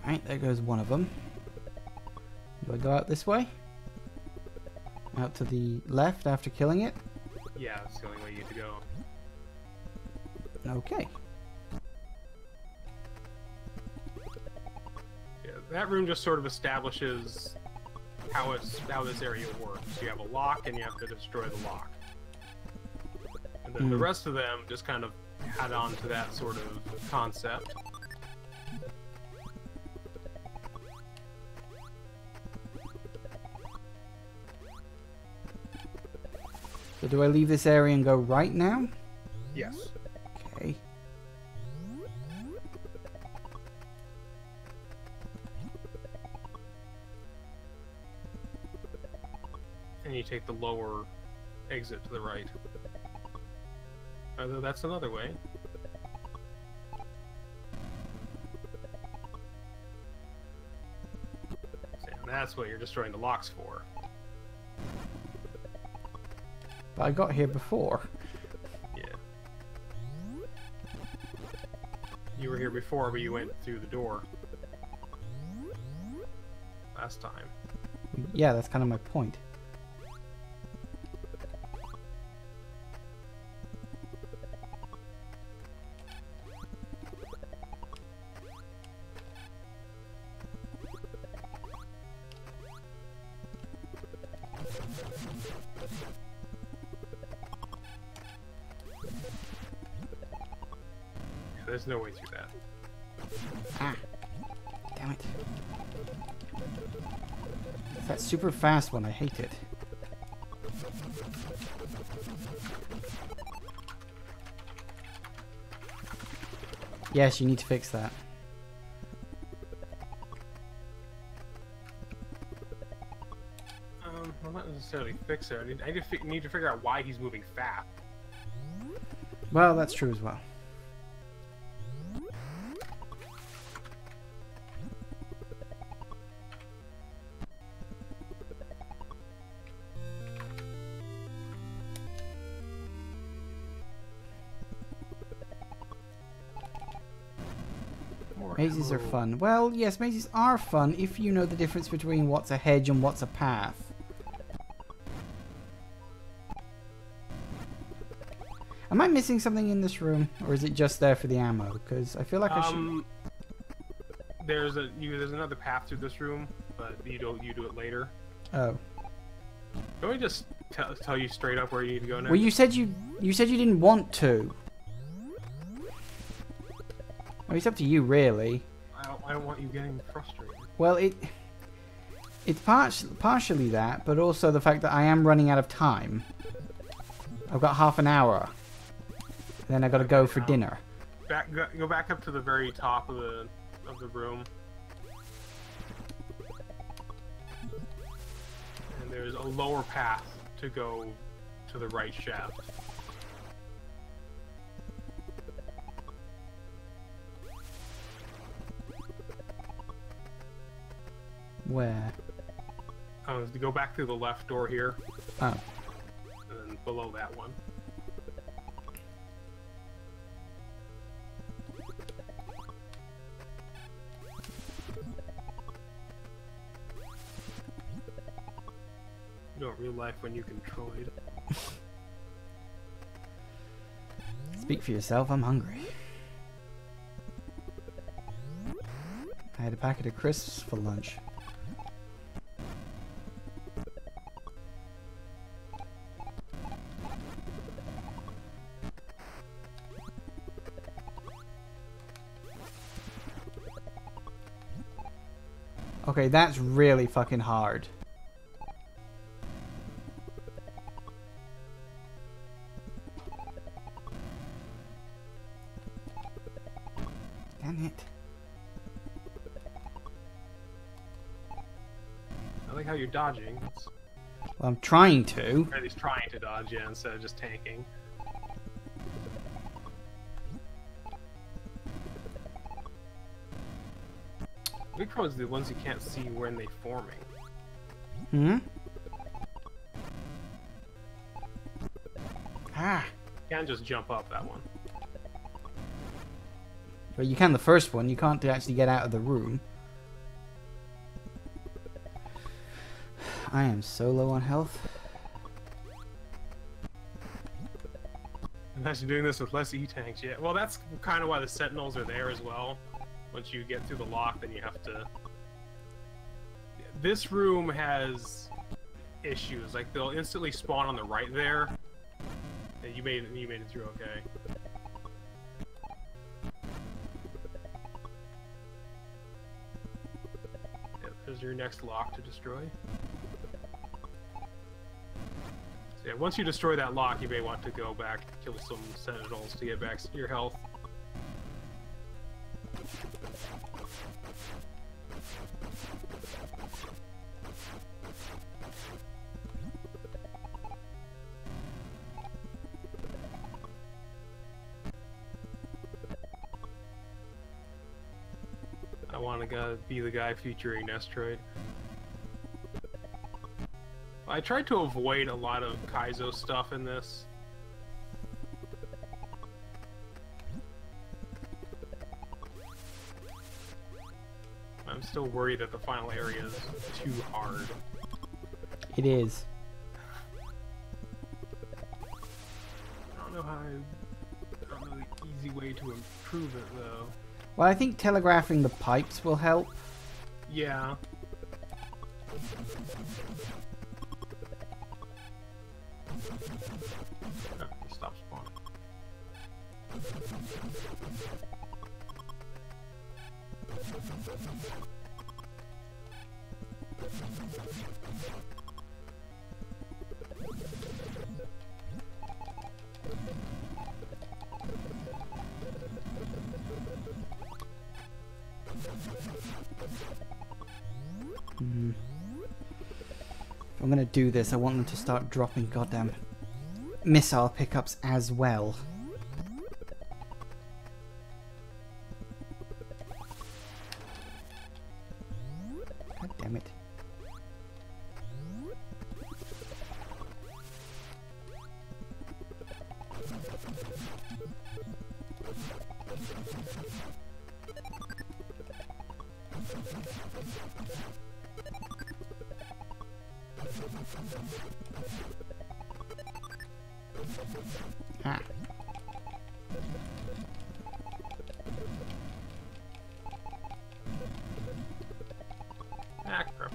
Alright, there goes one of them. Do I go out this way? Out to the left after killing it? Yeah, that's the only way you get to go. Okay. Yeah, that room just sort of establishes how this area works. You have a lock and you have to destroy the lock. And then the rest of them just kind of add on to that sort of concept. So do I leave this area and go right now? Yes. Okay. And you take the lower exit to the right. Although that's another way. And that's what you're destroying the locks for. But I got here before. Yeah. You were here before, but you went through the door. Last time. Yeah, that's kind of my point. There's no way through that. Ah. Damn it. It's that super fast one. I hate it. Yes, you need to fix that. Well, not necessarily fix it. I need to figure out why he's moving fast. Well, that's true as well. Mazes are fun. Well, yes, mazes are fun if you know the difference between what's a hedge and what's a path. Am I missing something in this room, or is it just there for the ammo? Because I feel like I should. There's another path through this room, but you do it later. Oh. Can we just tell you straight up where you need to go now? Well, you said you didn't want to. I mean, it's up to you, really. I don't want you getting frustrated. Well, it's partially that, but also the fact that I am running out of time. I've got half an hour. Then I got to go for dinner. Go back up to the very top of the room. And there's a lower path to go to the right shaft. Where? To go back through the left door here. Oh. And then below that one. You don't real life when you can Metroid. Speak for yourself, I'm hungry. I had a packet of crisps for lunch. Okay, that's really fucking hard. Damn it. I like how you're dodging. Well, I'm trying to. Or at least trying to dodge, yeah, instead of just tanking. Big problems are the ones you can't see when they're forming. Hmm? Ah. You can't just jump up that one. But you can the first one, you can't actually get out of the room. I am so low on health. Imagine doing this with less E-tanks, yeah. Well, that's kind of why the Sentinels are there as well. Once you get through the lock, then you have to... This room has issues. Like, they'll instantly spawn on the right there. And you made it through okay. Yeah, there's your next lock to destroy. So yeah, once you destroy that lock, you may want to go back, kill some Sentinels to get back your health. I want to be the guy featuring Metroid. I tried to avoid a lot of Kaizo stuff in this. I'm still worried that the final area is too hard. It is. I don't know the easy way to improve it though. Well, I think telegraphing the pipes will help. Yeah. Oh, stop spawn. If I'm gonna do this, I want them to start dropping goddamn missile pickups as well. God damn it. Ah. Ah, crap.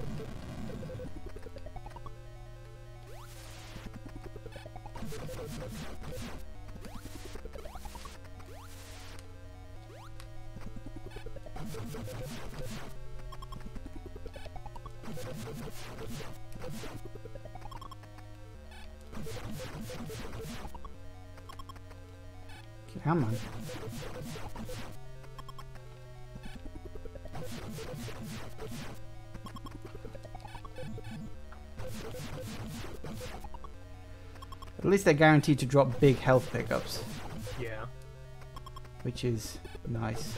Come on. At least they're guaranteed to drop big health pickups, Yeah. which is nice.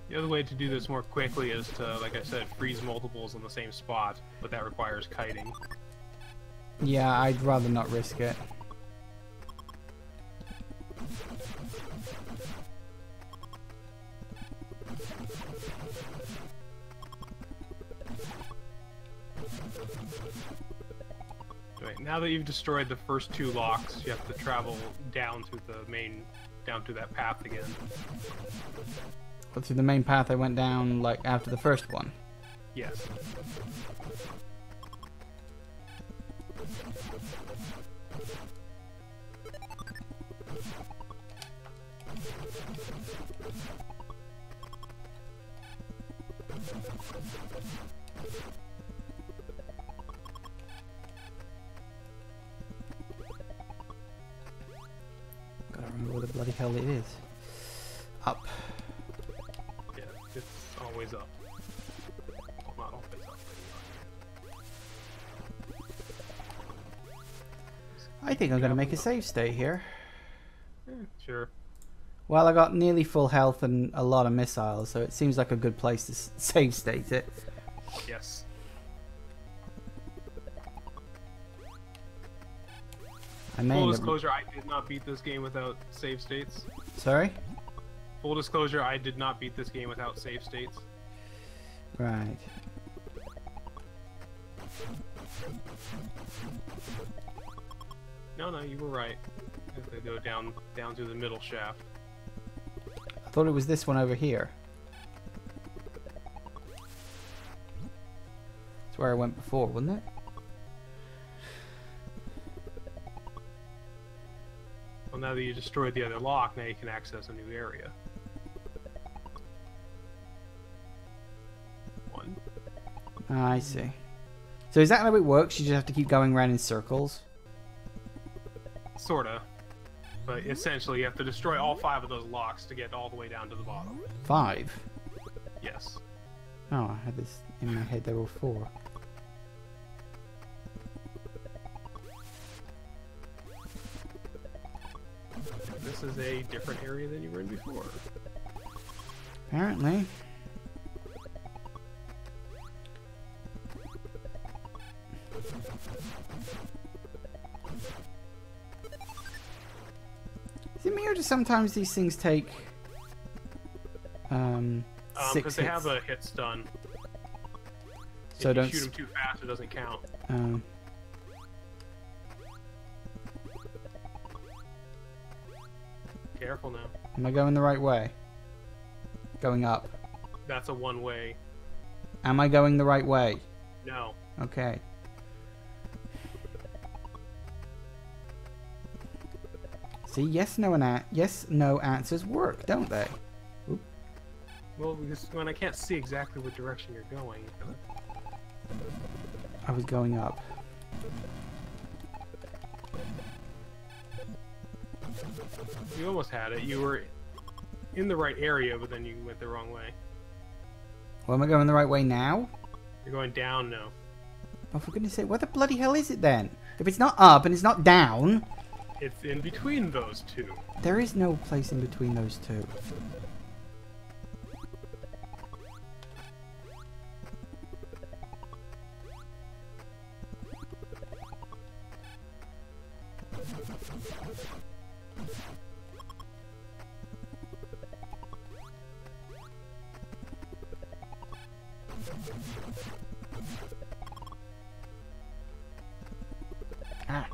The other way to do this more quickly is to, like I said, freeze multiples on the same spot, but that requires kiting. Yeah, I'd rather not risk it. Right, now that you've destroyed the first two locks, you have to travel down to the main, down to that path again. But through the main path I went down, like, after the first one. Yes. Gotta remember where the bloody hell it is. Up. Yeah, it's always up. Well, not always up. I think I'm gonna make a save state here. Sure. Well, I got nearly full health and a lot of missiles, so it seems like a good place to save state it. Yes. I may Full end up- disclosure, I did not beat this game without save states. Sorry? Full disclosure, I did not beat this game without save states. Right. No, you were right. You have to go down to the middle shaft. I thought it was this one over here. That's where I went before, wasn't it? Well, now that you destroyed the other lock, now you can access a new area. One. Ah, I see. So is that how it works? You just have to keep going around in circles? Sorta. But essentially, you have to destroy all 5 of those locks to get all the way down to the bottom. 5? Yes. Oh, I had this in my head there were 4. This is a different area than you were in before. Apparently. Is it me or do sometimes these things take 6 Because they hits? have a hit stun. So if you don't shoot them too fast, it doesn't count. Careful now. Am I going the right way? Going up. That's a one-way. Am I going the right way? No. See, yes, no, yes, no answers work, don't they? Oop. Well, because when I can't see exactly what direction you're going. I was going up. You almost had it. You were in the right area, but then you went the wrong way. Well, am I going the right way now? You're going down now. Oh, for goodness sake, what the bloody hell is it then? If it's not up and it's not down... It's in between those two. There is no place in between those two. Ah.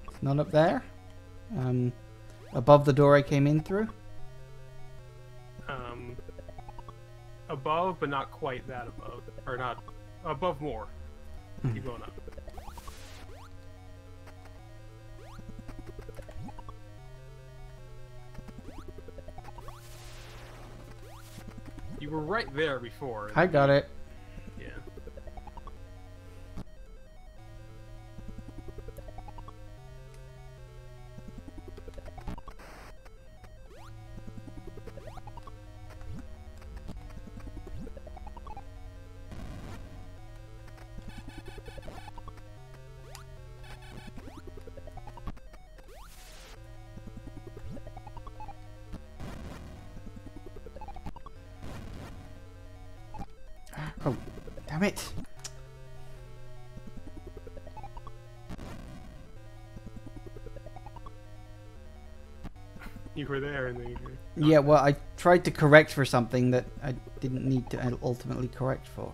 It's not up there. Above the door I came in through. Above, but not quite that above. Or not... Above more. Keep going up. You were right there before. I got it. Yeah. Oh, damn it. You were there and then you were... Yeah, well, I tried to correct for something that I didn't need to ultimately correct for.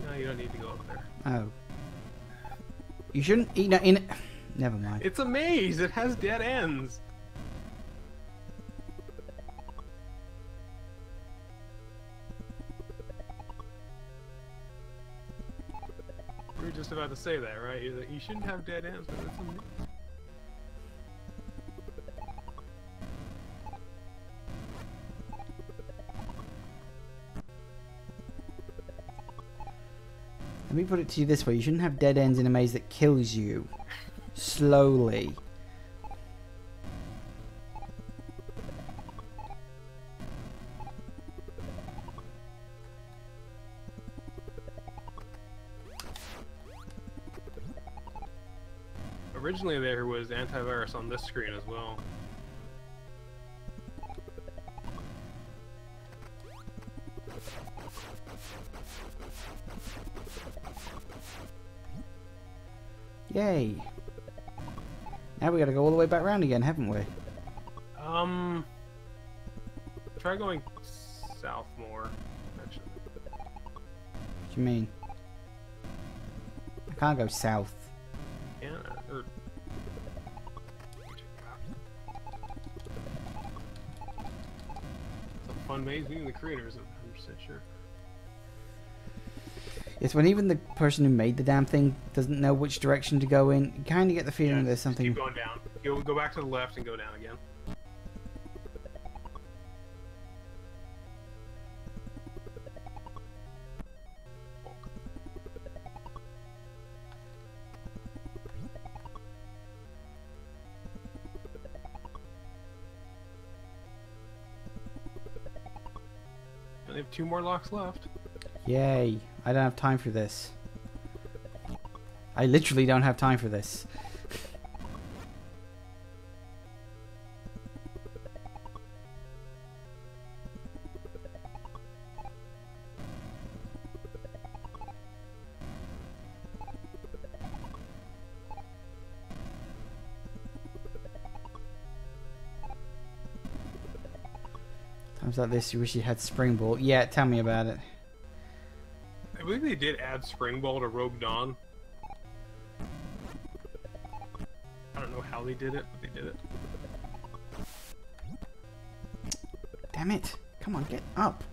No, you don't need to go up there. Oh. You shouldn't eat in... Never mind. It's a maze! It has dead ends! You were just about to say that, right? You shouldn't have dead ends, but it's a maze. Let me put it to you this way. You shouldn't have dead ends in a maze that kills you. Slowly. Originally there was antivirus on this screen as well. Yay. Now we gotta go all the way back round again, haven't we? Try going south more, actually. What do you mean? I can't go south. Yeah, or... It's a fun maze meeting the creators, I'm 100% sure. It's when even the person who made the damn thing doesn't know which direction to go in. You kind of get the feeling there's something... Keep going down. Go back to the left and go down again. And they have 2 more locks left. Yay. I don't have time for this. I literally don't have time for this. Times like this, you wish you had Spring Ball. Yeah, tell me about it. I believe they did add Spring Ball to Rogue Dawn. I don't know how they did it, but they did it. Damn it. Come on, get up.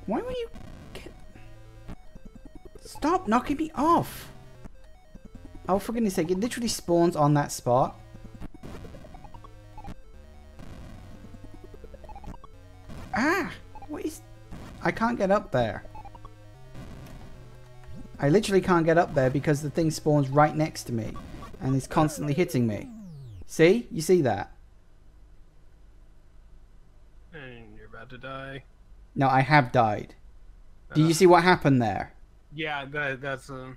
Why won't you get... Stop knocking me off. Oh, for goodness sake, it literally spawns on that spot. Ah! What is... I can't get up there. I literally can't get up there because the thing spawns right next to me. And is constantly hitting me. See? You see that? And you're about to die. No, I have died. Do you see what happened there? Yeah, that's... Okay.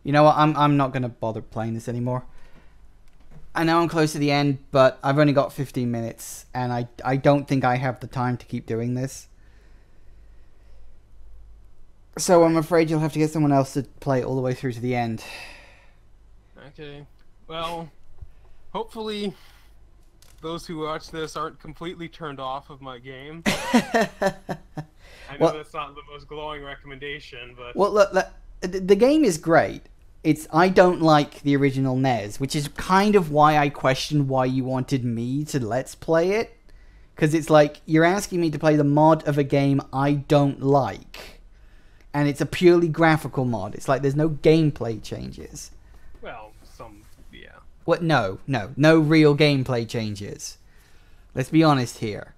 You know what? I'm not going to bother playing this anymore. I know I'm close to the end, but I've only got 15 minutes, and I don't think I have the time to keep doing this. So I'm afraid you'll have to get someone else to play it all the way through to the end. Okay. Well, hopefully those who watch this aren't completely turned off of my game. I know that's not the most glowing recommendation, but... Well, look, the game is great. I don't like the original NES, which is kind of why I questioned why you wanted me to Let's Play it. Because it's like, you're asking me to play the mod of a game I don't like. And it's a purely graphical mod. It's like there's no gameplay changes. Well, yeah. What? No real gameplay changes. Let's be honest here.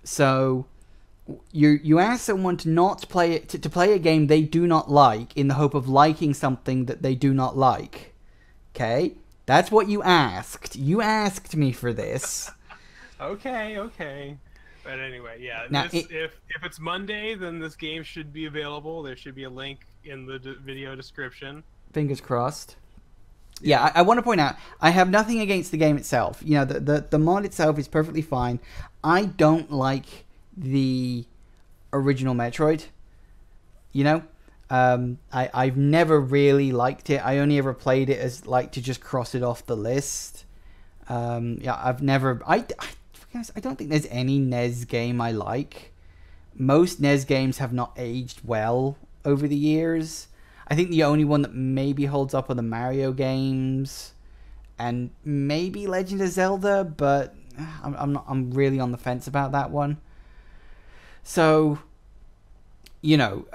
So... You ask someone to not play it to play a game they do not like in the hope of liking something that they do not like. Okay? That's what you asked. You asked me for this. Okay. But anyway, yeah. Now, if it's Monday, then this game should be available. There should be a link in the video description. Fingers crossed. Yeah, I want to point out, I have nothing against the game itself. You know, the mod itself is perfectly fine. I don't like the original Metroid, you know. I've never really liked it. I only ever played it as like to just cross it off the list. Yeah, I've never... I don't think there's any NES game I like. Most NES games have not aged well over the years. I think the only one that maybe holds up are the Mario games, and maybe Legend of Zelda, but I'm really on the fence about that one. So, you know,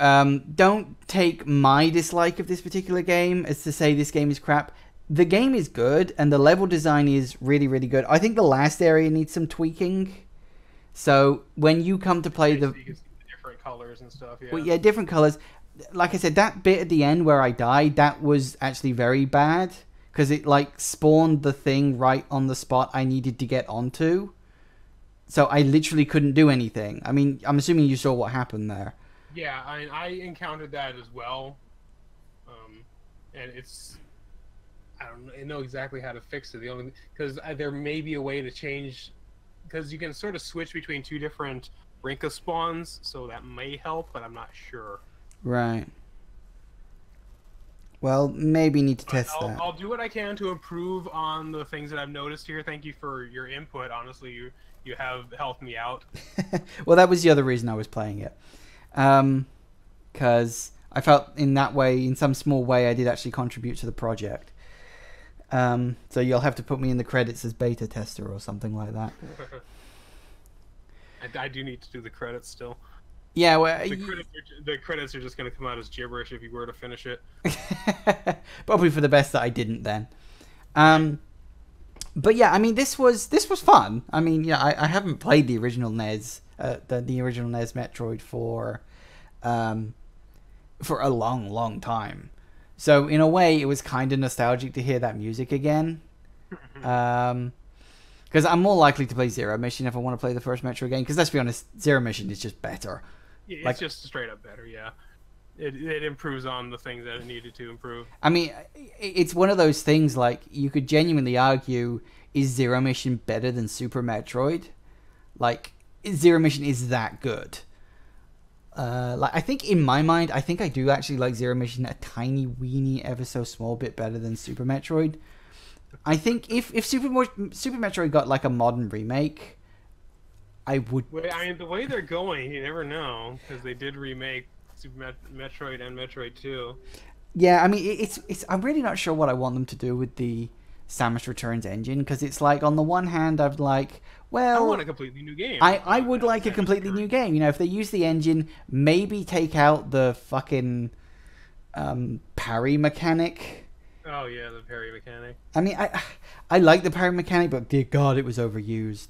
don't take my dislike of this particular game as to say this game is crap. The game is good, and the level design is really, really good. I think the last area needs some tweaking. So, when you come to play the... You can see the different colors and stuff, yeah. Well, yeah, different colors. Like I said, that bit at the end where I died, that was actually very bad. Because it, like, spawned the thing right on the spot I needed to get onto. So I literally couldn't do anything. I mean, I'm assuming you saw what happened there. Yeah, I encountered that as well. And it's... I don't know exactly how to fix it. Because there may be a way to change... Because you can sort of switch between two different Rinka spawns, so that may help, but I'm not sure. Right. Well, maybe need to test that. I'll do what I can to improve on the things that I've noticed here. Thank you for your input. Honestly, you have helped me out. Well, that was the other reason I was playing it. Because I felt in that way, in some small way, I did actually contribute to the project. So you'll have to put me in the credits as beta tester or something like that. I do need to do the credits still. Yeah, well, the credits are just going to come out as gibberish if you were to finish it. Probably for the best that I didn't then. But yeah, I mean, this was fun. I mean, yeah, I haven't played the original NES, the original NES Metroid for a long, long time. So in a way, it was kind of nostalgic to hear that music again. Because I'm more likely to play Zero Mission if I want to play the first Metroid game. Because let's be honest, Zero Mission is just better. It's like, just straight up better, yeah. It improves on the things that it needed to improve. I mean, it's one of those things, like, you could genuinely argue, is Zero Mission better than Super Metroid? Like, Zero Mission is that good. like I think in my mind, I think I do actually like Zero Mission a tiny weeny ever so small bit better than Super Metroid. I think if Super Metroid got like a modern remake, I would. I mean, the way they're going, you never know, because they did remake Metroid and Metroid 2. Yeah, I mean, it's. I'm really not sure what I want them to do with the Samus Returns engine, because it's like on the one hand, I'm like, well, I want a completely new game. I would like a completely new game. You know, if they use the engine, maybe take out the fucking parry mechanic. Oh yeah, the parry mechanic. I mean, I like the parry mechanic, but dear God, it was overused.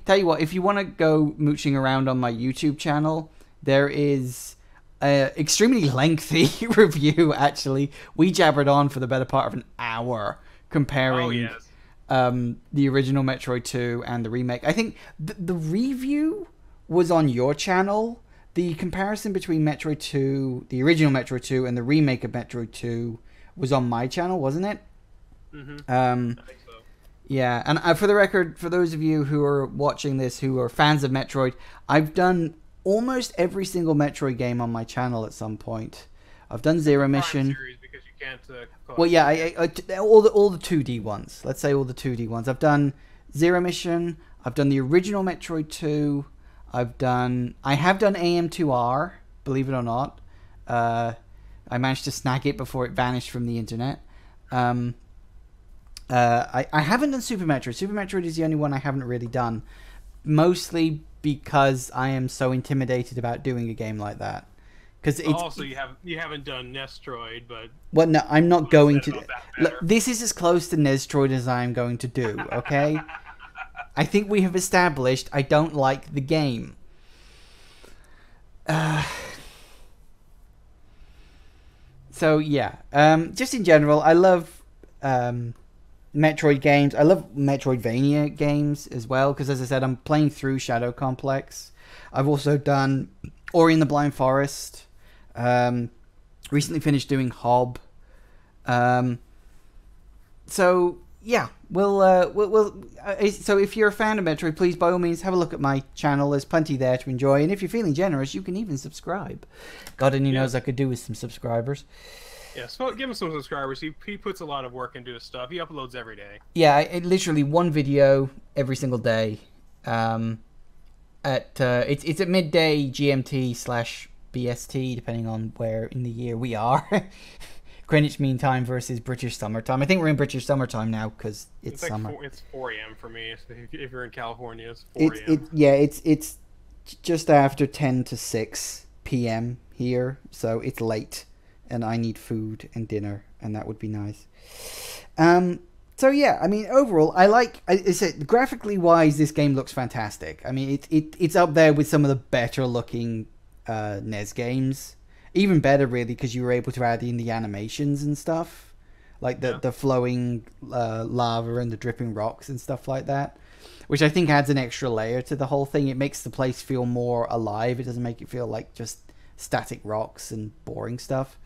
Tell you what, if you want to go mooching around on my YouTube channel, there is an extremely lengthy review. Actually, we jabbered on for the better part of an hour comparing the original Metroid 2 and the remake. I think the review was on your channel. The comparison between Metroid 2, the original Metroid 2, and the remake of Metroid 2 was on my channel, wasn't it? Mm-hmm. I think so. Yeah, and for the record, for those of you who are watching this who are fans of Metroid, I've done almost every single Metroid game on my channel at some point. I've done Zero Mission. Series because you can't, well, yeah, all the 2D ones. Let's say all the 2D ones. I've done Zero Mission. I've done the original Metroid 2. I have done AM2R. Believe it or not, I managed to snag it before it vanished from the internet. I haven't done Super Metroid. Super Metroid is the only one I haven't really done, mostly because I am so intimidated about doing a game like that. Because also you haven't done Nestroid, but well, no, I'm not going to. Look, this is as close to Nestroid as I am going to do. Okay, I think we have established I don't like the game. So yeah, just in general, I love Metroid games. I love Metroidvania games as well, because as I said, I'm playing through Shadow Complex. I've also done Ori and the Blind Forest. Recently finished doing Hob. So yeah, so if you're a fan of Metroid, please by all means have a look at my channel. There's plenty there to enjoy, and if you're feeling generous, you can even subscribe. God only knows I could do with some subscribers. Yeah, so give him some subscribers. He puts a lot of work into his stuff. He uploads every day. Yeah, literally one video every single day. It's at midday GMT/BST, depending on where in the year we are. Greenwich Mean Time versus British Summertime. I think we're in British Summertime now because it's like summer. It's 4 a.m. for me. If you're in California, it's 4 a.m. It's just after 10 to 6 p.m. here, so it's late, and I need food and dinner, and that would be nice. So yeah, I mean, overall, I said, graphically wise, this game looks fantastic. I mean, it's up there with some of the better looking NES games. Even better, really, because you were able to add in the animations and stuff, like the flowing lava and the dripping rocks and stuff like that, which I think adds an extra layer to the whole thing. It makes the place feel more alive. It doesn't make it feel like just static rocks and boring stuff.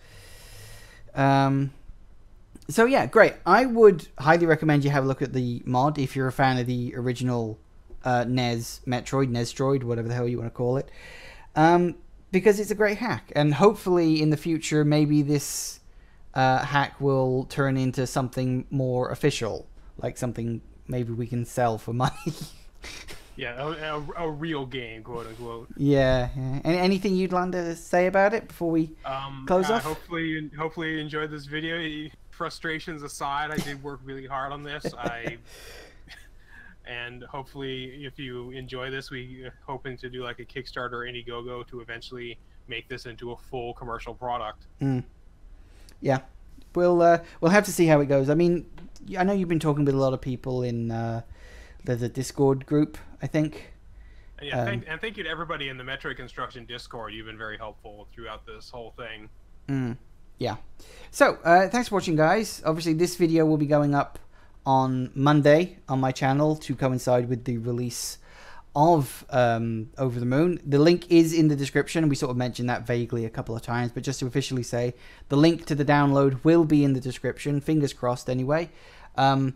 So yeah, great. I would highly recommend you have a look at the mod if you're a fan of the original NES Metroid, Nestroid, whatever the hell you want to call it. Because it's a great hack, and hopefully in the future maybe this hack will turn into something more official, like something maybe we can sell for money. Yeah, a real game, quote unquote. Yeah. Anything you'd like to say about it before we close off? Hopefully you enjoyed this video. Frustrations aside, I did work really hard on this. And hopefully, if you enjoy this, we're hoping to do like a Kickstarter or Indiegogo to eventually make this into a full commercial product. Yeah, we'll have to see how it goes. I mean, I know you've been talking with a lot of people in the Discord group, I think. Yeah, and thank you to everybody in the Metroid Construction Discord. You've been very helpful throughout this whole thing. Yeah. So, thanks for watching, guys. Obviously, this video will be going up on Monday on my channel to coincide with the release of Over the Moon. The link is in the description. We sort of mentioned that vaguely a couple of times, but just to officially say, the link to the download will be in the description. Fingers crossed, anyway. Yeah.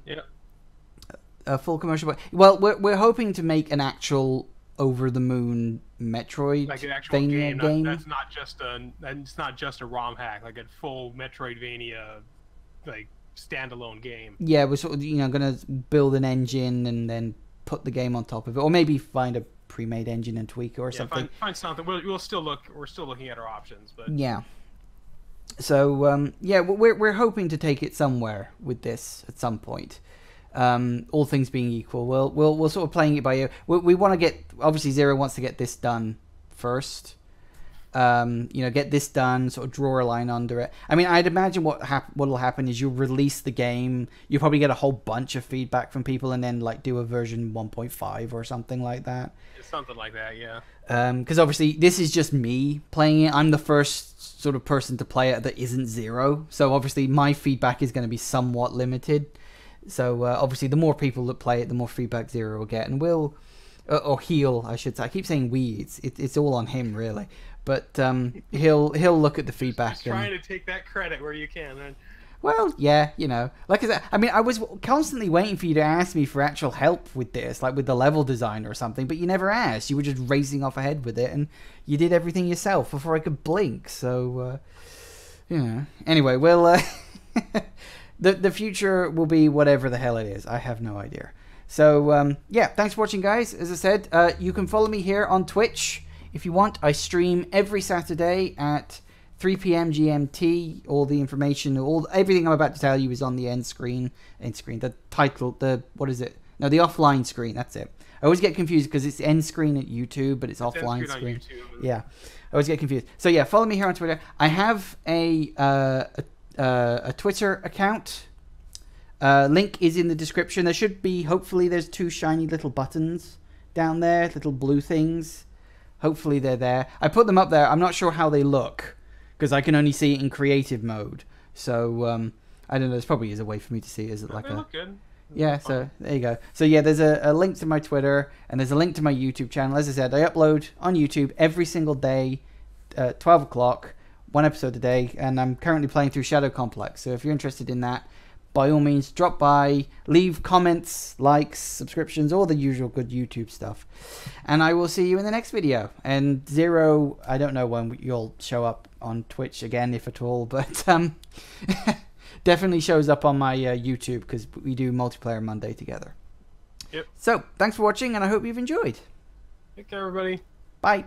A full commercial. Well, we're hoping to make an actual Over the Moon Metroid like an actual game. game. That's not just a ROM hack, like a full Metroidvania, like standalone game. Yeah, we're sort of gonna build an engine and then put the game on top of it, or maybe find a pre-made engine and tweak it or something. Find something. We're still looking at our options, but yeah. So yeah, we're hoping to take it somewhere with this at some point. All things being equal, we'll sort of playing it by ear. We want to get, obviously Zero wants to get this done first. Get this done, sort of draw a line under it. I mean, I'd imagine what'll happen is you'll release the game, you'll probably get a whole bunch of feedback from people, and then like do a version 1.5 or something like that. Something like that, yeah. Because obviously this is just me playing it. I'm the first sort of person to play it that isn't Zero, so obviously my feedback is going to be somewhat limited. So obviously the more people that play it, the more feedback Zero will get, and we'll or he'll, I should say. I keep saying we. It's all on him really, but he'll look at the feedback. Just trying to take that credit where you can, man. Well, yeah, like I said, I mean, I was constantly waiting for you to ask me for actual help with this, like with the level design or something, but you never asked. You were just racing off ahead with it, and you did everything yourself before I could blink. So, anyway, we'll the future will be whatever the hell it is. I have no idea. So, yeah, thanks for watching, guys. As I said, you can follow me here on Twitch if you want. I stream every Saturday at 3 p.m. GMT. All the information, everything I'm about to tell you is on the end screen. The title, what is it? No, the offline screen. That's it. I always get confused because it's end screen at YouTube, but it's offline screen. Yeah, I always get confused. So yeah, follow me here on Twitter. I have a Twitter account. Link is in the description. There should be, hopefully, there's 2 shiny little buttons down there, little blue things. Hopefully they're there. I put them up there. I'm not sure how they look, because I can only see it in creative mode. So, I don't know. There's probably is a way for me to see it. Is it like they look good. Yeah, so there you go. So yeah, there's a link to my Twitter, and there's a link to my YouTube channel. As I said, I upload on YouTube every single day, 12 o'clock, 1 episode a day, and I'm currently playing through Shadow Complex. So if you're interested in that, by all means, drop by, leave comments, likes, subscriptions, all the usual good YouTube stuff. And I will see you in the next video. And Zero, I don't know when you'll show up on Twitch again, if at all, but definitely shows up on my YouTube, because we do Multiplayer Monday together. Yep. So, thanks for watching, and I hope you've enjoyed. Take care, everybody. Bye.